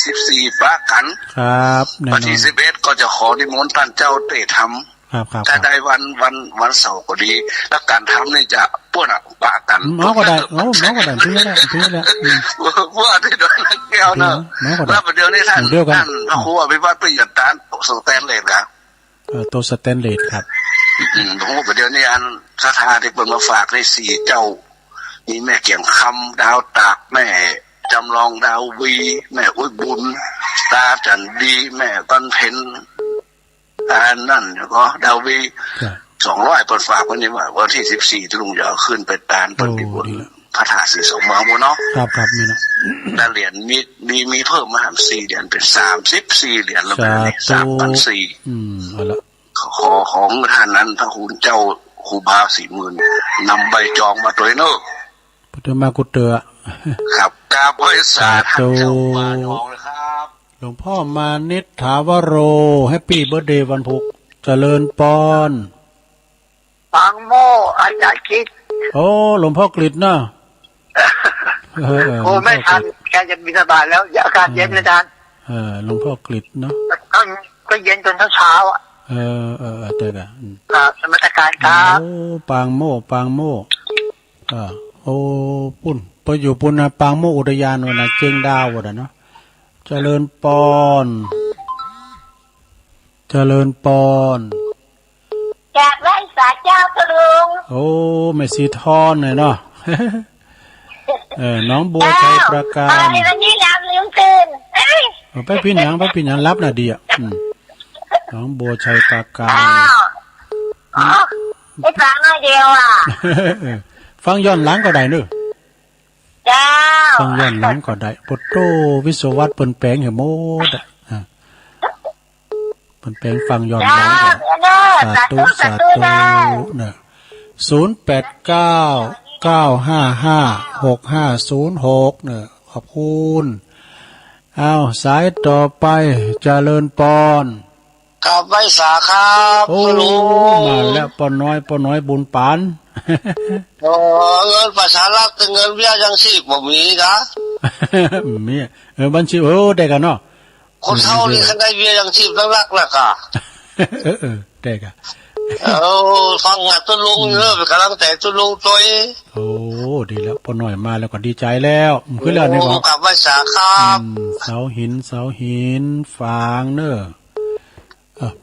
14ฟ้ากันครับวันที่11ก็จะขอนิมนต์ท่านเจ้าเตะทำครับถ้าได้วันเสาร์ก็ดีแล้วการทำนี่จะป้วนปะกันหมอก็ได้หมอก็ได้พี่แล้วว่าที่โดนนักแก้วเนอะแล้วประเดี๋ยวนี้ท่านพระครูอภิวัตรประหยัดตานสแตนเลสครับตัวสแตนเลสครับผมประเดี๋ยวนี้อันสถานที่เปิดมาฝากได้4เจ้ามีแม่เกี่ยงคำดาวตากแม่จำลองดาววีแม่อุ้ยบุญตาจันดีแม่ต้นเพนนั่นแล้วก็ดาววี200เปิดฝากวันนี้ว่าวันที่14ที่ลุงจะขึ้นไปตานเปิดปีบุญพระธาตุสีสองเมืองบุญเนาะครับมีนะแต่เหรียญมีเพิ่มมา4เหรียญเป็น34เหรียญแล้วเป็น3,400เอาละของท่านนั้นพระคุณเจ้าครูบา40,000นำใบจองมาตัวเนอะพุทธมากุเตอครับกราบไหว้สาธุเจ้ามาจองเลยครับหลวงพ่อมานิษฐาวโรแฮปปี้เบิร์ธเดย์วันพุธเจริญปอนปังโมอาจารย์คิดโอ้หลวงพ่อกฤษนะโอ้ไม่ทันแกจะบิณฑบาตแล้วอากาศเย็นอาจารย์หลวงพ่อกฤษเนาะก็เย็นจนเช้าอ่ะเตะกันครับสมัยการครับโอ้ปางโมโอ้ปุ่นไปอยู่ปุ่นนะปางโมอุทยานวันนะเจงดาววันนะเนาะเจริญปอนจากไร่สาเจ้าตะลุงโอ้ไม่สีทอนเลยเนาะน้องบัวชัยประการวันนี้รับลืมตื่นไปพี่หยังรับน่ะดีอ่ะน้องบัวชัยประการไม่ฟังหน่อยเดียวอ่ะฟังย้อนหลังก็ได้เนอะจ้าฟังย้อนหลังก็ได้พุทโธวิศวัตเปิ้นแปลงให้หมดเปิ้นแปลงฟังย้อนหลังก็สาธุเนี่ย0899555656เนี่ยขอบคุณสายต่อไปเจริญปอนกับไว้สาครับโอ้มาแล้วปอน้อยบุญปานเงินประชารัฐเงินเบี้ยยังชีพบ่มีกะมีบัญชีได้กันเนาะคนเฒ่านี่คันได้เบี้ยยังชีพตั้งหลักแล้วกะได้กะฟังตุลุงเด้อกำลังแต่ตุลุงตัวโอ้ดีแล้วปอน้อยมาแล้วก็ดีใจแล้วคือแล้วนี่ก็กับไว้สาครับเสาหินฟางเด้อ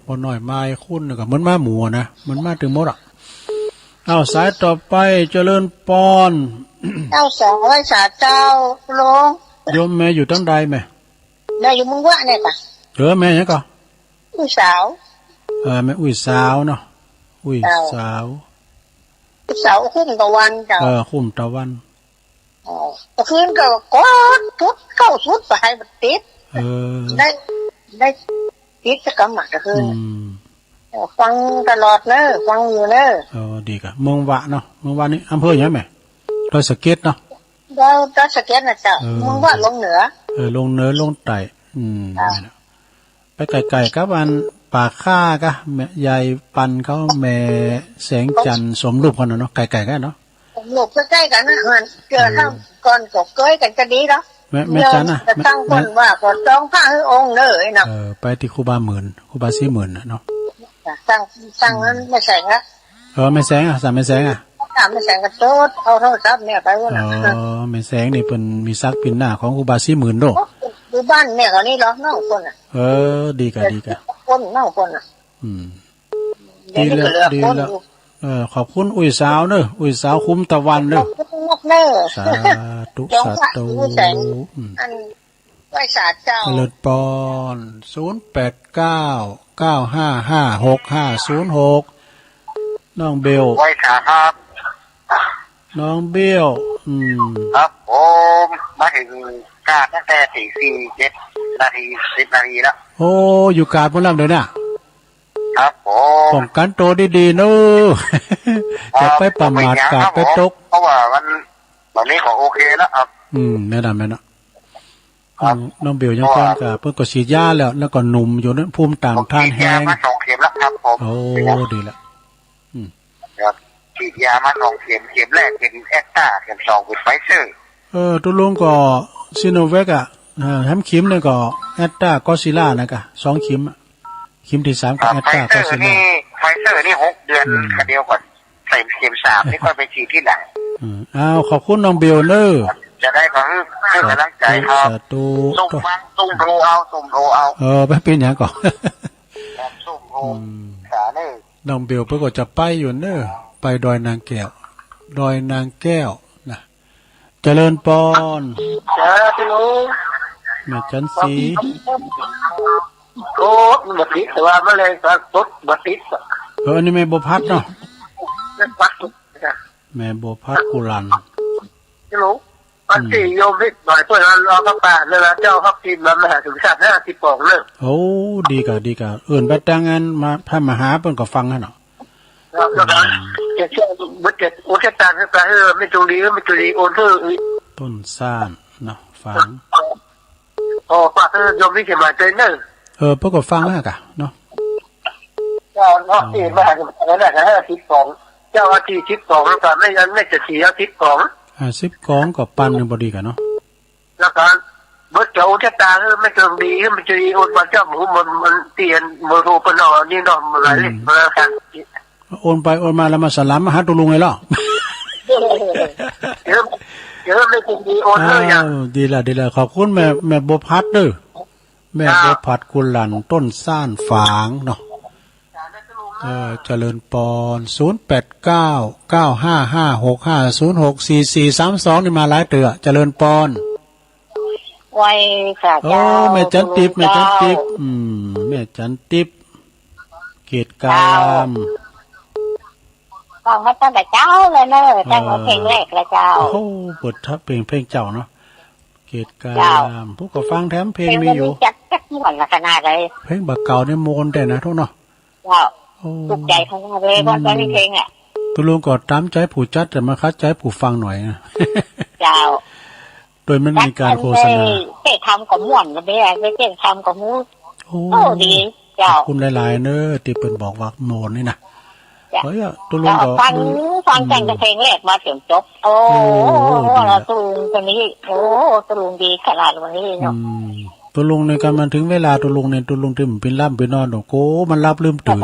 พอหน่อยมาคุ้นก็เหมือนมาหมูนะมันมาถึงหมดอ่ะสายต่อไปเจริญปอน2ไว้สาเจ้าลงโยมแม่อยู่ตั้งใดแม่อยู่มึงว่าเนี่ยค่ะแม่ยังก็อุ้ยสาวแม่อุ้ยสาวเนาะอุ้ยสาวคุ้มตะวันจ้ะคุ้มตะวันคืนก็กดทุบเข้าสุดไปให้มันติดได้ติดสักกำหมักก็คือฟังตลอดเนอะฟังอยู่เนอะดีกะเมืองวะเนาะเมืองวะนี่อำเภอยังไงแม่ดอยสะเก็ดเนาะดอยสะเก็ดนะจ๊ะเมืองวะลงเหนือลงเหนือลงใต้ไปไกลๆกับอันป่าค่ากะแม่ยายปันเขาแม่แสงจันทร์สมรูปกันเนาะไกลๆกันเนาะสมรูปใกล้ๆกันนะเกิดทั้งก่อนกบเกยกันจะดีเนาะแม่จันน่ะตั้งคนว่าก่อนต้องพระให้องค์เลยเนาะไปที่ครูบา40,000ครูบา40,000น่ะเนาะตั้งนั้นไม่แสงไม่แสงสามไม่แสงไม่แสงกระโดดเอาโทรศัพท์เนี่ยไปว่าไม่แสงนี่เป็นมีซักปินหน้าของครูบา40,000โดดูบ้านเนี่ยเขานี่เหรอน้องคนอ่ะดีกะคนน้องคนอ่ะดีแล้วขอบคุณอุ้ยสาวเนอะอุ้ยสาวคุ้มตะวันเนอะสาธุไว้สาเจ้าเลิศปอน0899555656น้องเบลไว้สาครับน้องเบล ครับผมมาถึงการตั้งแต่4:47 นาที10 นาทีแล้วโอ้อยู่การพุ่นล่ำเลยน่ะครับผมป้องกันตัวดีๆเนอะจะไปประมาทกาดไปตกเพราะว่าวันนี้ก็โอเคแล้วครับแม่ดำแม่เนาะน้องเบลยังเพิ่นกับเพิ่นก็ฉีดยาแล้วก็หนุ่มอยู่นั้นภูมิต้านทานแห้งมา2 เข็มแล้วครับผมโอ้ดีละครับฉีดยามา2 เข็มเข็มแรกเป็นแอสตราเข็ม2เป็นไฟเซอร์ตัวลุงก็ซิโนแวคอ่ะแฮมเข็มเนี่ยก็แอสตรากอซิล่านะกะ2 เข็มเข็มที่3ก็แอสตรากอซิล่าไฟเซอร์นี่6 เดือนก็เดียวก่อนใส่เข็ม3นี่ค่อยไปฉีดที่หลังขอบคุณน้องเบลเนอร์จะได้ขอให้กำลังใจครับส่งฟังส่งโทรเอาไปเป็นหยังก่อนส่งโทรขาเนอน้องเบลเพิ่นก็จะไปอยู่เนอไปดอยนางแก้วนะเจริญปอนจ้าพี่ลุงแม่จันสีโอ้บ่ติดแต่ว่ามันเลยก็ตดบ่ติดอันนี้แม่บ่พัดเนาะแม่บ่พัดกุลันพี่ลุงอันที่โยมนิดหน่อยเพื่อนรอพระป่าเลยนะเจ้าพักกินมาหาถึงชาติ50 ปองเลยโอ้ดีกะไปแต่งงานมาพระมหาเพิ่นก็ฟังให้เนาะแล้วจะเชื่อบ่เจ็ดโอเคตางไปไม่จุลีโอนเธอต้นซ่านเนาะฟังป่าเธอโยมนี่จะมาเจอเนอเพิ่นก็ฟังแล้วกะเนาะเจ้าเนาะที่มาถึงนั้นน่ะ50 ปองเจ้าอาทิตย์10 ปองแล้วก็ไม่งั้นไม่จะเสีย10 ปอง50 กองก็ปันนึงบ่ดีกันเนาะแล้วก็บ่เจ้าจะตาไม่เกินดีมันจะโอนมาเจ้าหมูมันเตียนมือโทรปนอนี่เนาะหลายเลยมาครับโอนไปโอนมาแล้วมาสลามมาหาตุลุงไงล่ะเดี๋ยวไม่คงดีโอนเลยอ่ะดีละขอบคุณแม่บัวพัดเด้อแม่บัวพัดกุลันต้นซ่านฝางเนาะเจริญปอน08995565064432นี่มาหลายเตือเจริญปอนไว้ค่ะเจ้าแม่จันติบแม่จันติบเกตกามฟังมาตั้งแต่เจ้าเลยเนอะตั้งแต่เพลงแรกเลยเจ้าโอ้เปิดทับเพลงเจ้าเนาะเกตกามผู้ก็ฟังแถมเพลงมีอยู่จักม่วนขนาดเลยเพลงบักเก่าเนี่ยโมนแต่นะทุกเนาะเจ้าถูกใจทั้งเลยเพราะตอนนี้เพลงอ่ะตัวลุงก็ตามใจผู้จัดแต่มาคัดใจผู้ฟังหน่อยนะเจ้าโดยมันมีการโฆษณาเจ๊ทำกับม่วนกันไปเจ๊ทำกับมูโอ้ดีเจ้าคุณหลายๆเนอะที่เป็นบอกว่าโมนนี่นะเฮ้ยตัวลุงก็ฟังแต่งเพลงแรกมาถึงจบโอ้เราตัวลุงตัวนี้โอ้ตัวลุงดีขนาดวันนี้เนาะตัวลุงในการมันถึงเวลาตัวลุงเนี่ยตัวลุงที่มันเป็นล่ำเป็นนอนโอ้โหมันรับลืมตื่น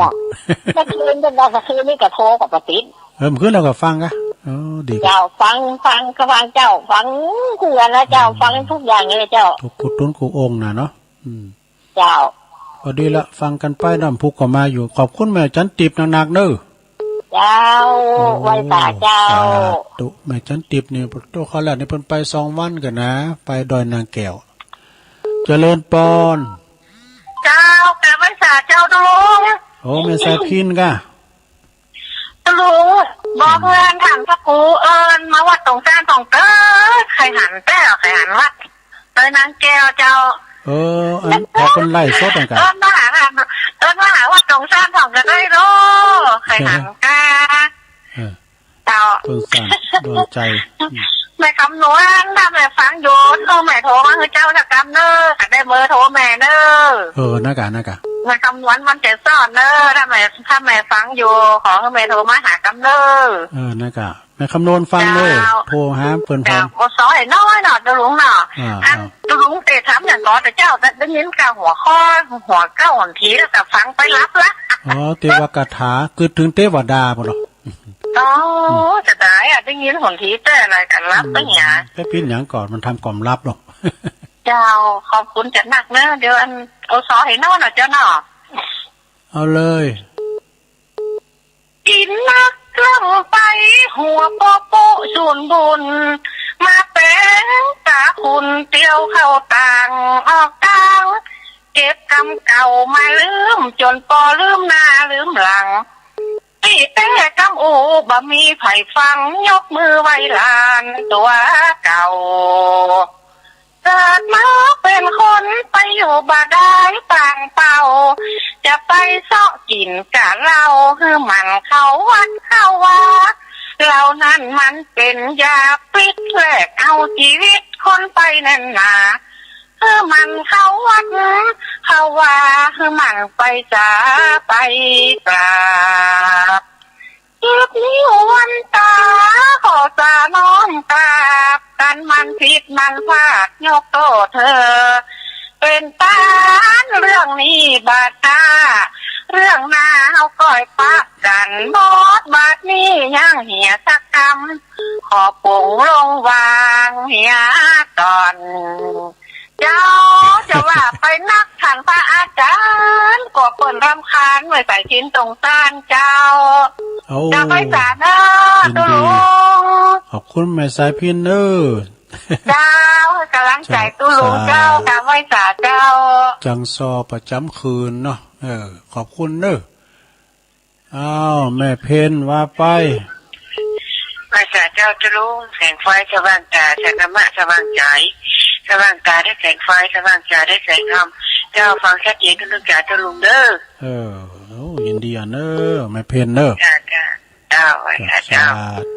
เมื่อคืนนี่ก็โทรกับประติดเมื่อคืนเราก็ฟังกะดีเจ้าฟังก็ฟังเจ้าฟังเพื่อนแล้วเจ้าฟังทุกอย่างเลยเจ้าทุกขุดต้นขุดองค์น่ะเนาะเจ้าพอดีละฟังกันไปน้ำพุก็มาอยู่ขอบคุณแม่จันติบหนักๆเนอะเจ้าไว้ตาเจ้าตุแม่จันติบเนี่ยตัวเขาแหละนี่เพิ่นไป2 วันกันนะไปดอยนางแก้วเจริญปอนเจ้าแต่ไม่สาเจ้าตุลุงโอ้แม่สาพินกะตุลุงบอกเพื่อนถามพระครูมาวัดตรงซ่านตรงเต้ใครหันแก้วใครหันวัดดอยนางแก้วเจ้าพอเป็นไล่สดกันมาหาวัดตรงซ่านของกันได้โลใครหันกาเจ้าต้นซ่านโดนใจแม่คำนวณถ้าแม่ฟังโยนแม่โทรมาคือเจ้าจะกำเนอได้เบอร์โทรแม่เนอน่ากะแม่คำนวณมันจะซ่อนเนอถ้าแม่ฟังอยู่ขอให้แม่โทรมาหากำเนอน่ากะแม่คำนวณฟังเลยโทรหาเพิ่นพร้อมก็ซอยน้อยหน่อยตุลุงเนาะตุลุงเตะถามอย่างก่อนแต่เจ้าได้ยินกับหัวข้อหัวเก้าหัวทีแล้วแต่ฟังไปรับละเทวกถาคือถึงเทวดาบ่เนาะจะได้ได้ยินหัวทีแต่อะไรกันรับไปหยังไปพินหยังก่อนมันทำความลับหรอกเจ้าขอบคุณจัดหนักเนอะเดี๋ยวเอาซอให้น้อยหน่อยเจ้าเนาะเอาเลยกินนักลงไปหัวโปโปส่วนบุญมาแป้งตาคุณเตียวเข้าต่างออกต่างเก็บกำเก่ามาลืมจนปอลืมหน้าลืมหลัง ปีแต่กำอูบ่มีไผฟังยกมือไหว้ลานตัวเก่าเกิดมาเป็นคนไปอยู่บ่ได้ต่างเป่าจะไปเสาะกินกะเราคือมันเข้าวัดเข้าว่าเรานั้นมันเป็นยาพิษแลกเอาชีวิตคนไปนั่นนาคือมันเข้าวัดเข้าว่าคือมันไปจ้าไปกราบจุดนี้วันตาขอตาน้องตากันมันผิดมันพลาดยกโทษเธอเป็นตาเรื่องนี้บาดตาเรื่องหน้าเอาก้อยปะกันบอดบาดนี้ยังเหี่ยสักคำขอปุ่งลงวางเหี่ยตอนเจ้าจะว่าไปนักขันพระอาจารย์ก็เปิ่นรำคาญไว้ใส่ชิ้นตรงต้านเจ้าจะไปสานะตุลุงขอบคุณแม่สายพินเนอร์เจ้ากำลังใจตุลุงเจ้าการไหว้สาเจ้าจังซอประจำคืนเนาะขอบคุณเนอะอ้าวแม่เพนว่าไปไหว้สาเจ้าตุลุงแสงไฟสว่างตาแสงธรรมะสว่างใจสว่างตาได้แสงไฟสว่างใจได้แสงธรรมเจ้าฟังชัดเจนทุกอย่างตุลุงเด้อยินดีอ่ะเนอะแม่เพนเนอะเจ้าเจ้า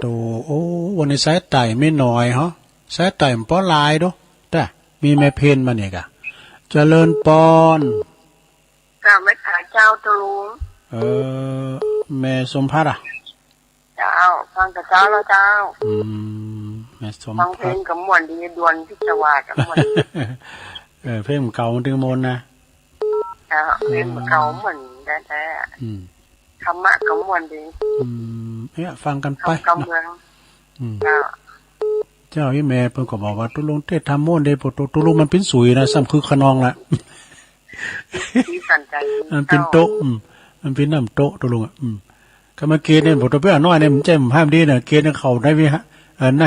ตูโอ้วันนี้สายไต่ไม่น้อยฮะสายไต่มันป้อลายดูแต่มีแม่เพนมาเนี่ยกะเจริญปอนก็ไม่ขาเจ้าตุลุงแม่สมพัฒน์อ่ะเจ้าฟังกับเจ้าแล้วเจ้าแม่สมฟังเพลงกับมวนดีดวนพิจวากับมวนเพลงเก่าถึงมนนะเพลงเก่าเหมือนแท้ธรรมะกับมวนดีเนี่ยฟังกันไปกับเมืองเจ้าพี่แม่เพิ่นก็บอกว่าตุลุงเทศทำม่วนได้ปตุลุงมันเป็นสุยนะซ้ำคือขนองละมันเป็นโต๊ะมันเป็นน้ำโต๊ะตุลุงก็มาเกณฑ์เนี่ยบ่ตัวเป้อน้อยเนี่ยมันใจมันห้ามดีน่ะเกณฑ์เขาได้มั้ยฮะใน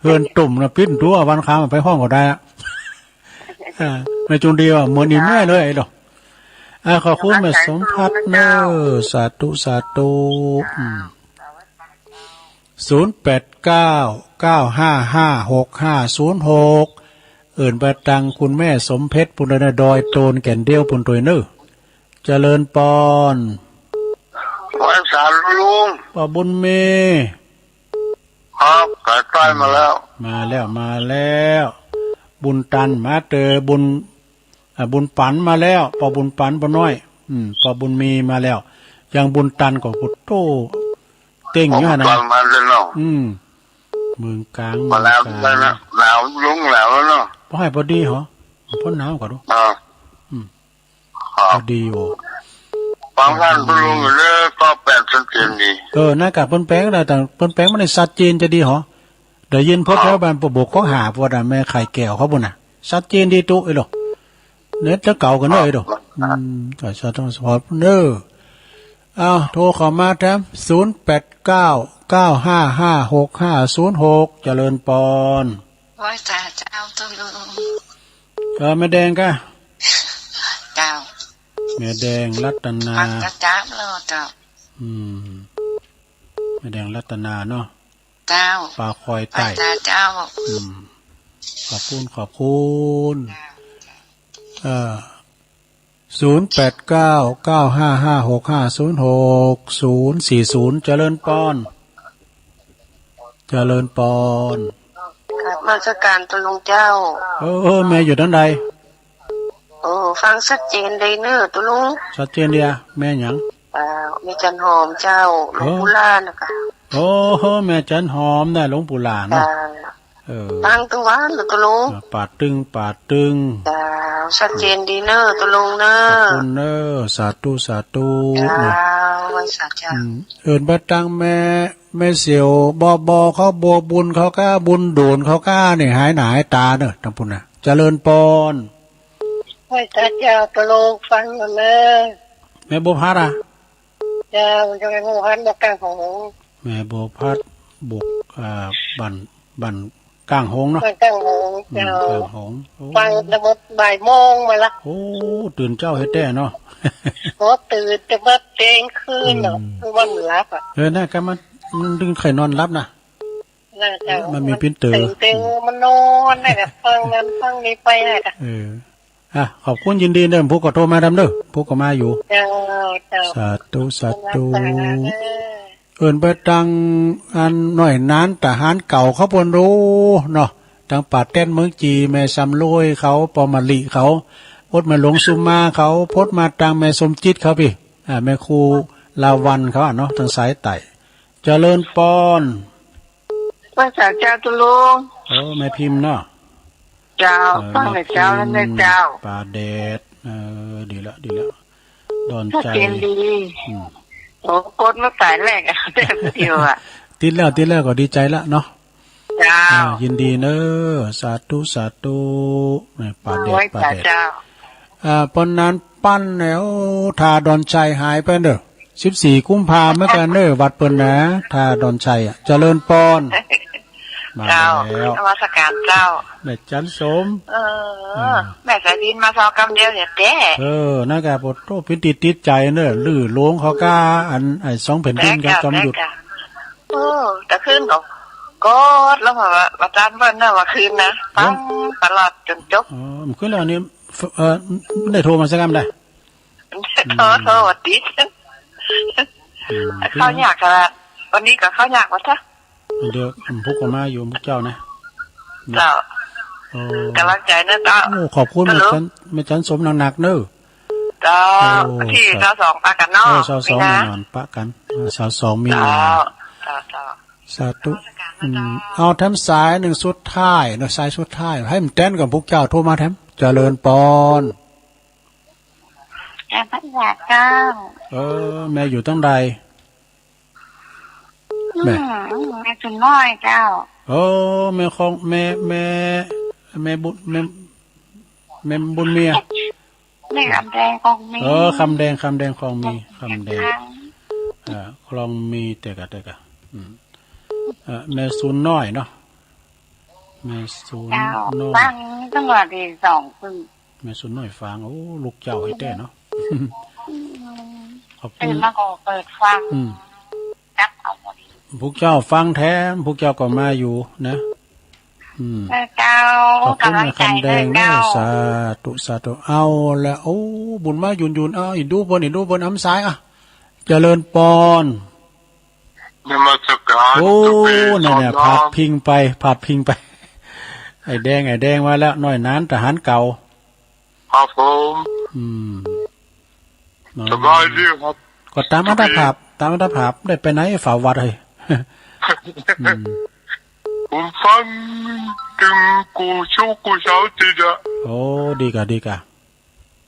เฮือนตุ่มน่ะปิ้นตัววันค้ามันไปห้องก็ได้อ่ะไม่จงดีว่าเหมือนอีแม่เลยไอ้ดอกขอบคุณแม่สมภัทรเนอสาธุสาธุ0899556506เอิ่นประตังคุณแม่สมเพชรปุณณดอยโตนแก่นเดียวปุนตัวเนอเจริญปอนวันสารลุงป้าบุญเมครับไก่ใต้มาแล้วบุญตันมาเตอบุญปันมาแล้วป้าบุญปันป้าน้อยป้าบุญมีมาแล้วยังบุญตันก็พุทโตเต้งอยู่นะมาแล้วเนาะเมืองกลางมาแล้วนะหนาวลุงแล้วเนาะพอให้พอดีเหรอพอหนาวกว่าดูพอดีโบางท่านตุลุงเลยก็แปดชัดเจนดีหน้ากากเปิ้นแป้งได้แต่เปิ้นแป้งมันได้ชัดเจนจะดีเหรอเดี๋ยวยินพบแล้วบ้านปบกเขาหาพวดแม่ไข่แก้วเขาบุญน่ะชัดเจนดีตุไอ้หรอเน็ตแล้วเก่ากันเลยดอกก็จะต้องสอนเด้อโทรเข้ามาแถม0899556506เจริญปอนร้อยจ่าเจ้าตุลุงแม่แดงก็เจ้าแม่แดงรัตนาจ้าแล้วเจ้าแม่แดงรัตนาเนาะเจ้าปลาคอยใต้เจ้าขอบคุณ0899556506 เจริญปอนครับมาสักการตุลุงเจ้าแม่อยู่ด้านใดฟังชัดเจนเลยเนอะตุลุงชัดเจนเดียแม่หยังมีจันหอมเจ้าหลวงปู่ล่านะคะแม่จันหอมได้หลวงปู่ล่านะตั้งตัววันตุลุงปาดตึงชัดเจนดีเนอะตุลุงเนอะขอบคุณเนอะสาธุวันสาธุเอิ้นบัดตังแม่เสียวบอเขาบัวบุญเขาก้าบุญโดนเขาก้าเนี่ยหายหนาหายตาเนอะทั้งปุ่นน่ะเจริญปอนไหว้ตาเจ้าตุลุงฟังกันเลยแม่บัวพัดเจ้าจะไปบัวพัดบอกกลางหงแม่บัวพัดบุกบันก้างหงเนาะก้างหง เจ้า ข้างหงโอ้ ฟังแต่หมดบ่ายโมงมาละ โอ้ตื่นเจ้าเฮ็ดแต่เนาะ โอ้ตื่นแต่ว่าเตงคืนเนาะวันรับอ่ะ น่าก็มันดึงไข่นอนรับนะ น่าจะ มันมีพินเตอร์ ตื่นเต็มมันนอนได้แต่ฟังนั้นฟังนี้ไปได้แต่ ขอบคุณยินดีเด้อผู้ก็โทรมาดำเด้อผู้ก็มาอยู่ เจ้าเจ้า สาธุสาธุเอิ้นไปตังอันหน่อยนานทหารเก่าเขาบ่รู้เนาะตังป่าแต้นเมืองจีแม่ซำรวยเขาปอมะลิเขาพดมาหลงสุมาเขาพดมาตังแม่สมจิตเขาพี่แม่ครูลาวันเขาเนาะทางสายไต่เจริญปอน ภาษาเจ้าตุลุง แม่พิมพ์เนาะ เจ้าฟังแต่เจ้าแล้วแม่เจ้า ป่าแดดดีละดอน ถ้า ใจ เกณฑ์ดีโอ้กดมาสายแรกอะเต็มเดียวอะ ติดแล้วก็ดีใจละเนาะ เจ้า ยินดีเนอะสาธุป่าแด ไว้ ดป่า จ่า แดด เจ้า ปนนั้นปั้นแล้วทาดอนชัยหายไปเด้อ14กุมภาเมื่อกันเด้อวัดเปิ้นนะทาดอนชัยเจริญปอนมา เจ้า แล้ว นมัสการเจ้า แม่จันสม แม่สายดินมาซอกำเดียวเนี่ยแต่ น่ากะปดโตเป็นติดใจเนอะลื้อหลวงเขาก้าอันไอ้2แผ่นดินก็จำหยุด แต่คืนก็กดแล้วว่าอาจารย์เบิ้ลน่ะว่าคืนนะฟังตลอดจนจบ มันขึ้นแล้วนี่ได้โทรมาสักคำได้ โทรวัดดิเข้ายากละวันนี้ก็เข้ายากวะท่ะ เดี๋ยวพวกก็มาอยู่พวกเจ้านะ เจ้ากำลังใจนะเจ้า ขอบคุณแม่จันสมหนักๆเนอะ เจ้าที่เจ้าสองปากันนอก สาวสองนอนปะกันสาวสองมี เจ้า สาธุเอาแถมสายหนึ่งสุดท้ายเนาะสายสุดท้ายให้มันแต้นกับพวกเจ้าโทรมาแถมเจริญปอน แอบพัดอยากเจ้า แม่อยู่ตั้งใดแม่ แม่จุนน้อยเจ้า แม่ของแม่บุญแม่บุญเมีย แม่คำแดงคงมี คำแดงคลองมีคำแดงคลองมีแต่กะแม่ศูนย์น้อยเนาะแม่ศูนย์ เจ้า น้อย ฟังตั้งแต่ที่2 ปี แม่ศูนย์น้อยฟังลูกเจ้าให้แต่เนาะขอบคุ ตื่ ณ นมาก็เปิดฟังจับเอาหมด พวกเจ้าฟังแท้พวกเจ้าก็มาอยู่นะเจ้า ขอบคุณ กำลัง นะ ใจ คำแด เลย งนะ เจ้า สาธุเอาแล้วบุญมาหยุนอีดูบนอ้ำซ้ายเจริญปอนนมัสการ เนี่ยผาดพิงไปไอ้แดงมาแล้วน้อยนานทหารเก่า ครับผมสบายดีครับ ก็ตามอัตภาพได้ไปไหนฝ่าวัดเลย ผมฟังถึงกูชูกูเช้าติดอะดีกะ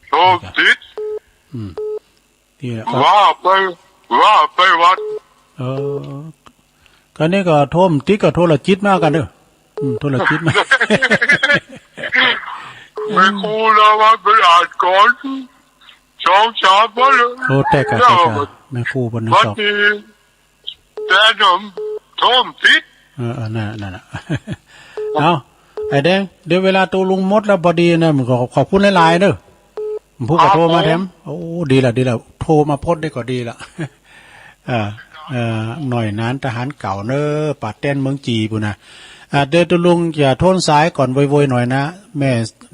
โชคติดดีแล้วว่าไปวัดก็นี่ก็ท่มติดก็โทรจิตมากกันเด้อโทรจิตมาไม่คูแล้วว่าไปอ่านก่อน2-3 วันเลยแต่กะไม่คู่บนนึงสองแต่หนุ่มท่มติดนั่นเอาไอ้แดงเดี๋ยวเวลาตัวลุงมดแล้วพอดีนะมึงขอบคุณหลายๆเด้อผู้ก็โทรมาแถมดีละโทรมาพดได้ก็ดีละหน่อยนานทหารเก่าเนอะป่าแต้นเมืองจีปุ่นนะเดี๋ยวตัวลุงอย่าโทนสายก่อนโวยๆหน่อยนะแ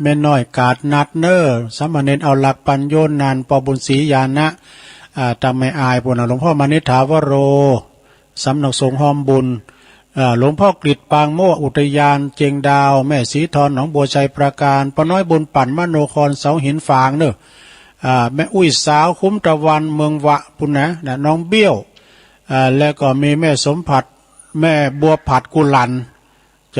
ม่น้อยกาดนัดเนอสามเณรเอาหลักปัญโยนนานปอบุญศรียานะจำไม่อายปุ่นนะหลวงพ่อมานิถาวโรสำนักสงฆ์หอมบุญหลวงพ่อกฤษปางโมอุทยานเจงดาวแม่สีทอนหนองบัวชัยประการป้าน้อยบุญปั่นมโนครเสาหินฝางเนอะแม่อุ้ยสาวคุ้มตะวันเมืองวะปุ่นนะน้องเบี้ยวแล้วก็มีแม่สมผัดแม่บัวผัดกุลัน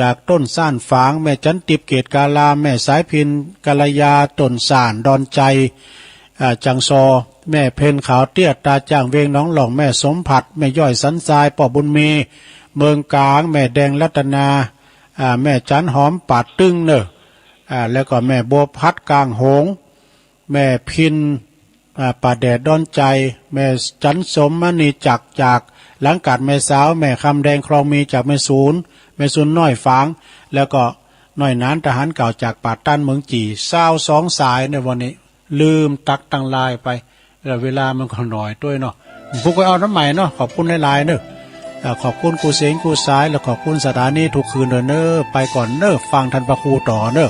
จากต้นซ่านฝางแม่จันติบเกตกาลาแม่สายพินกาลยาต้นซ่านดอนใจจังซอแม่เพนขาวเตี้ยตาจ้างเวงน้องหล่องแม่สมผัดแม่ย่อยสันทรายปอบุญมีเมืองกลางแม่แดงรัตนาแม่จันหอมปาดตึงเนอะแล้วก็แม่บัวพัดกลางหงแม่พินป่าแดดดอนใจแม่จันสมมณีจักจากหลังกาดแม่สาวแม่คำแดงคลองมีจากแม่ศูนย์น้อยฝางแล้วก็ น้อยนานทหารเก่าจากป่าต้านเมืองจี22สายในวันนี้ลืมตักตั้งลายไปแล้วเวลามันก็หน่อยด้วยเนาะพวกก็เอาน้ำใหม่เนาะขอบคุณหลายๆเด้อขอบคุณกูเสียงกูสายแล้วขอบคุณสถานีทุกคืนเด้อเน้อไปก่อนเน้อฟังท่านพระครูต่อเน้อ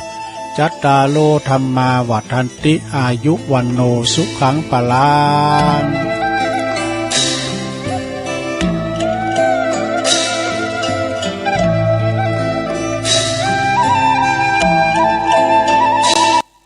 จัตตาโลธรรมาวัฏันติอายุวันโนสุขังปะลาง